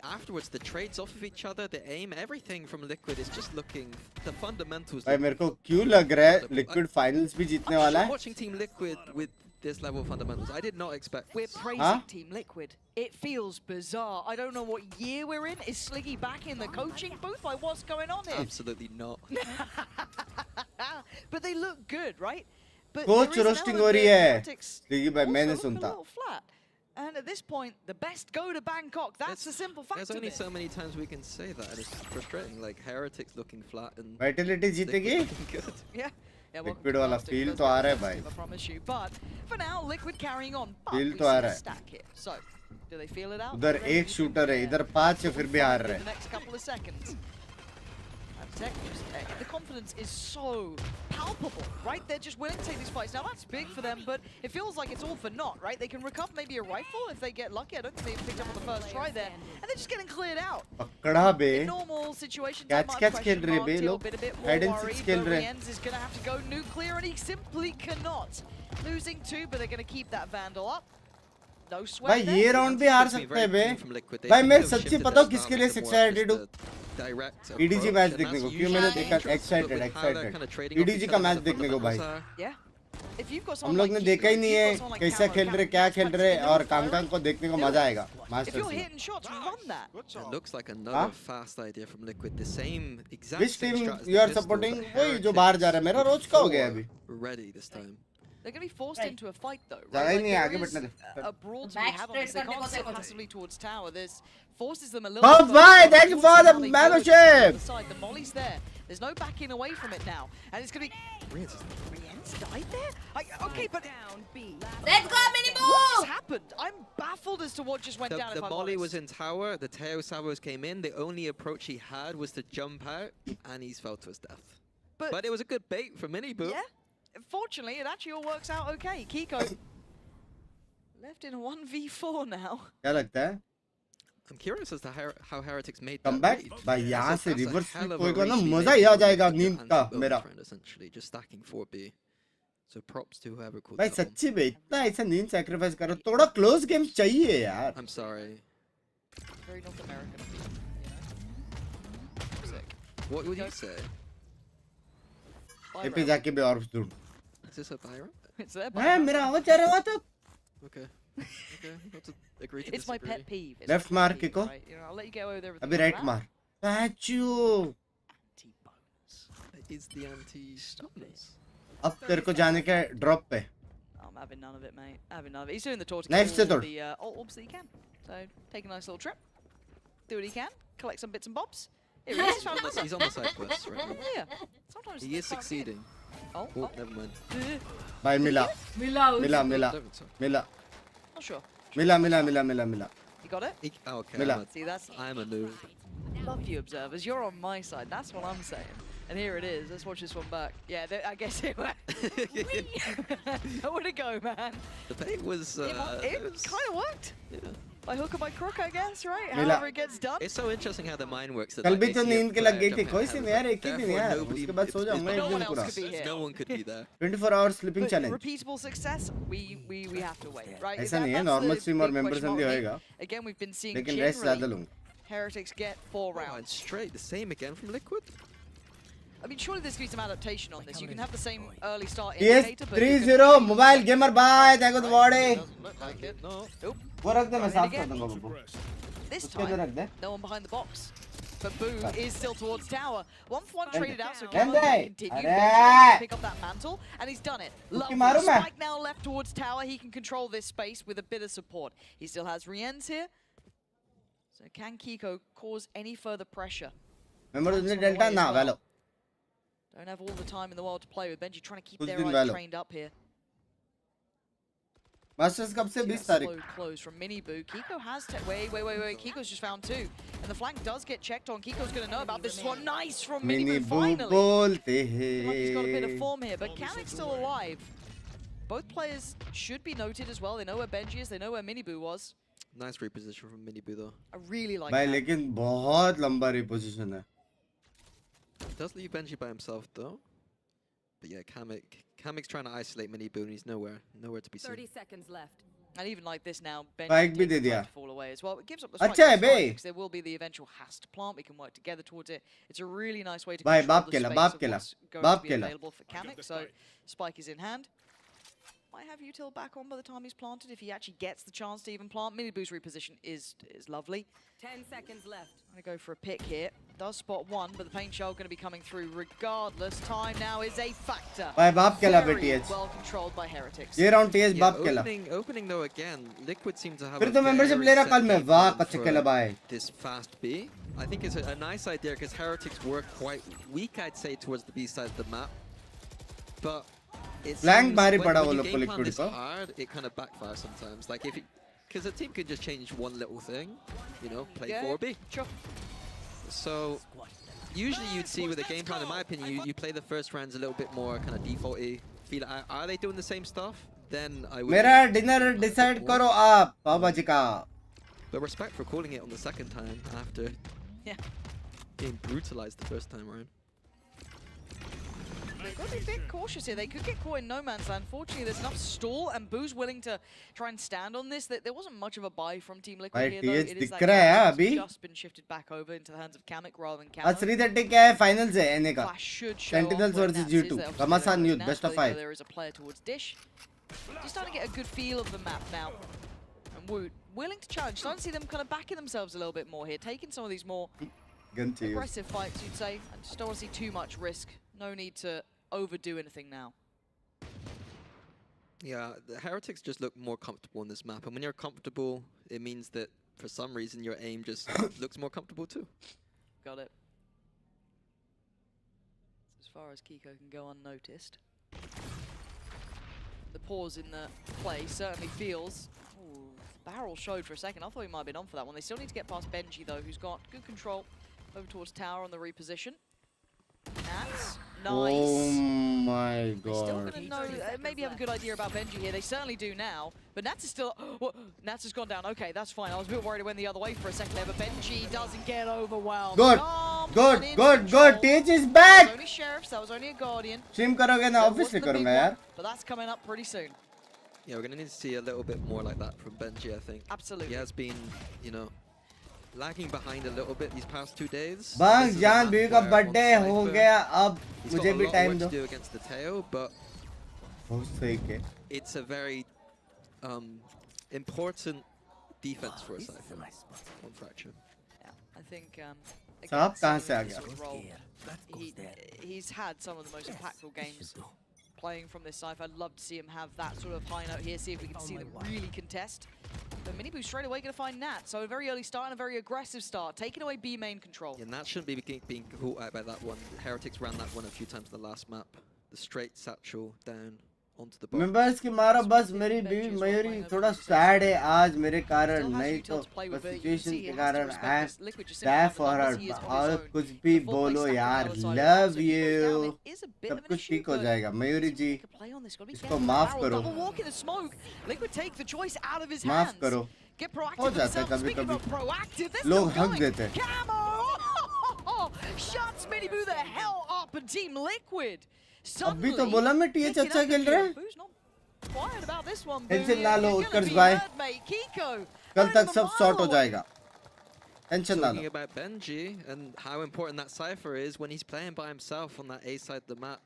afterwards the trades off of each other, the aim, everything from Liquid is just looking, the fundamentals. भाई मेरे को क्यों लग रहा है Liquid finals भी जीतने वाला है. Watching Team Liquid with this level of fundamentals, I did not expect. We're praising Team Liquid. It feels bizarre. I don't know what year we're in. Is Sliggy back in the coaching booth? Like, what's going on here? Absolutely not. But they look good, right? But Coach roasting हो रही है. Sliggy भाई मैंने सुनता. And at this point, the best go to Bangkok. That's the simple fact. There's only so many times we can say that, and it's frustrating. Like Heretics looking flat and Vitality जीतेगी. Good. Yeah. Liquid वाला feel तो आ रहा है भाई. I promise you. But for now, Liquid carrying on. Feel तो आ रहा है. Stack here. So, do they feel it out? उधर एक शूटर है, इधर 5 है फिर भी हार रहे हैं. The next couple of seconds. The confidence is so palpable, right? They're just willing to take these fights. Now that's big for them, but it feels like it's all for naught, right? They can recover maybe a rifle if they get lucky. I don't think they picked up on the first try there, and they're just getting cleared out. पकड़ा बे. In normal situations, catch खेल रहे बे लोग. Hide and seek खेल रहे. Rienz is going to have to go nuclear, and he simply cannot. Losing 2, but they're going to keep that Vandal up. No sweat. भाई ये round भी हार सकते हैं बे. भाई मैं सच्ची पता हूँ किसके लिए एक्साइटेड हूँ. EDG मैच देखने को क्यों मैंने देखा एक्साइटेड EDG का मैच देखने को भाई. हम लोग ने देखा ही नहीं है कैसा खेल रहे क्या खेल रहे और कांगकांग को देखने को मजा आएगा. Looks like another fast idea from Liquid. The same exact. Which team you are supporting? वही जो बाहर जा रहा है. मेरा रोज का हो गया अभी. Ready this time. They're going to be forced into a fight, though. Right? Like, there is a brawl to be had on this. They can't sit passively towards tower. This forces them a little bit. Bye! Thank you for the membership! The molly's there. There's no backing away from it now. And it's going to be... Rien's died there? Okay, but... Let's go, Minibu! What just happened? I'm baffled as to what just went down. The molly was in tower, the Teo Savos came in, the only approach he had was to jump out, and he's fell to his death. But it was a good bait for Minibu. Yeah. Fortunately, it actually all works out okay. Kiko left in a 1v4 now. क्या लगता है? I'm curious as to how Heretics made Come that back read. भाई यहाँ से That's a reverse hell of कोई a को ना read मजा ही आ जाएगा नींद and का the मेरा trend essentially just stacking 4B. So props to whoever called भाई that one. सच्ची में इतना ऐसा नींद सैक्रिफाइस करो थोड़ा क्लोज गेम चाहिए यार I'm sorry. Very North American. Sick. What would you say? ये पे जाके भी और ढूंढ Is this a Byron? It's there. है मेरा आवाज जा रहा था Okay. Okay. Not to agree to It's my disagree. pet peeve. It's Left my pet mark, peeve, Kiko. right? You know, I'll let you get away with everything. अभी right मार पैचू Is the anti-bonus. अब तेरे को जाने के drop पे I'm having none of it, mate. Having none of it. He's doing the tour to Knife kill se all tod. the orbs that he can. So take a nice little trip, do what he can, collect some bits and bobs. Here he is. He's found another. He's on the side quest right now. Yeah. Sometimes He is succeeding. Oh, Oh, never mind. भाई मिला मिला मिला मिला मिला Not sure. मिला मिला मिला मिला मिला You got it? Oh, okay. Mila. See, that's I'm a noob. love you, observers. You're on my side. That's what I'm saying. And here it is. Let's watch this one back. Yeah, I guess it went. Nowhere to go, man. The bait was. It kind of worked. Yeah. By hook or by crook, I guess, right? Mila. However it gets done. It's so interesting how the mind works. That कल like, भी they तो see a नींद के लग player गई थी jumping कोई out C of नहीं यार it. एक ही दिन Therefore, यार nobody- उसके बाद सो it's- जाऊंगा it's- एक no one दिन else पूरा could be here. No one could be there. 24 hours sleeping But challenge repeatable success, we have to wait, right? ऐसा नहीं है That's नॉर्मल the स्ट्रीम और big मेंबर्स question भी mark. होएगा Again, we've been seeing लेकिन rest ज्यादा generally लूंगा Heretics get 4 Oh, and rounds. straight, the same again from Liquid. I mean, surely there's going to be some adaptation on this. You can have the same early start PS indicator, but you 30 mobile gamer bye thank you body doesn't look like it. No. Nope. वो रख दे मैं And साफ कर again, दूंगा Babbu This उसके अंदर time, रख दे no one behind the box. But Boo is still towards tower. 1-for-1 traded out, so Rende. Kiko can continue Arre. to pick up that mantle, and he's done it. Lovely. मारूं मैं? Spike now left towards tower. He can control this space with a bit of support. He still has Rien's here. So can Kiko cause any further pressure? Member उसने delta ना वेलो Don't have all the time in the world to play with. Benji trying to keep Who's their been eyes Valo? trained up here. Masters कब से 20 तारीख Slow close from Minibu. Kiko has wait. Kiko's just found 2. And the flank does get checked on. Kiko's going to know about this one. Nice from mini Minibu बू finally. बोलते Looks like he's got a bit of हैं form here, but Kamek's still alive. Both players should be noted as well. They know where Benji is. They know where Minibu was. Nice reposition from Minibu though. I really like भाई that. लेकिन बहुत लंबा reposition है He does leave Benji by himself though. But yeah, Kamek's trying to isolate Minibu and he's nowhere to be seen. 30 seconds left. And even like this now, Spike Benji भी दे takes the दिया। time to fall away as well. It gives up the अच्छा spike है to bay. Spike, because there will be the eventual hast plant. We can work together towards it. It's a really nice way to भाई control बाप the केला space बाप of केला what's going बाप to be केला available for Kamek. So Spike is in hand. Might have Util back on by the time he's planted if he actually gets the chance to even plant. Minibu's reposition is lovely. 10 seconds left. I'm going to go for a pick here. Does spot one, but the paint shell going to be coming through regardless. Time now is a factor. भाई बाप केला बे Very टीएच well controlled by Heretics. ये round टीएच Yeah, बाप केला opening though again, Liquid seem to have फिर a तो मेंबरशिप very ले रहा set कल मैं game वाह plan कच्चे for केला भाई this fast B. I think it's a nice idea because Heretics were quite weak, I'd say, towards the B side of the map. But it Flank seems भारी when पड़ा you वो लोग को game plan Liquid this को hard, it kind of backfires sometimes. Like if because a team could just change one little thing, you know, play Yeah, 4B. Sure. So usually you'd see with a game plan, in my opinion, you play the first rounds a little bit more kind of defaulty. Feel are they doing the same stuff? Then I would. मेरा dinner decide करो आप पाव भाजी का But respect for calling it on the second time after being brutalized the first time around. They've got to be a bit cautious here. They could get caught in no man's land. Fortunately, there's enough stall, and Boo's willing to try and stand on this. There wasn't much of a buy from Team Liquid भाई here, though. टीएच It is दिख that रहा है Kamek अभी has just been shifted back over into the hands of Kamek rather than आज Kamek. 3:30 क्या है finals है एनए का Flash should show off Sentinels where versus Nats is. G2 They're obviously Kamasan going Youth Nats, best of but 5 there is a player towards Dish. Just starting to get a good feel of the map now. And Woot willing to challenge. Starting to see them kind of backing themselves a little bit more here, taking some of these more gun चाहिए aggressive fights, you'd say. I just don't want to see too much risk. No need to overdo anything now. Yeah, the Heretics just look more comfortable on this map, and when you're comfortable, it means that for some reason your aim just looks more comfortable too. Got it. As far as Kiko can go unnoticed. The pause in the play certainly feels... Ooh, barrel showed for a second. I thought he might have been on for that one. They still need to get past Benji, though, who's got good control over towards tower on the reposition. Nats, nice. Oh my They're still god. going to know, maybe have a good idea about Benji here. They certainly do now. But Nats is still... Nats has gone down. Okay, that's fine. I was a bit worried it went the other way for a second there, but Benji doesn't get overwhelmed. Good. Calm Good, and in good, control. good. Teach is That back. was only Sheriffs, that was only a Guardian. Stream करोगे ना That office wasn't से the big करूँगा यार. one, but that's coming up pretty soon. Yeah, we're going to need to see a little bit more like that from Benji, I think. Absolutely. He has been, you know, lagging behind a little bit these past 2 days. Banks This is a जान map बीवी का where on birthday हो Cypher, गया अब he's मुझे got a भी lot of time work दो. to do against the Teo, but बहुत सही के. it's a very important defense for a Cypher on Fracture. Yeah, I think साहब कहाँ से आ this गया? sort of role, he's had some of the most impactful games playing from this Cypher. I'd love to see him have that sort of high note here, see if we can see them really contest. But Miniboo straight away going to find Nat, so a very early start and a very aggressive start, taking away B main control. Yeah, Nat shouldn't be being caught out by that one. Heretics ran that one a few times in the last map. The straight satchel down onto the box. Members की मारा बस मेरी बीवी मयूरी थोड़ा sad है आज मेरे कारण नहीं तो बस सिचुएशन के कारण आई die for her और कुछ भी बोलो यार love you सब कुछ ठीक हो जाएगा मयूरी जी इसको माफ करो माफ करो हो जाता है कभी कभी लोग हक देते हैं Shuts Miniboo the hell up and Team Liquid. अभी तो बोला मैं टीएच अच्छा खेल रहा है Quiet about this one, tension ना लो उत्कर्ष भाई कल तक सब सॉर्ट हो जाएगा टेंशन ना Talking low about Benji and how important that Cypher is when he's playing by himself on that A side of the map.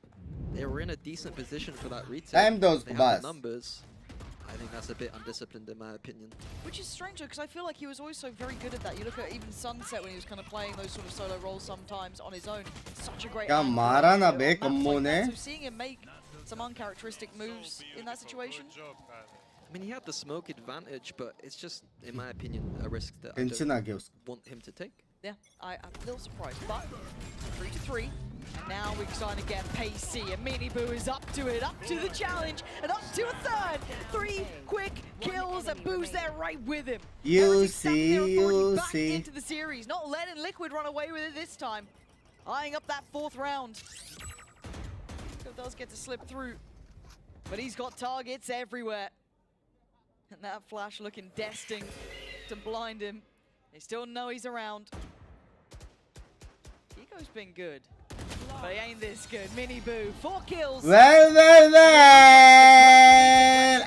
They were in a decent position for that retake. Time those they bus. have the numbers. I think that's a bit undisciplined in my opinion. Which is strange because I feel like he was always so very good at that. You look at even Sunset when he was kind of playing those sort of solo roles sometimes on his own. Such a great क्या मारा ना बे on maps Kammo like ने that. So seeing him make some uncharacteristic moves in that situation. I mean, he had the smoke advantage, but it's just, in my opinion, a risk that I tension आ गया don't उसको want him to take. Yeah, I'm a little surprised, but 3-3. And now we're starting to get pacey, and Miniboo is up to it, up to the challenge, and up to a third. 3 quick kills, and Boo's there right with him. You Heretics tapping their authority back see. into the series, not letting Liquid run away with it this time. Eyeing up that 4th round. Kiko does get to slip through, but he's got targets everywhere. And that flash looking destined to blind him. They still know he's around. Kiko's been good, but he ain't this good. Miniboo, 4 kills. well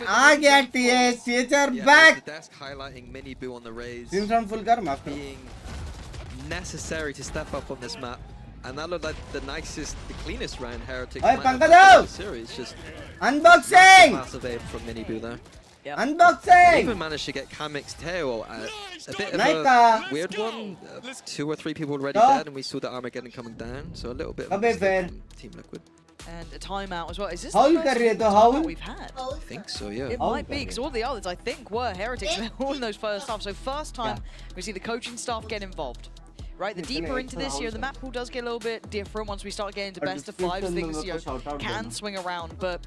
आ गया टीएच टीएच are Yeah, back the desk highlighting Miniboo on the raise. Stream sound full कर माफ करो Being necessary to step up on this map. And that looked like the nicest, the cleanest round Heretics Hey, might have Pankaj! had in the series. Just unboxing massive aim from Miniboo there. They unboxing even managed to get Kamik's tail. A bit of Naika. a weird one. 2 or 3 people already Stop. dead, and we saw the Armageddon coming down. So a little bit of Abe a mistake fair. from Team Liquid. And a timeout as well. Is this Howl the कर first रही है तो timeout howl? we've had? I think so, yeah. It might be, because all the others, I think, were Heretics. They're all in those first half. So first time we see the coaching staff get involved. Right, the deeper into this year, the map pool does get a little bit different once we start getting into best of 5s. Things can swing around, but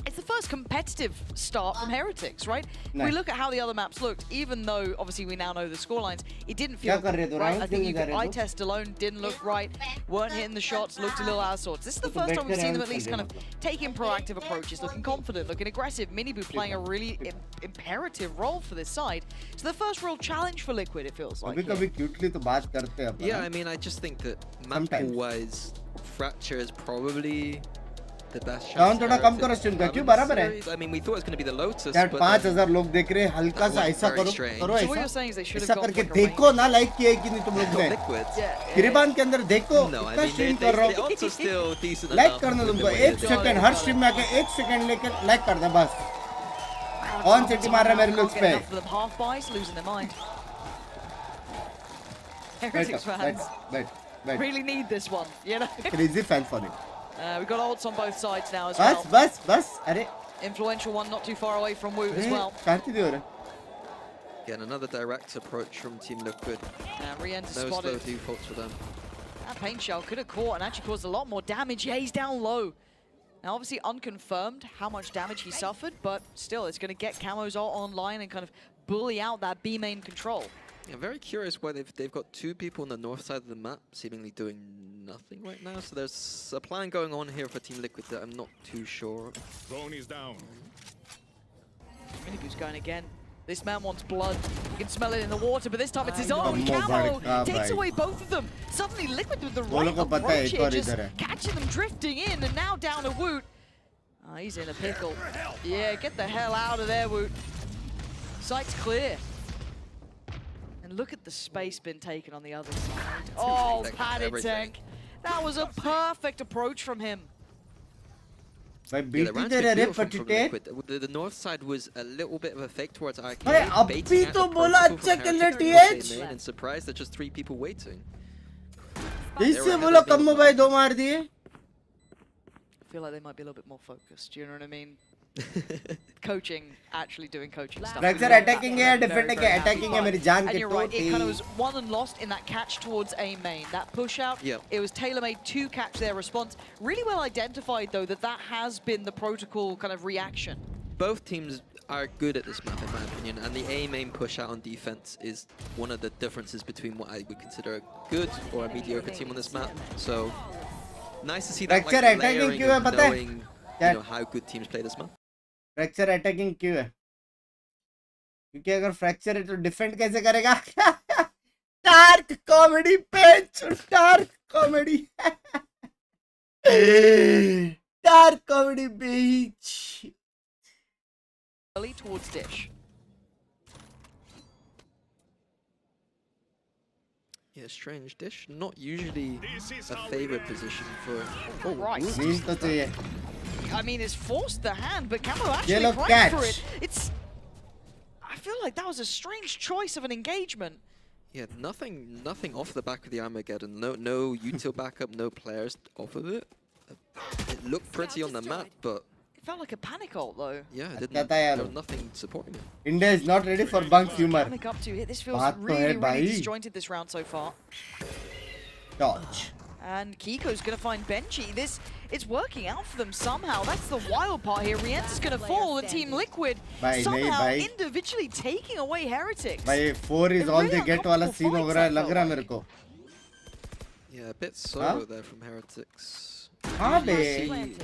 it's the first competitive start from Heretics, right? If we look at how the other maps looked, even though obviously we now know the scorelines, it didn't feel right. I think you could eye test alone, didn't look right, weren't hitting the shots, looked a little out of sorts. This is the first time we've seen them at least kind of taking proactive approaches, looking confident, looking aggressive. Miniboo playing a really imperative role for this side. It's the first real challenge for Liquid, it feels like. कभी-कभी cutely तो बात करते हैं अपन Yeah, I mean, I just think that map pool-wise, Fracture is probably the best chance. Sound थोड़ा कम करो stream का क्यों बराबर है I mean, we thought it was going to be the Lotus, यार but 5000 लोग देख रहे हैं हल्का सा ऐसा करो करो So what you're saying is they should ऐसा have gone करके for like a देखो ना लाइक किए कि नहीं तुम लोग ने Liquid. गिरिबान के अंदर देखो No, I इतना mean, स्ट्रीम they कर रहा also हूँ still decent लाइक enough करना with तुमको the way 1 they second her stream में आके 1 सेकंड लेकर लाइक कर दे बस कौन सिटी मार रहा है मेरे लुक्स पे half buys, losing their mind. Heretics fans बैठ really need this one, you know? Crazy fan for it We've got ults on both sides now as well. बस अरे Influential one not too far away from Woot as well. Again, another direct approach from Team Liquid. Re-enter No spotted. slow defaults for them. That paint shell could have caught and actually caused a lot more damage. Yeah, he's down low. Now, obviously unconfirmed how much damage he suffered, but still, it's going to get Camo's ult online and kind of bully out that B main control. Yeah, I'm very curious why they've got two people on the north side of the map seemingly doing nothing right now. So there's a plan going on here for Team Liquid that I'm not too sure. Drone is down. Minibu's going again. This man wants blood. You can smell it in the water, but this time it's his own. Camo takes away both of them. Suddenly Liquid with the right approach here, just catching them drifting in, and now down to Woot. He's in a pickle. Yeah, get the hell out of there, Woot. Sight's clear. And look at the space been taken on the other side. Oh, padded tank. That was a perfect approach from him. Yeah, the north side was a little bit of a fake towards RK. And surprised that just 3 people waiting. I feel like they might be a little bit more focused. Do you know what I mean? Coaching, actually doing coaching stuff. Attacking है, defending है, attacking है मेरी जान के And you're right, it kind of was won and lost in that catch towards A main. That push out, it was tailor-made to catch their response. Really well identified though that has been the protocol kind of reaction. Both teams are good at this map in my opinion, and the A main push out on defense is one of the differences between what I would consider a good or a mediocre team on this map. So nice to see that like, layering of knowing how good teams play this map. Fracture attacking क्यों है? क्योंकि अगर fracture है तो defend कैसे करेगा? Dark comedy पेच, dark comedy, dark comedy पेच. Early towards Dish. Yeah, strange. Dish not usually a favorite position for. Oh, right. I mean, it's forced the hand, but Camo actually went for it. It's. I feel like that was a strange choice of an engagement. Yeah, nothing off the back of the Armageddon. No util backup, no players off of it. It looked pretty on the map, but it felt like a panic ult though. Yeah, it didn't. There was nothing supporting it. India is not ready for Binks humor. Panic up to it. This feels really disjointed this round so far. Dodge. And Kiko's going to find Benji. It's working out for them somehow. That's the wild part here. Riente's going to fall, and Team Liquid somehow individually taking away Heretics. By 4 is all they get. Wala scene ho raha hai, lag raha mere ko. Yeah, a bit solo there from Heretics.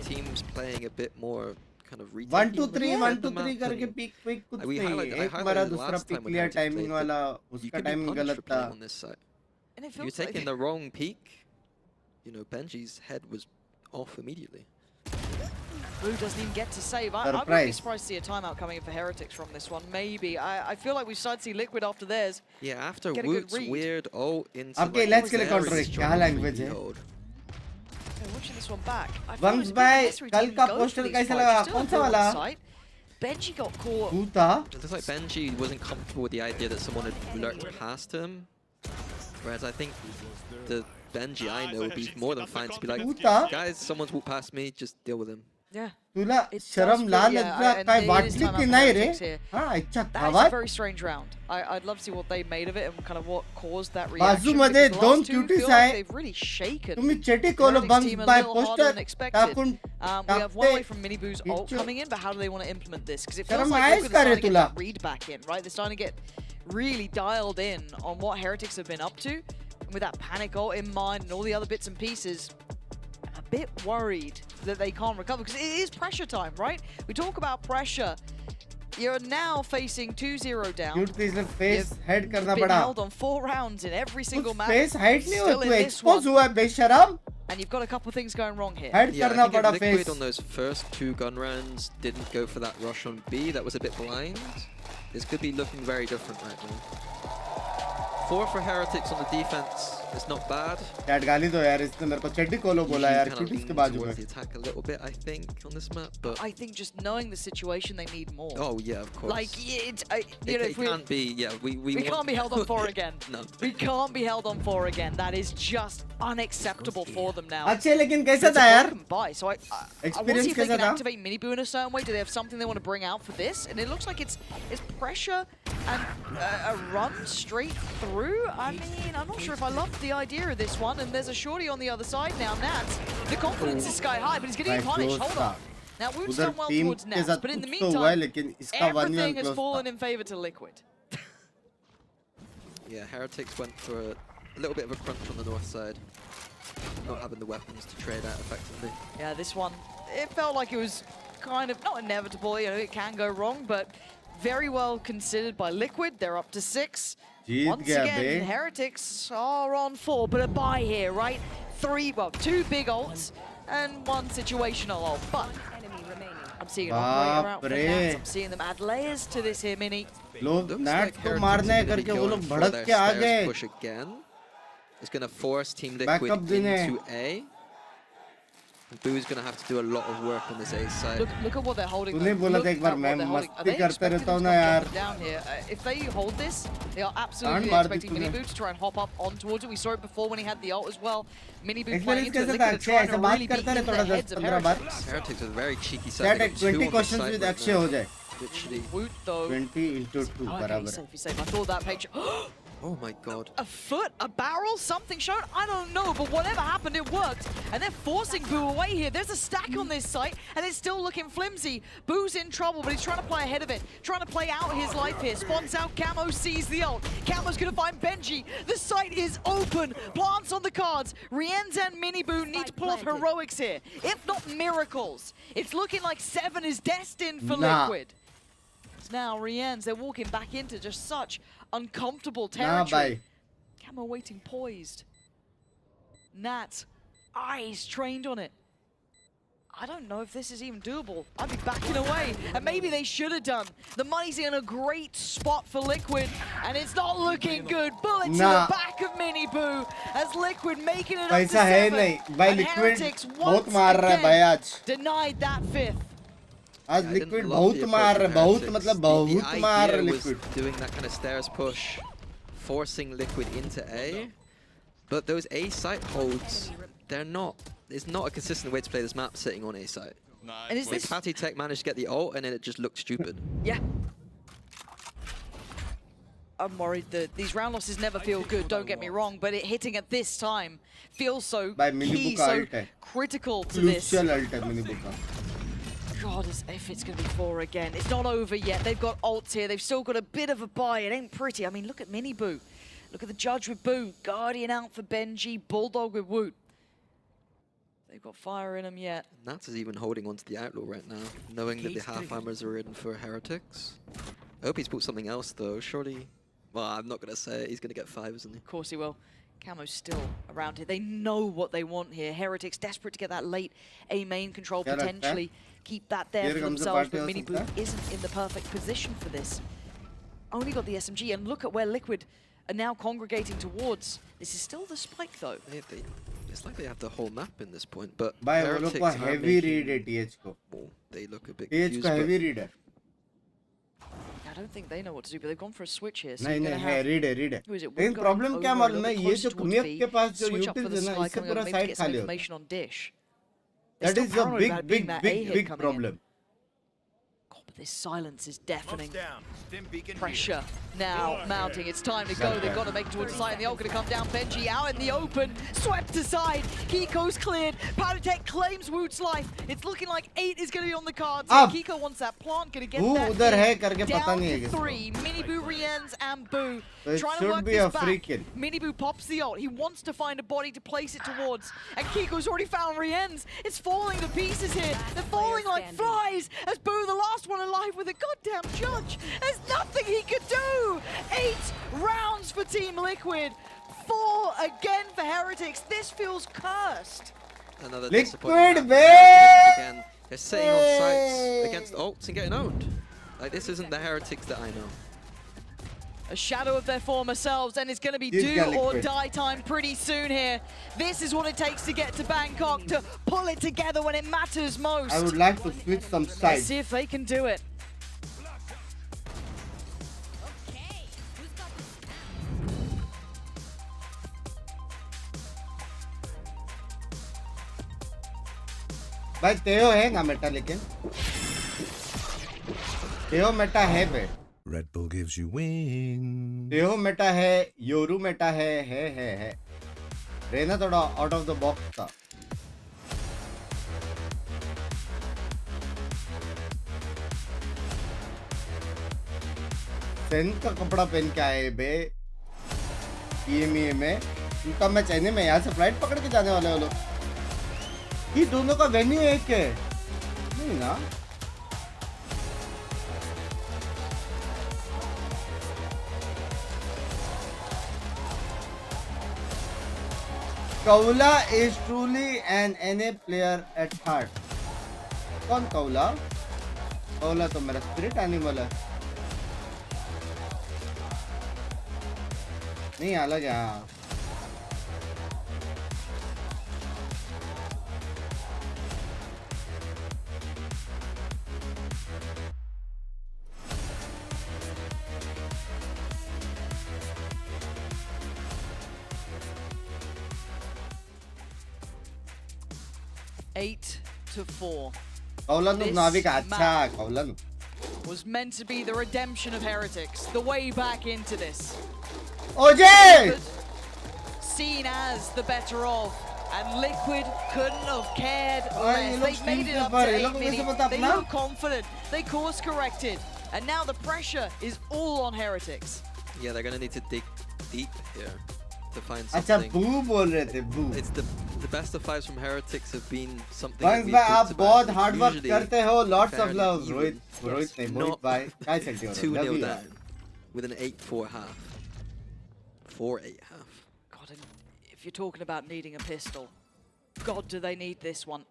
Teams playing a bit more kind of retail. 1 2 3 1 2 3 करके pick कुछ नहीं. एक मारा दूसरा pick लिया timing वाला. उसका timing गलत था. You're taking the wrong peak. You know, Benji's head was off immediately. Blue doesn't even get to save. I wouldn't be surprised to see a timeout coming in for Heretics from this one. Maybe. I feel like we started to see Liquid after theirs. Yeah, after Woot's weird into okay, let's get a counter. क्या language है? Watching this one back. Bunks by कल का postal कैसा लगा? कौन सा वाला? Benji got caught. Who था? It looks like Benji wasn't comfortable with the idea that someone had lurked past him. Whereas I think the Benji I know would be more than fine to be like, guys, someone's walked past me, just deal with him. Yeah. तुला शर्म लाल लगा काय वाटली की नाही रे? हाँ अच्छा That is a very strange round. I'd love to see what they made of it and kind of what caused that reaction. बाजूमध्ये दोन cuties आहे. They've really shaken. तुम्ही चेटी कोलो Bunks by poster टाकून we have one way from Minibu's ult coming in, but how do they want to implement this? Because it feels like they're starting to get read back in, right? They're starting to get really dialed in on what Heretics have been up to. With that panic ult in mind and all the other bits and pieces, I'm a bit worried that they can't recover because it is pressure time, right? We talk about pressure. You're now facing 2-0 down. You've been held on 4 rounds in every single match. Still in this one. And you've got a couple of things going wrong here. Yeah, I think Liquid on those first 2 gun rounds didn't go for that rush on B. That was a bit blind. This could be looking very different right now. 4 for Heretics on the defense. It's not bad. Chat गाली दो यार इसने मेरे को चड्डी कोलो बोला यार क्यों इसके बाजू में the attack a little bit, I think, on this map, but I think just knowing the situation, they need more. oh yeah, of course. Like it's, it can't be. Yeah, we can't be held on 4 again. No, we can't be held on 4 again. That is just unacceptable for them now. अच्छे लेकिन कैसा था यार? So I want to see if they can activate Mini Boo in a certain way. Do they have something they want to bring out for this? And it looks like it's pressure and a run straight through. I mean, I'm not sure if I love the idea of this one. And there's a shorty on the other side now. Nats, the confidence is sky high, but he's getting punished. Hold on. Now Woot's done well towards Nats, but in the meantime, everything has fallen in favor to Liquid. Yeah, Heretics went for a little bit of a crunch on the north side, not having the weapons to trade out effectively. Yeah, this one, it felt like it was kind of not inevitable. You know, it can go wrong, but very well considered by Liquid. They're up to 6. Once again, Heretics are on 4, but a buy here, right? 2 big ults and 1 situational ult. But I'm seeing an operator out for Nats. I'm seeing them add layers to this here, Mini. लोग Nats को मारने करके वो लोग भड़क के आ गए. Push again. It's going to force Team Liquid into A. Boo's going to have to do a lot of work on this A side. Look at what they're holding. तूने बोला था एक बार मैं मस्ती करते रहता हूँ ना यार. Down here, if they hold this, they are absolutely expecting Mini Boo to try and hop up on towards it. We saw it before when he had the ult as well. Mini Boo playing into Liquid and trying to really beat in the heads of Heretics. Heretics with a very cheeky side. 20 questions with Akshay हो जाए. Literally. Woot though. 20 into 2 बराबर. Safe. I thought that page. Oh my god. A foot? A barrel? Something shown? I don't know, but whatever happened, it worked. And they're forcing Boo away here. There's a stack on this site, and it's still looking flimsy. Boo's in trouble, but he's trying to play ahead of it. Trying to play out his life here. Spawns out, Camo sees the ult. Camo's gonna find Benji. The site is open. Plants on the cards. Rienz and Mini Boo need to pull off heroics here. If not miracles. It's looking like 7 is destined for Liquid. Now, Rienz, they're walking back into just such uncomfortable territory. Camo waiting poised. Nat, eyes trained on it. I don't know if this is even doable. I'd be backing away, and maybe they should have done. The money's in a great spot for Liquid, and it's not looking good. Bullet to the back of Mini Boo as Liquid making it up to 7. And Heretics once again denied that 5th. आज Liquid बहुत मार रहे, बहुत मतलब बहुत मार रहे Liquid. Doing that kind of stairs push, forcing Liquid into A, but those A site holds, they're not. It's not a consistent way to play this map sitting on A site. And is this Patty Tech managed to get the ult, and then it just looked stupid. Yeah. I'm worried that these round losses never feel good. Don't get me wrong, but it hitting at this time feels so key, so critical to this. God, as if it's going to be 4 again. It's not over yet. They've got ults here. They've still got a bit of a buy. It ain't pretty. I mean, look at Mini Boo. Look at the judge with Boo. Guardian out for Benji. Bulldog with Woot. They've got fire in them yet. Nats is even holding onto the outlaw right now, knowing that the half hammers are in for Heretics. I hope he's put something else though. Surely, well, I'm not going to say it. He's going to get 5, isn't he? Of course he will. Camo's still around here. They know what they want here. Heretics desperate to get that late A main control, potentially keep that there for themselves, but Mini Boo isn't in the perfect position for this. Only got the SMG, and look at where Liquid are now congregating towards. This is still the spike though. It's like they have the whole map in this point, but Heretics are heavy read TH ko. They look a bit confused. TH ko heavy reader. I don't think they know what to do, but they've gone for a switch here. So नहीं read. Who is it? लेकिन problem क्या मालूम है? ये जो कुमियक के पास जो utils है ना, इससे पूरा site खाली होता है. That is a big problem. But this silence is deafening. Pressure now mounting. It's time to go. They've got to make it towards the side, and the ult going to come down. Benji out in the open, swept aside. Kiko's cleared. Powdertech claims Woot's life. It's looking like 8 is going to be on the cards. Kiko wants that plant. Going to get that down to 3. Mini Boo, Rienz, and Boo. Trying to work this back. Mini Boo pops the ult. He wants to find a body to place it towards. And Kiko's already found Rienz. It's falling to pieces here. They're falling like flies as Boo, the last one alive with a goddamn judge. There's nothing he could do. 8 rounds for Team Liquid. 4 again for Heretics. This feels cursed. Another Liquid, again. They're sitting on sites against ults and getting owned. Like, this isn't the Heretics that I know. a shadow of their former selves, and it's going to be do or die time pretty soon here. This is what it takes to get to Bangkok, to pull it together when it matters most. I would like to switch some sides. Let's see if they can do it. भाई तेयो है ना Meta, लेकिन तेयो meta है बे। Red Bull gives you wings. तेयो meta है, Yoru meta है। रेना थोड़ा आउट ऑफ द बॉक्स था। सेन का कपड़ा पहन के आए बे EMEA में। उनका मैच आने में यहाँ से फ्लाइट पकड़ के जाने वाले हो लोग। ये दोनों का वेन्यू एक है नहीं ना? कौला is truly an NA player at heart. कौन कौला? कौला तो मेरा स्पिरिट एनिमल है। नहीं अलग है। हाँ Eight to 4. Was meant to be the redemption of Heretics, the way back into this. OJ! Seen as the better of, and Liquid couldn't have cared less. They made it up to 8 million. They look confident. They course corrected, and now the pressure is all on Heretics. Yeah, they're gonna need to dig deep here to find something. boo बोल रहे थे, boo. It's the best of fives from Heretics have been something. Binks भाई आप बहुत hard work करते हो, lots of love. Rohit नहीं, मोहित भाई क्या चलती हो? 2-0 down with an 8-4 half. 4-8 half. God, and if you're talking about needing a pistol, God, do they need this one?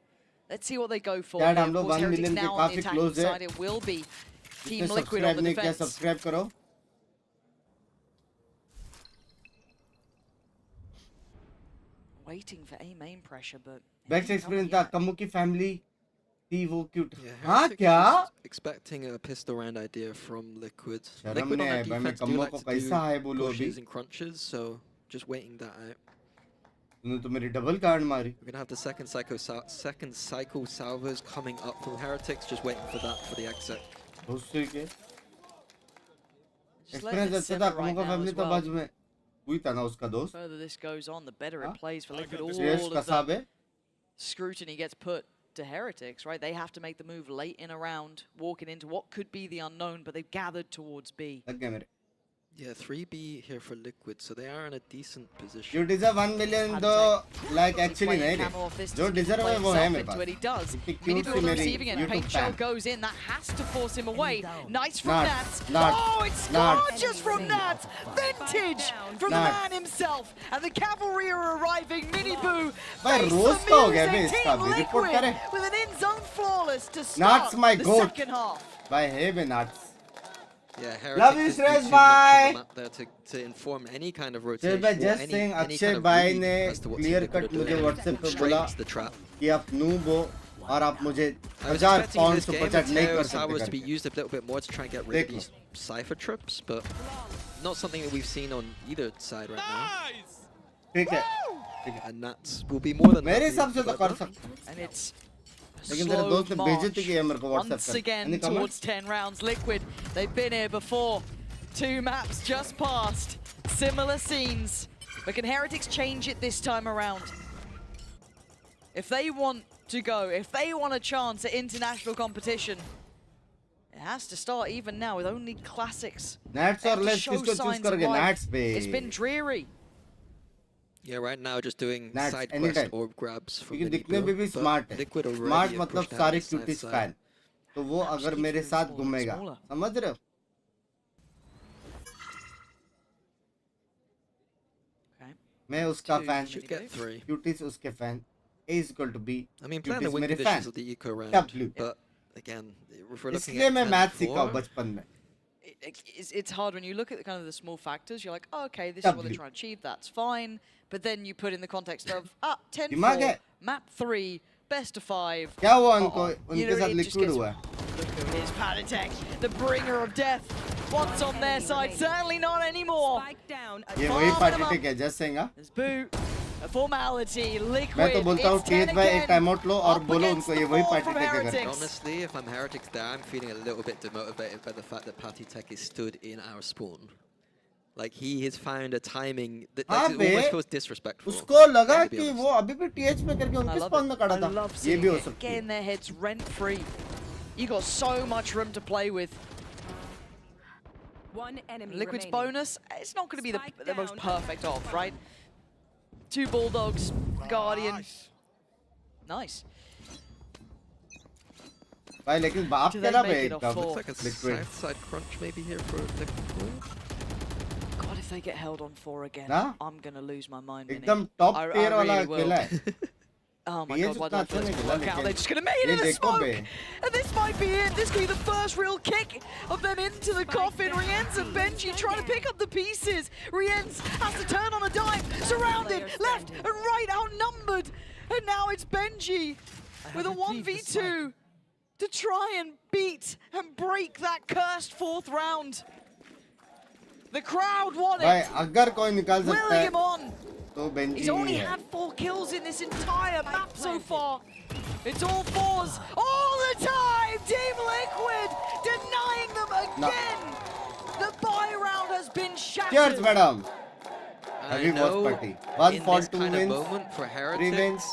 Let's see what they go for. यार हम Of लोग course, 1 Heretics million के now on the काफी attacking close है। side. It will be Team जिसने Liquid on the नहीं किया, defense. Subscribe करो। Waiting for a main pressure, but Best experience था कम्मू की family थी वो cute। Yeah, हाँ Heretics क्या? was expecting a pistol round idea from Liquid. शर्म Liquid on नहीं their है भाई, मैं defense do कम्मू like को to कैसा है do बोलो अभी? pushes and crunches, so just waiting that out. तूने तो मेरी double card मारी। We're gonna have the second cycle salvos coming up from Heretics, just waiting for that for the exit. दूसरे के just letting experience it अच्छा simmer था, right कम्मू का now family as तो well. बाजू में हुई था ना उसका दोस्त। Further this goes on, the better हाँ? it plays for Liquid. Shreyas All of Kasab the है। scrutiny gets put to Heretics, right? They have to make the move late in a round, walking into what could be the unknown, but they've gathered towards B. लग गया मेरे। Yeah, 3B here for Liquid, so they are in a decent position. You deserve 1 million though, like actually नहीं रे। जो deserve है वो है मेरे पास। He does. इतनी cute Mini सी build मेरी receiving it. YouTube Paint shell fan। goes in. That has to force him away. Nice from Not- Nats. not- Oh, it's not- gorgeous from Nats. Vintage from the not- man himself. And the cavalry are arriving. Mini Boo. भाई face rose the का हो गया बे music. इसका Team भी report Liquid करे। with an in-zone flawless to Nats start my the goat। second half. भाई है बे Nats। Yeah, Love Heretics you, just do Suresh too much bhai। on the map there to inform any kind of चल rotation. भाई or just any saying kind Akshay of भाई read ने as to what clear Liquid cut are doing. मुझे WhatsApp पे Straight बोला into the trap. कि आप noob हो और आप मुझे I was 1000 expecting pound this game super of chat नहीं Teo कर Salvos to सकते be करके। used a little bit more to try and get rid of देखो। these cipher trips, but not something that we've seen on either side right now. ठीक है। And Nats will be more than मेरे happy हिसाब से with तो that कर one. सकते। And it's लेकिन तेरे दोस्त ने बेइज्जती की है मेरे को WhatsApp once पे। again Any comment? towards 10 rounds. Liquid, they've been here before. 2 maps just passed. Similar scenes. But can Heretics change it this time around? If they want to go, if they want a chance at international competition, it has to start even now with only classics. Nats They और have to less show किसको choose signs of करोगे? life. Nats बे। It's been dreary. Yeah, right now just doing Nats, side anytime. quest orb grabs from क्योंकि the दिखने में भी but smart है। Liquid already smart have मतलब pushed out सारे the south cuties side. Fan. तो वो अगर मेरे साथ घूमेगा, समझ रहे हो? Okay. मैं उसका फैन, Should get 3. क्यूटीज उसके fan. A is equal to B. I mean, playing the cuties win मेरे conditions fan. of the eco round, W। but again, if we're looking इसलिए at मैं मैथ 10-4, सीखा हूँ बचपन में। it's hard when you look at the kind of the small factors. You're like, oh, okay, this is what they're trying to achieve. That's fine. But then you put in the context of 10-4, map 3, best of 5. क्या हुआ उनको उनके साथ liquid हुआ? Look who is Panitek, the bringer of death. What's on their side? Certainly not anymore. ये वही Panitek है, just saying. There's boot. A formality, Liquid. मैं तो बोलता हूँ TH भाई एक टाइम आउट लो और बोलो उनको ये वही Panitek है. Honestly, if I'm Heretics there, I'm feeling a little bit demotivated by the fact that Panitek is stood in our spawn. Like he has found a timing that almost feels disrespectful. उसको लगा कि वो अभी भी TH में करके उनके spawn में खड़ा था. ये भी हो सकता है. Getting their heads rent free. You got so much room to play with. One enemy Liquid's remaining. bonus, it's not going to be the most perfect of, right? 2 Bulldogs, Guardian. Nice. भाई लेकिन बाप तेरा बे Looks like a south side crunch maybe here for Liquid. God, if they get held on 4 again, I'm going to lose my mind. एकदम top tier वाला खेला है. Oh my God, why don't they work out? They're just going to make it in the smoke. And this might be it. This could be the first real kick of them into the coffin. Rienz and Benji trying to pick up the pieces. Rienz has to turn on a dime. Surrounded, left and right, outnumbered. And now it's Benji with a 1v2 to try and beat and break that cursed 4th round. The crowd want it. भाई अगर कोई निकाल सकता है Willing him on. तो Benji He's only had 4 kills in this entire map so far. It's all 4s all the time. Team Liquid denying them again. The buy round has been shattered. Cheers, madam. I know party. One in for this 2 kind wins, of moment for 3 Heretics, wins.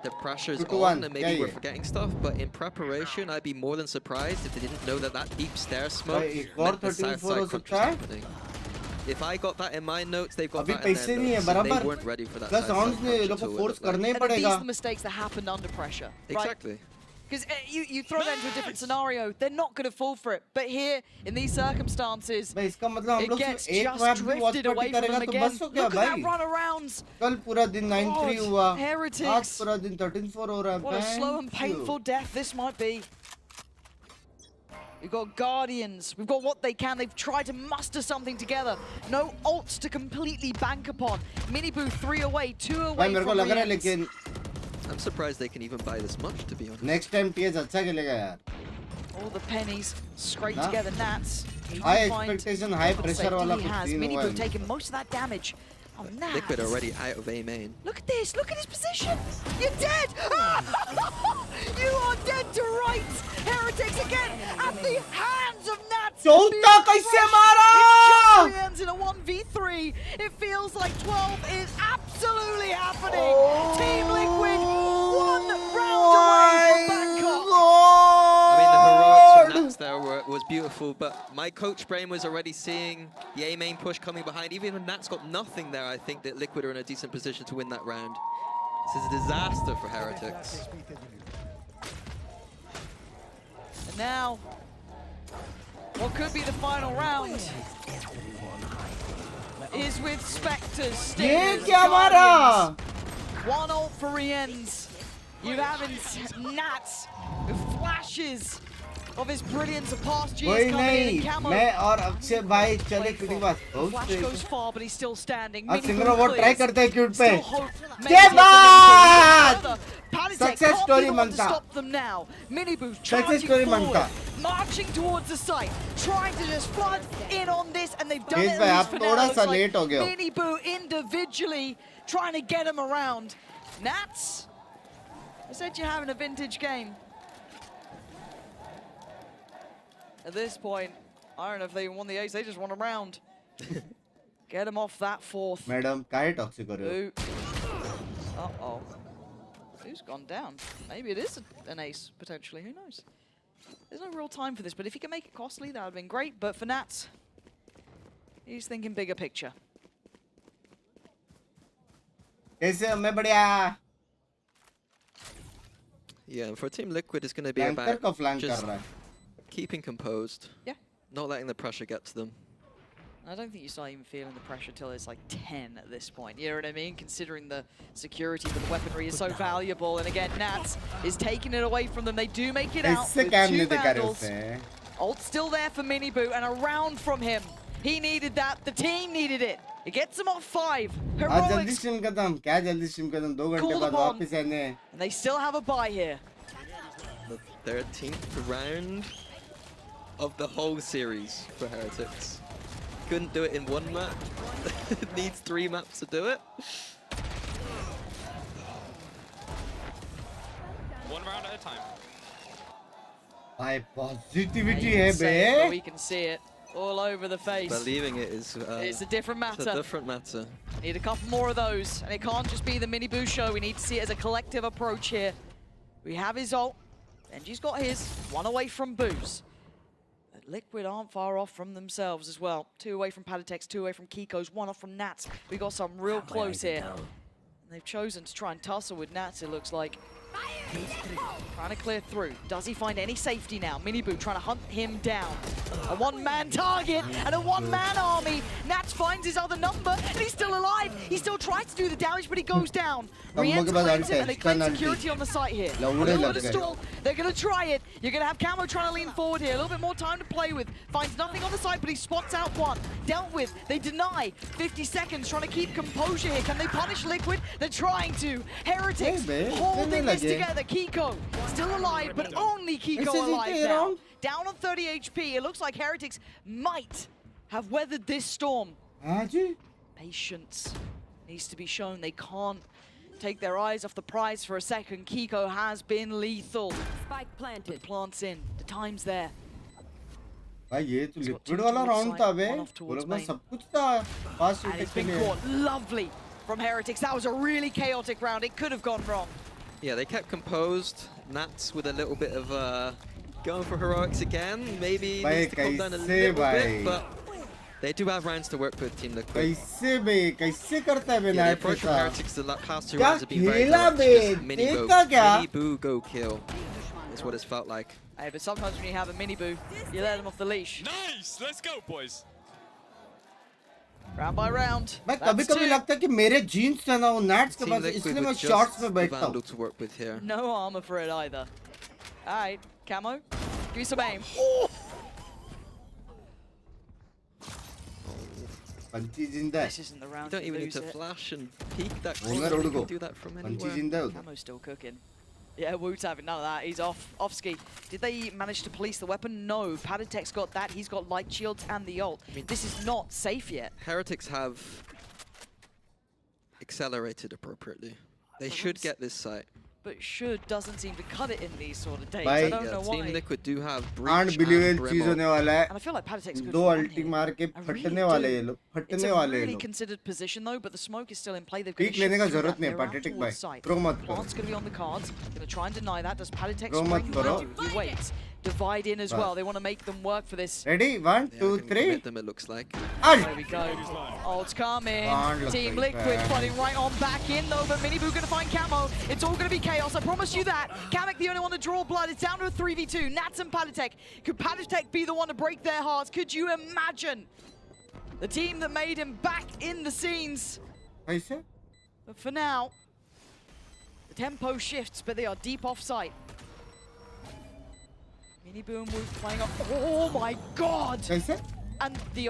the pressure's 2-1. on and maybe we're forgetting stuff, but in preparation, I'd be more than surprised if they didn't know that that deep stair smoke meant the south side crunch was happening. If I got that in my notes, they've got that in their notes, so they weren't ready for that south side crunch until force And these are the mistakes that happened under pressure. Exactly. Because you throw that into a different scenario, they're not going to fall for it. But here, in these circumstances, it gets just drifted away from them again. Look at that run-arounds. कल पूरा दिन 9-3 हुआ. Heretics. आज पूरा दिन 13-4 हो रहा है. What a slow and painful death this might be. We've got Guardians. We've got what they can. They've tried to muster something together. No ults to completely bank upon. Miniboo 3 away, 2 away from Rienz. I'm surprised they can even buy this much, to be honest. Next time TH अच्छा खेलेगा यार. All the pennies scraped together. Nats. High expectation, high pressure वाला he has. Miniboo taking most of that damage. Oh, Nats. Liquid already out of A main. Look at this. Look at his position. You're dead. You are dead to rights. Heretics again at the hands of Nats. चौथा कैसे मारा? Giants in a 1v3. It feels like 12 is absolutely happening. Team Liquid 1 round away from Bangkok. I mean, the heroics from Nats there was beautiful, but my coach brain was already seeing the A main push coming behind. Even when Nats got nothing there, I think that Liquid are in a decent position to win that round. This is a disaster for Heretics. And now, what could be the final round is with Spectres, Stingers, Guardians. 1 ult for Rienz. You have Nats with flashes of his brilliance of past years coming in camo. मैं और अक्षय भाई चले cute pass. Flash goes far, but he's still standing. अब single वो try करते हैं cute पे. के बाद success story मांगता. Stop them now. Miniboo charging forward, marching towards the site, trying to just flood in on this, and they've done it. आप थोड़ा सा लेट हो गए. Miniboo individually trying to get him around. Nats, I said you're having a vintage game. At this point, I don't know if they won the ace, they just won a round. Get him off that 4th. Madam, काहे toxic हो रहे हो? Uh-oh. Who's gone down? Maybe it is an ace, potentially. Who knows? There's no real time for this, but if he can make it costly, that would have been great. But for Nats, he's thinking bigger picture. बढ़िया. Yeah, and for Team Liquid, it's going to be about just keeping composed. Yeah. Not letting the pressure get to them. I don't think you start even feeling the pressure till it's like 10 at this point. You know what I mean? Considering the security for the weaponry is so valuable. And again, Nats is taking it away from them. They do make it out with 2 battles. Ult still there for Miniboo, and a round from him. He needed that. The team needed it. It gets him off 5. Heroics. Called upon. And they still have a bye here. The 13th round of the whole series for Heretics. Couldn't do it in one map. Needs 3 maps to do it. One round at a time. By positivity, We can see it all over the face. Believing it is it's a different matter. It's a different matter. Need a couple more of those, and it can't just be the Miniboo show. We need to see it as a collective approach here. We have his ult. Benji's got his. 1 away from Boo's. But Liquid aren't far off from themselves as well. 2 away from Patatex, 2 away from Kiko's, 1 off from Nats. We got some real close here. And they've chosen to try and tussle with Nats, it looks like. Trying to clear through. Does he find any safety now? Miniboo trying to hunt him down. A 1-man target and a 1-man army. Nats finds his other number and he's still alive. He still tries to do the damage, but he goes down. Re-enter claims him and they claim security on the site here. A little bit of stall. They're going to try it. You're going to have Camo trying to lean forward here. A little bit more time to play with. Finds nothing on the site, but he spots out 1. Dealt with. They deny. 50 seconds trying to keep composure here. Can they punish Liquid? They're trying to. Heretics holding this together. Kiko still alive, but only Kiko alive now. Down on 30 HP. It looks like Heretics might have weathered this storm. Patience needs to be shown. They can't take their eyes off the prize for a second. Kiko has been lethal. Spike planted. The plant's in. The time's there. भाई ये तो liquid वाला round था बे वो लोग सब कुछ था fast And it's been caught lovely from Heretics. That was a really chaotic round. It could have gone wrong. Yeah, they kept composed. Nats with a little bit of going for heroics again. Maybe needs to calm down a little bit, but they do have rounds to work with Team Liquid. कैसे करता है बे The approach from Heretics the past 2 rounds have been very direct. Miniboo go kill. That's what it's felt like. Hey, but sometimes when you have a Miniboo, you let them off the leash. Nice, let's go, boys. Round by round. मैं कभी-कभी लगता है कि मेरे jeans है ना वो nits के पास इसलिए मैं शॉर्ट्स में बैठता हूँ. To work with here. No armor for it either. All right, Camo, give me some aim. पंची जिंदा है. This isn't the round. You don't even need to flash and peek that corner. You can do that from Panchi anywhere. जिंदा है. Camo's still cooking. Yeah, Woot's having none of that. He's off ski. Did they manage to police the weapon? No. Patatek's got that. He's got light shields and the ult. I mean, this is not safe yet. Heretics have accelerated appropriately. They should get this site. But should doesn't seem to cut it in these sort of days. Bhai, I don't know why. Team Liquid do have breach Unbelievable चीज होने वाला है. And I feel like Patatek's good. 2 अल्टी मार के फटने वाले ये लोग. फटने वाले ये Really लोग. considered position though, but the smoke is still in play. They've peak लेने का जरूरत नहीं है Patatek भाई. Pro मत करो. Plant's going to be on the cards. Going to try and deny that. Does Patatek Pro मत करो. He waits. Divide in as well. They want to make them work for this. Ready? 1, 2, 3. Them, it looks like. There we go. Ult's coming. Team Liquid fighting right on back in though, but Miniboo going to find Camo. It's all going to be chaos. I promise you that. Kamek the only one to draw blood. It's down to a 3v2. Nats and Patatek. Could Patatek be the one to break their hearts? Could you imagine? The team that made him back in the scenes. But for now, the tempo shifts, but they are deep off site. Miniboo and Woot playing up. Oh my god! And the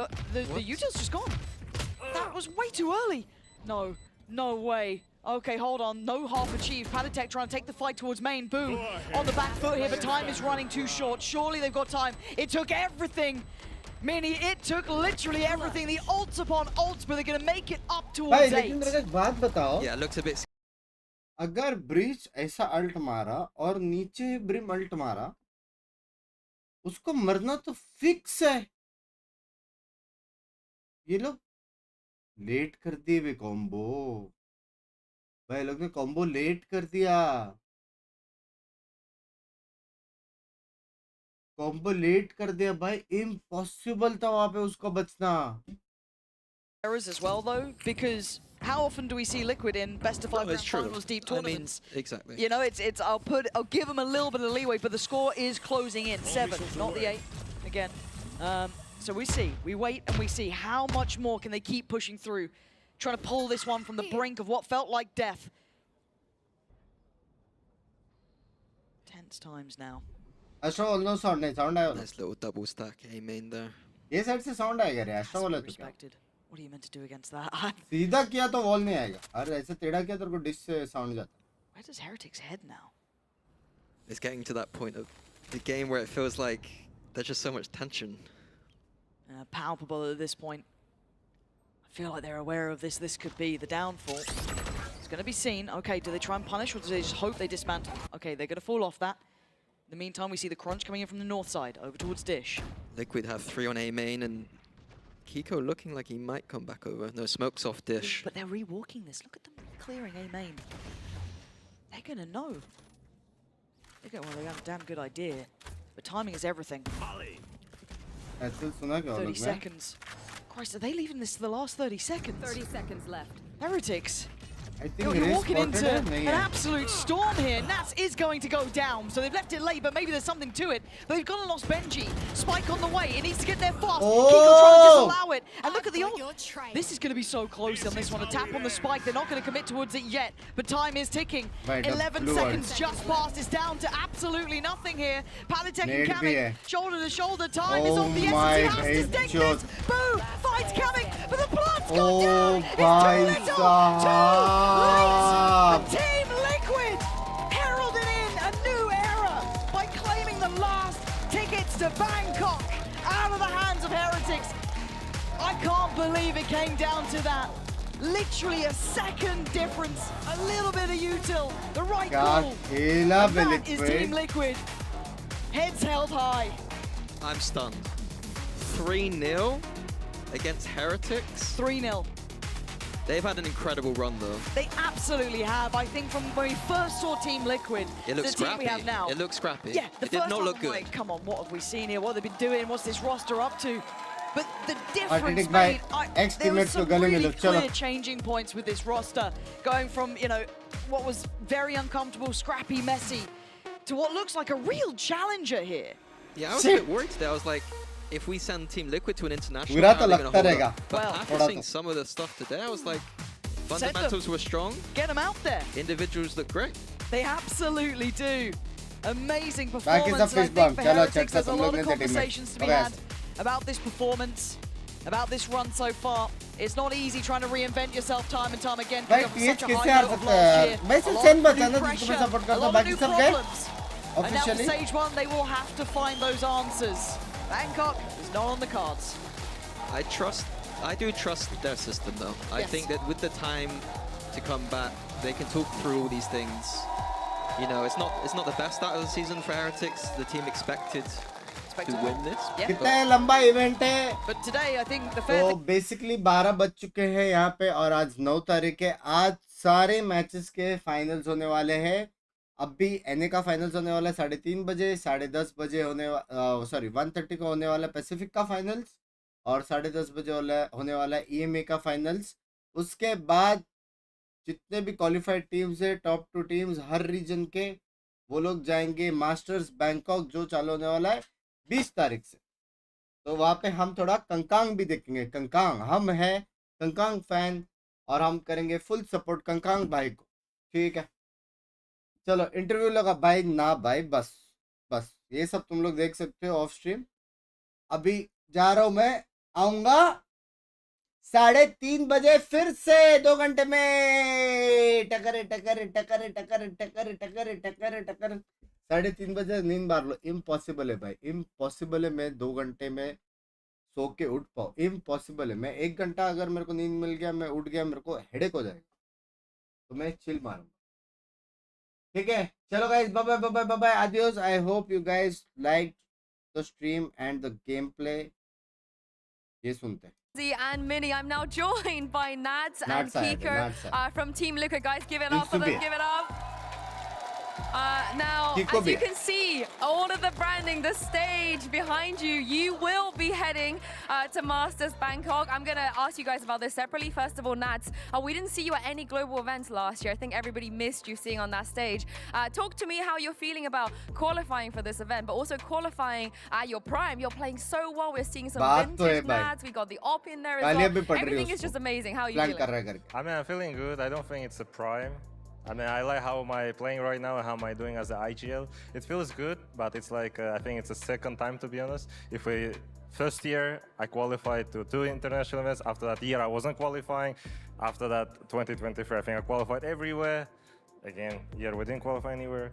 util's just gone. That was way too early. No, no way. Okay, hold on. No half achieved. Patatek trying to take the fight towards main. Boo on the back foot here, but time is running too short. Surely they've got time. It took everything. Mini, it took literally everything. The ults upon ults, but they're going to make it up towards 8. Yeah, it looks a bit... अगर breach ऐसा alt मारा और नीचे brim alt मारा उसको मरना तो fix है. ये लोग लेट कर दिए वे कॉम्बो. भाई लोग ने कॉम्बो लेट कर दिया. कॉम्बो लेट कर दिया भाई. इम्पॉसिबल था वहां पे उसको बचना. Errors as well though, because how often do we see Liquid in best of 5 grand finals deep tournaments? I mean, exactly. You know, it's I'll give them a little bit of leeway, but the score is closing in. 7, not the 8 again. So we see, we wait and we see how much more can they keep pushing through, trying to pull this one from the brink of what felt like death. Tense times now. Astro बोल no sound नहीं sound आया Nice little double stack A main there. ये side से sound आएगा रे Astro बोला तो क्या What are you meant to do against that? सीधा किया तो वॉल नहीं आएगा अरे ऐसे टेढ़ा किया तेरे को डिश से साउंड जाता Where does Heretics head now? It's getting to that point of the game where it feels like there's just so much tension. Palpable at this point. I feel like they're aware of this. This could be the downfall. It's going to be seen. Okay, do they try and punish or do they just hope they dismantle? Okay, they're going to fall off that. In the meantime, we see the crunch coming in from the north side, over towards Dish. Liquid have 3 on A main and Kiko looking like he might come back over. No, smoke's off Dish. But they're rewalking this. Look at them clearing A main. They're going to know. Well, they have a damn good idea. But timing is everything. 30 seconds. Christ, are they leaving this to the last 30 seconds? 30 seconds left. Heretics. I think You're walking into an absolute storm here. Nats is going to go down, so they've left it late, but maybe there's something to it. But they've gone and lost Benji. Spike on the way. It needs to get there fast. Oh! Kiko trying to disallow it. And look at the ult. This is going to be so close on this one. A tap on the spike. They're not going to commit towards it yet, but time is ticking. 11 seconds just passed. It's down to absolutely nothing here. Palitek and Kamik, shoulder to shoulder. Time is of the essence. He has to stick this. Boo! Fight's coming, but the blood's gone down. It's too little. Too late. Team Liquid heralding in a new era by claiming the last tickets to Bangkok out of the hands of Heretics. I can't believe it came down to that. Literally a second difference, a little bit of util, the right call. And that is Team Liquid. Heads held high. I'm stunned. 3-0 against Heretics. 3-0. They've had an incredible run though. They absolutely have. I think from when we first saw Team Liquid, it looks the team scrappy. we have now. It looks scrappy. Yeah, it did not look good. Like, come on, what have we seen here? What have they been doing? What's this roster up to? But the difference made, there was some really clear changing points with this roster. Going from, you know, what was very uncomfortable, scrappy, messy, to what looks like a real challenger here. Yeah, I was a bit worried today. I was like, if we send Team Liquid to an international, how are they going to hold up? But after seeing some of the stuff today, I was like, fundamentals were strong. Get them out there. Individuals look great. They absolutely do. Amazing performance. I think for Heretics, there's a lot of conversations to be had about this performance, about this run so far. It's not easy trying to reinvent yourself time and time again. Such a high note of last year. A lot of new pressure, a lot of new problems. And now for stage 1, they will have to find those answers. Bangkok is not on the cards. I do trust their system though. I think that with the time to come back, they can talk through all these things. You know, it's not the best start of the season for Heretics. The team expected to win this. कितना लंबा event है? But today I think the fair. तो basically 12 बज चुके हैं यहाँ पे और आज 9 तारीख है. आज सारे मैचेस के फाइनल्स होने वाले हैं. अभी एनए का फाइनल्स होने वाला है 3:30 बजे, 10:30 बजे होने 1:30 को होने वाला है पैसिफिक का फाइनल्स और 10:30 बजे होने वाला है ईएमए का फाइनल्स. उसके बाद जितने भी क्वालिफाइड टीम्स है, टॉप 2 टीम्स हर रीजन के, वो लोग जाएंगे मास्टर्स बैंकॉक जो चालू होने वाला है 20 तारीख से. तो वहाँ पे हम थोड़ा कंकांग भी देखेंगे. कंकांग हम हैं कंकांग फैन और हम करेंगे फुल सपोर्ट कंकांग भाई को. ठीक है, चलो इंटरव्यू लगा भाई ना भाई, बस ये सब तुम लोग देख सकते हो ऑफ स्ट्रीम. अभी जा रहा हूँ मैं, आऊंगा 3:30 बजे फिर से 2 घंटे में. टकरे टकरे टकरे टकरे टकरे टकरे टकरे टकरे 3:30 बजे नींद मार लो. इम्पॉसिबल है भाई, इम्पॉसिबल है मैं 2 घंटे में सो के उठ पाऊँ. इम्पॉसिबल है. मैं 1 घंटा अगर मेरे को नींद मिल गया, मैं उठ गया, मेरे को हेडेक हो जाएगा, तो मैं चिल मारूंगा. ठीक है, चलो guys, bye bye bye bye bye, adios. I hope you guys liked the stream and the gameplay. ये सुनते हैं. And Mini, I'm now joined by Nads and Kiko from Team Liquid. Guys, give it up for them, give it up. Now, as you can see, all of the branding, the stage behind you, you will be heading to Masters Bangkok. I'm going to ask you guys about this separately. First of all, Nats, we didn't see you at any global events last year. I think everybody missed you seeing on that stage. Talk to me how you're feeling about qualifying for this event, but also qualifying at your prime. You're playing so well. We're seeing some vintage Nats. We got the op in there as well. Everything is just amazing. How are you feeling? I mean, I'm feeling good. I don't think it's a prime. I mean, I like how am I playing right now and how am I doing as the IGL. It feels good, but it's like, I think it's a second time, to be honest. First year, I qualified to 2 international events. After that year, I wasn't qualifying. After that, 2023, I think I qualified everywhere. Again, year we didn't qualify anywhere.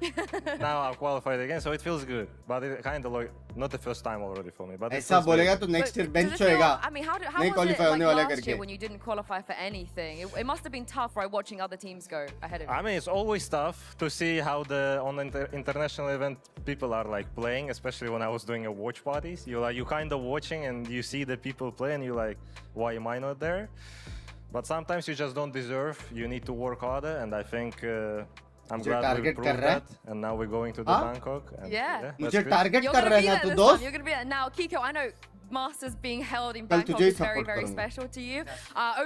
Now I'm qualified again, so it feels good. But it kind of like not the first time already for me. But ऐसा बोलेगा तो next year bench होएगा. I mean, how was it like last year when you didn't qualify for anything? It must have been tough, right, watching other teams go ahead of you. I mean, it's always tough to see how on the international event people are like playing, especially when I was doing a watch parties. You kind of watching and you see the people play and you're like, why am I not there? But sometimes you just don't deserve. You need to work harder, and I think I'm glad we proved that. And now we're going to the Bangkok. And yeah. मुझे target कर रहा है ना तू दोस्त. You're gonna be there. Now, Kiko, I know Masters being held in Bangkok is very, very special to you.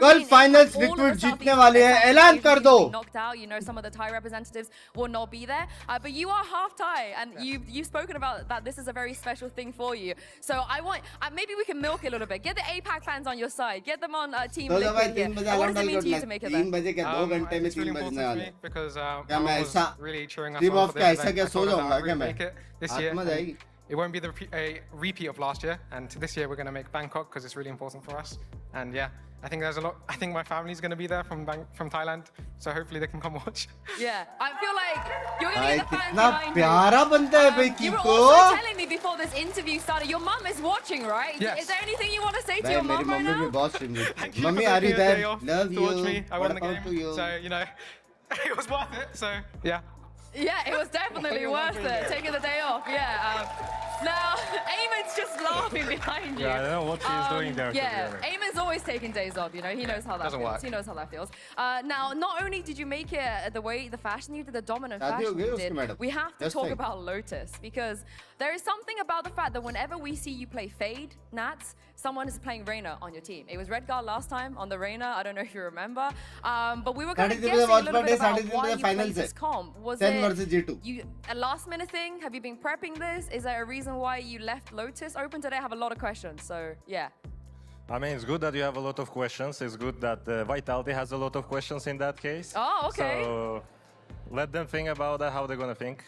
कल finals Liquid जीतने वाले हैं. ऐलान कर दो. Knocked out. You know, some of the Thai representatives will not be there. But you are half Thai, and you've spoken about that. This is a very special thing for you. So I want maybe we can milk it a little bit. Get the APAC fans on your side. Get them on Team Liquid here. What does it mean to you to make it there? 3 बजे क्या 2 घंटे में 3 बजने वाले. Because क्या मैं ऐसा really cheering us team on of for क्या this ऐसा event. क्या I सो thought जाऊंगा that क्या we'd मैं. make it this year. आत्मा जाएगी. It won't be a repeat of last year, and this year we're going to make Bangkok because it's really important for us. And yeah, I think there's a lot. I think my family's going to be there from Thailand, so hopefully they can come watch. Yeah, I feel like you're going to get the fans कितना behind प्यारा बंदा है भाई you. You Kiko. were also telling me before this interview started, your mum is watching, right? Yes. Is there anything you want to say to your mum right मेरी mummy भी now? बहुत stream. Mummy are you there? Love you. Watch me. I won the What about game, you? so you know, it was worth it. So yeah. Yeah, it was definitely worth it. Taking the day off, yeah. Now, Eamon's just laughing behind you. Yeah, I don't know what she's doing there. Yeah, Eamon's always taking days off, you know. He knows how that Doesn't feels. work. He knows how that feels. Now, not only did you make it the fashion you did, the dominant fashion you did, we have to talk about Lotus, because there is something about the fact that whenever we see you play Fade, Nats, someone is playing Reyna on your team. It was Redguard last time on the Reyna. I don't know if you remember. But we were kind of guessing a little bit about why you played this comp. Was it a last-minute thing? Have you been prepping this? Is there a reason why you left Lotus open today? I have a lot of questions, so yeah. I mean, it's good that you have a lot of questions. It's good that Vitality has a lot of questions in that case. Oh, okay. So let them think about that, how they're going to think.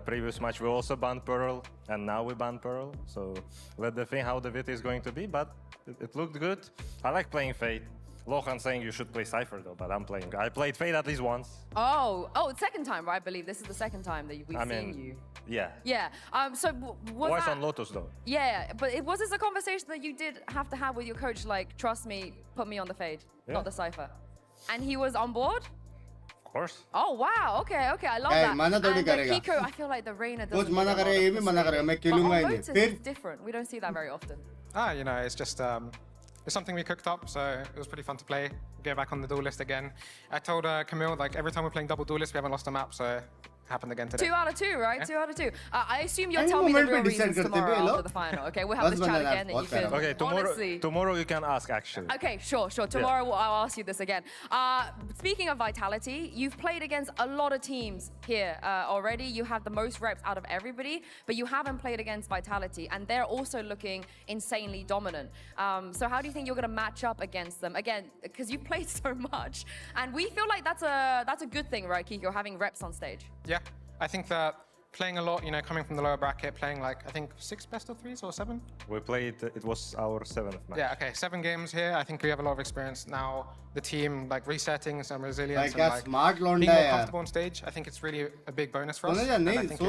Previous match we also banned Pearl, and now we banned Pearl. So let them think how the VT is going to be, but it looked good. I like playing Fate. Lohan saying you should play Cypher though, but I played Fate at least once. Oh, second time, right? I believe this is the second time that we've seen you. Yeah. Yeah. So was Twice that, on Lotus though. Yeah, but was this a conversation that you did have to have with your coach? Like, trust me, put me on the Fade, not the Cypher. And he was on board? Of course. Oh wow, okay, I love that. मना थोड़ी And करेगा. Kiko, I feel like the Reyna doesn't. कुछ मना करेगा ये भी मना करेगा मैं खेलूंगा ही नहीं. फिर it's different. We don't see that very often. You know, it's just it's something we cooked up, so it was pretty fun to play. Get back on the duel list again. I told Camille, like, every time we're playing double duel list, we haven't lost a map, so happened again today. 2 out of 2, right? Yeah. 2 out of 2. I assume you'll Any tell me the moment real पे decide reasons करते tomorrow भी ये after the final. Okay, we'll have this chat again and you can. Okay, honestly, tomorrow you can ask actually. Okay, sure. Tomorrow I'll ask you this again. Speaking of Vitality, you've played against a lot of teams here already. You have the most reps out of everybody, but you haven't played against Vitality, and they're also looking insanely dominant. So how do you think you're going to match up against them? Again, because you've played so much, and we feel like that's a good thing, right, Kiko, having reps on stage? Yeah, I think that playing a lot, you know, coming from the lower bracket, playing like, I think 6 best of 3s or 7? We played, it was our 7th match. Yeah, okay, 7 games here. I think we have a lot of experience now. The team, like, resetting some resilience like and smart being more londa comfortable on stage. I think it's really a big bonus for us. And I think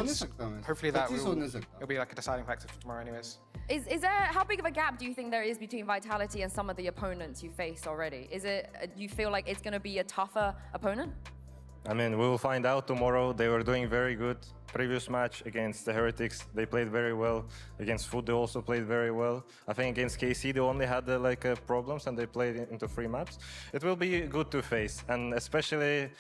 hopefully that it'll be like a deciding factor for tomorrow anyways. Is there, how big of a gap do you think there is between Vitality and some of the opponents you faced already? Is it, do you feel like it's going to be a tougher opponent? I mean, we will find out tomorrow. They were doing very good. Previous match against the Heretics, they played very well. Against Food, they also played very well. I think against KC, they only had problems and they played into 3 maps. It will be good to face, and especially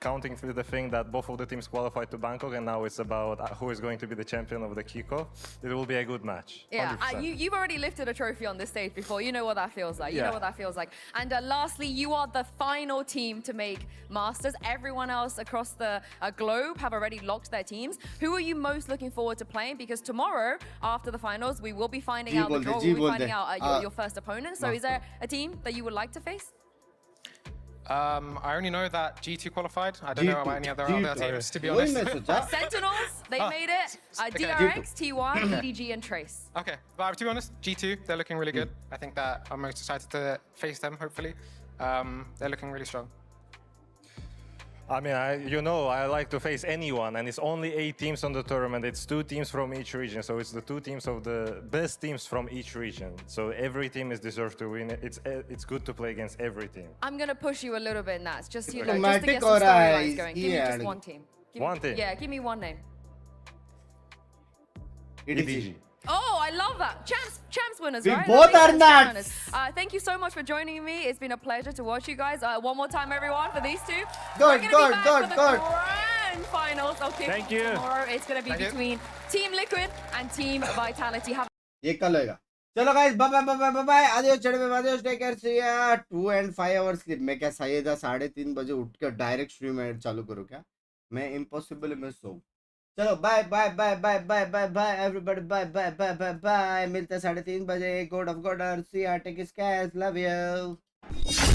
counting through the thing that both of the teams qualified to Bangkok, and now it's about who is going to be the champion of the Kickoff. It will be a good match. Yeah, you've already lifted a trophy on this stage before. You know what that feels like. You know what that feels like. And lastly, you are the final team to make Masters. Everyone else across the globe have already locked their teams. Who are you most looking forward to playing? Because tomorrow, after the finals, we will be finding out the draw. We'll be finding out your first opponent. So is there a team that you would like to face? I only know that G2 qualified. I don't know about any other teams, to be वही honest. मैं सोचा Sentinels, they made it. DRX, T1, EDG, and Trace. Okay, but to be honest, G2, they're looking really good. I think that I'm most excited to face them, hopefully. They're looking really strong. I mean, I like to face anyone, and it's only 8 teams on the tournament. It's 2 teams from each region, so it's the 2 teams of the best teams from each region. So every team is deserved to win. It's good to play against every team. I'm gonna push you a little bit, Nats, just to get some Automatic storylines going. Give me just one team. One team? Yeah, give me one name. EDG. Oh, I love that. Champs winners, We right? both That are makes sense, nuts. champs winners. Thank you so much for joining me. It's been a pleasure to watch you guys. One more time, everyone, for these two. We're gonna be back for the grand finals. Okay, Thank you. Tomorrow it's gonna be between Team Liquid and Team Vitality. ये कल होएगा. चलो guys, bye bye bye bye bye. आदियो चढ़े में आदियो take care. सी या 2 and 5 hours sleep. मैं क्या सायदा 3:30 बजे उठ कर डायरेक्ट स्ट्रीम एड चालू करूं क्या? मैं इम्पॉसिबल में सो. चलो bye bye bye bye bye bye bye everybody. Bye bye bye bye bye. मिलते हैं 3:30 बजे. गॉड ऑफ गॉड और सी या टेक केयर. Love you.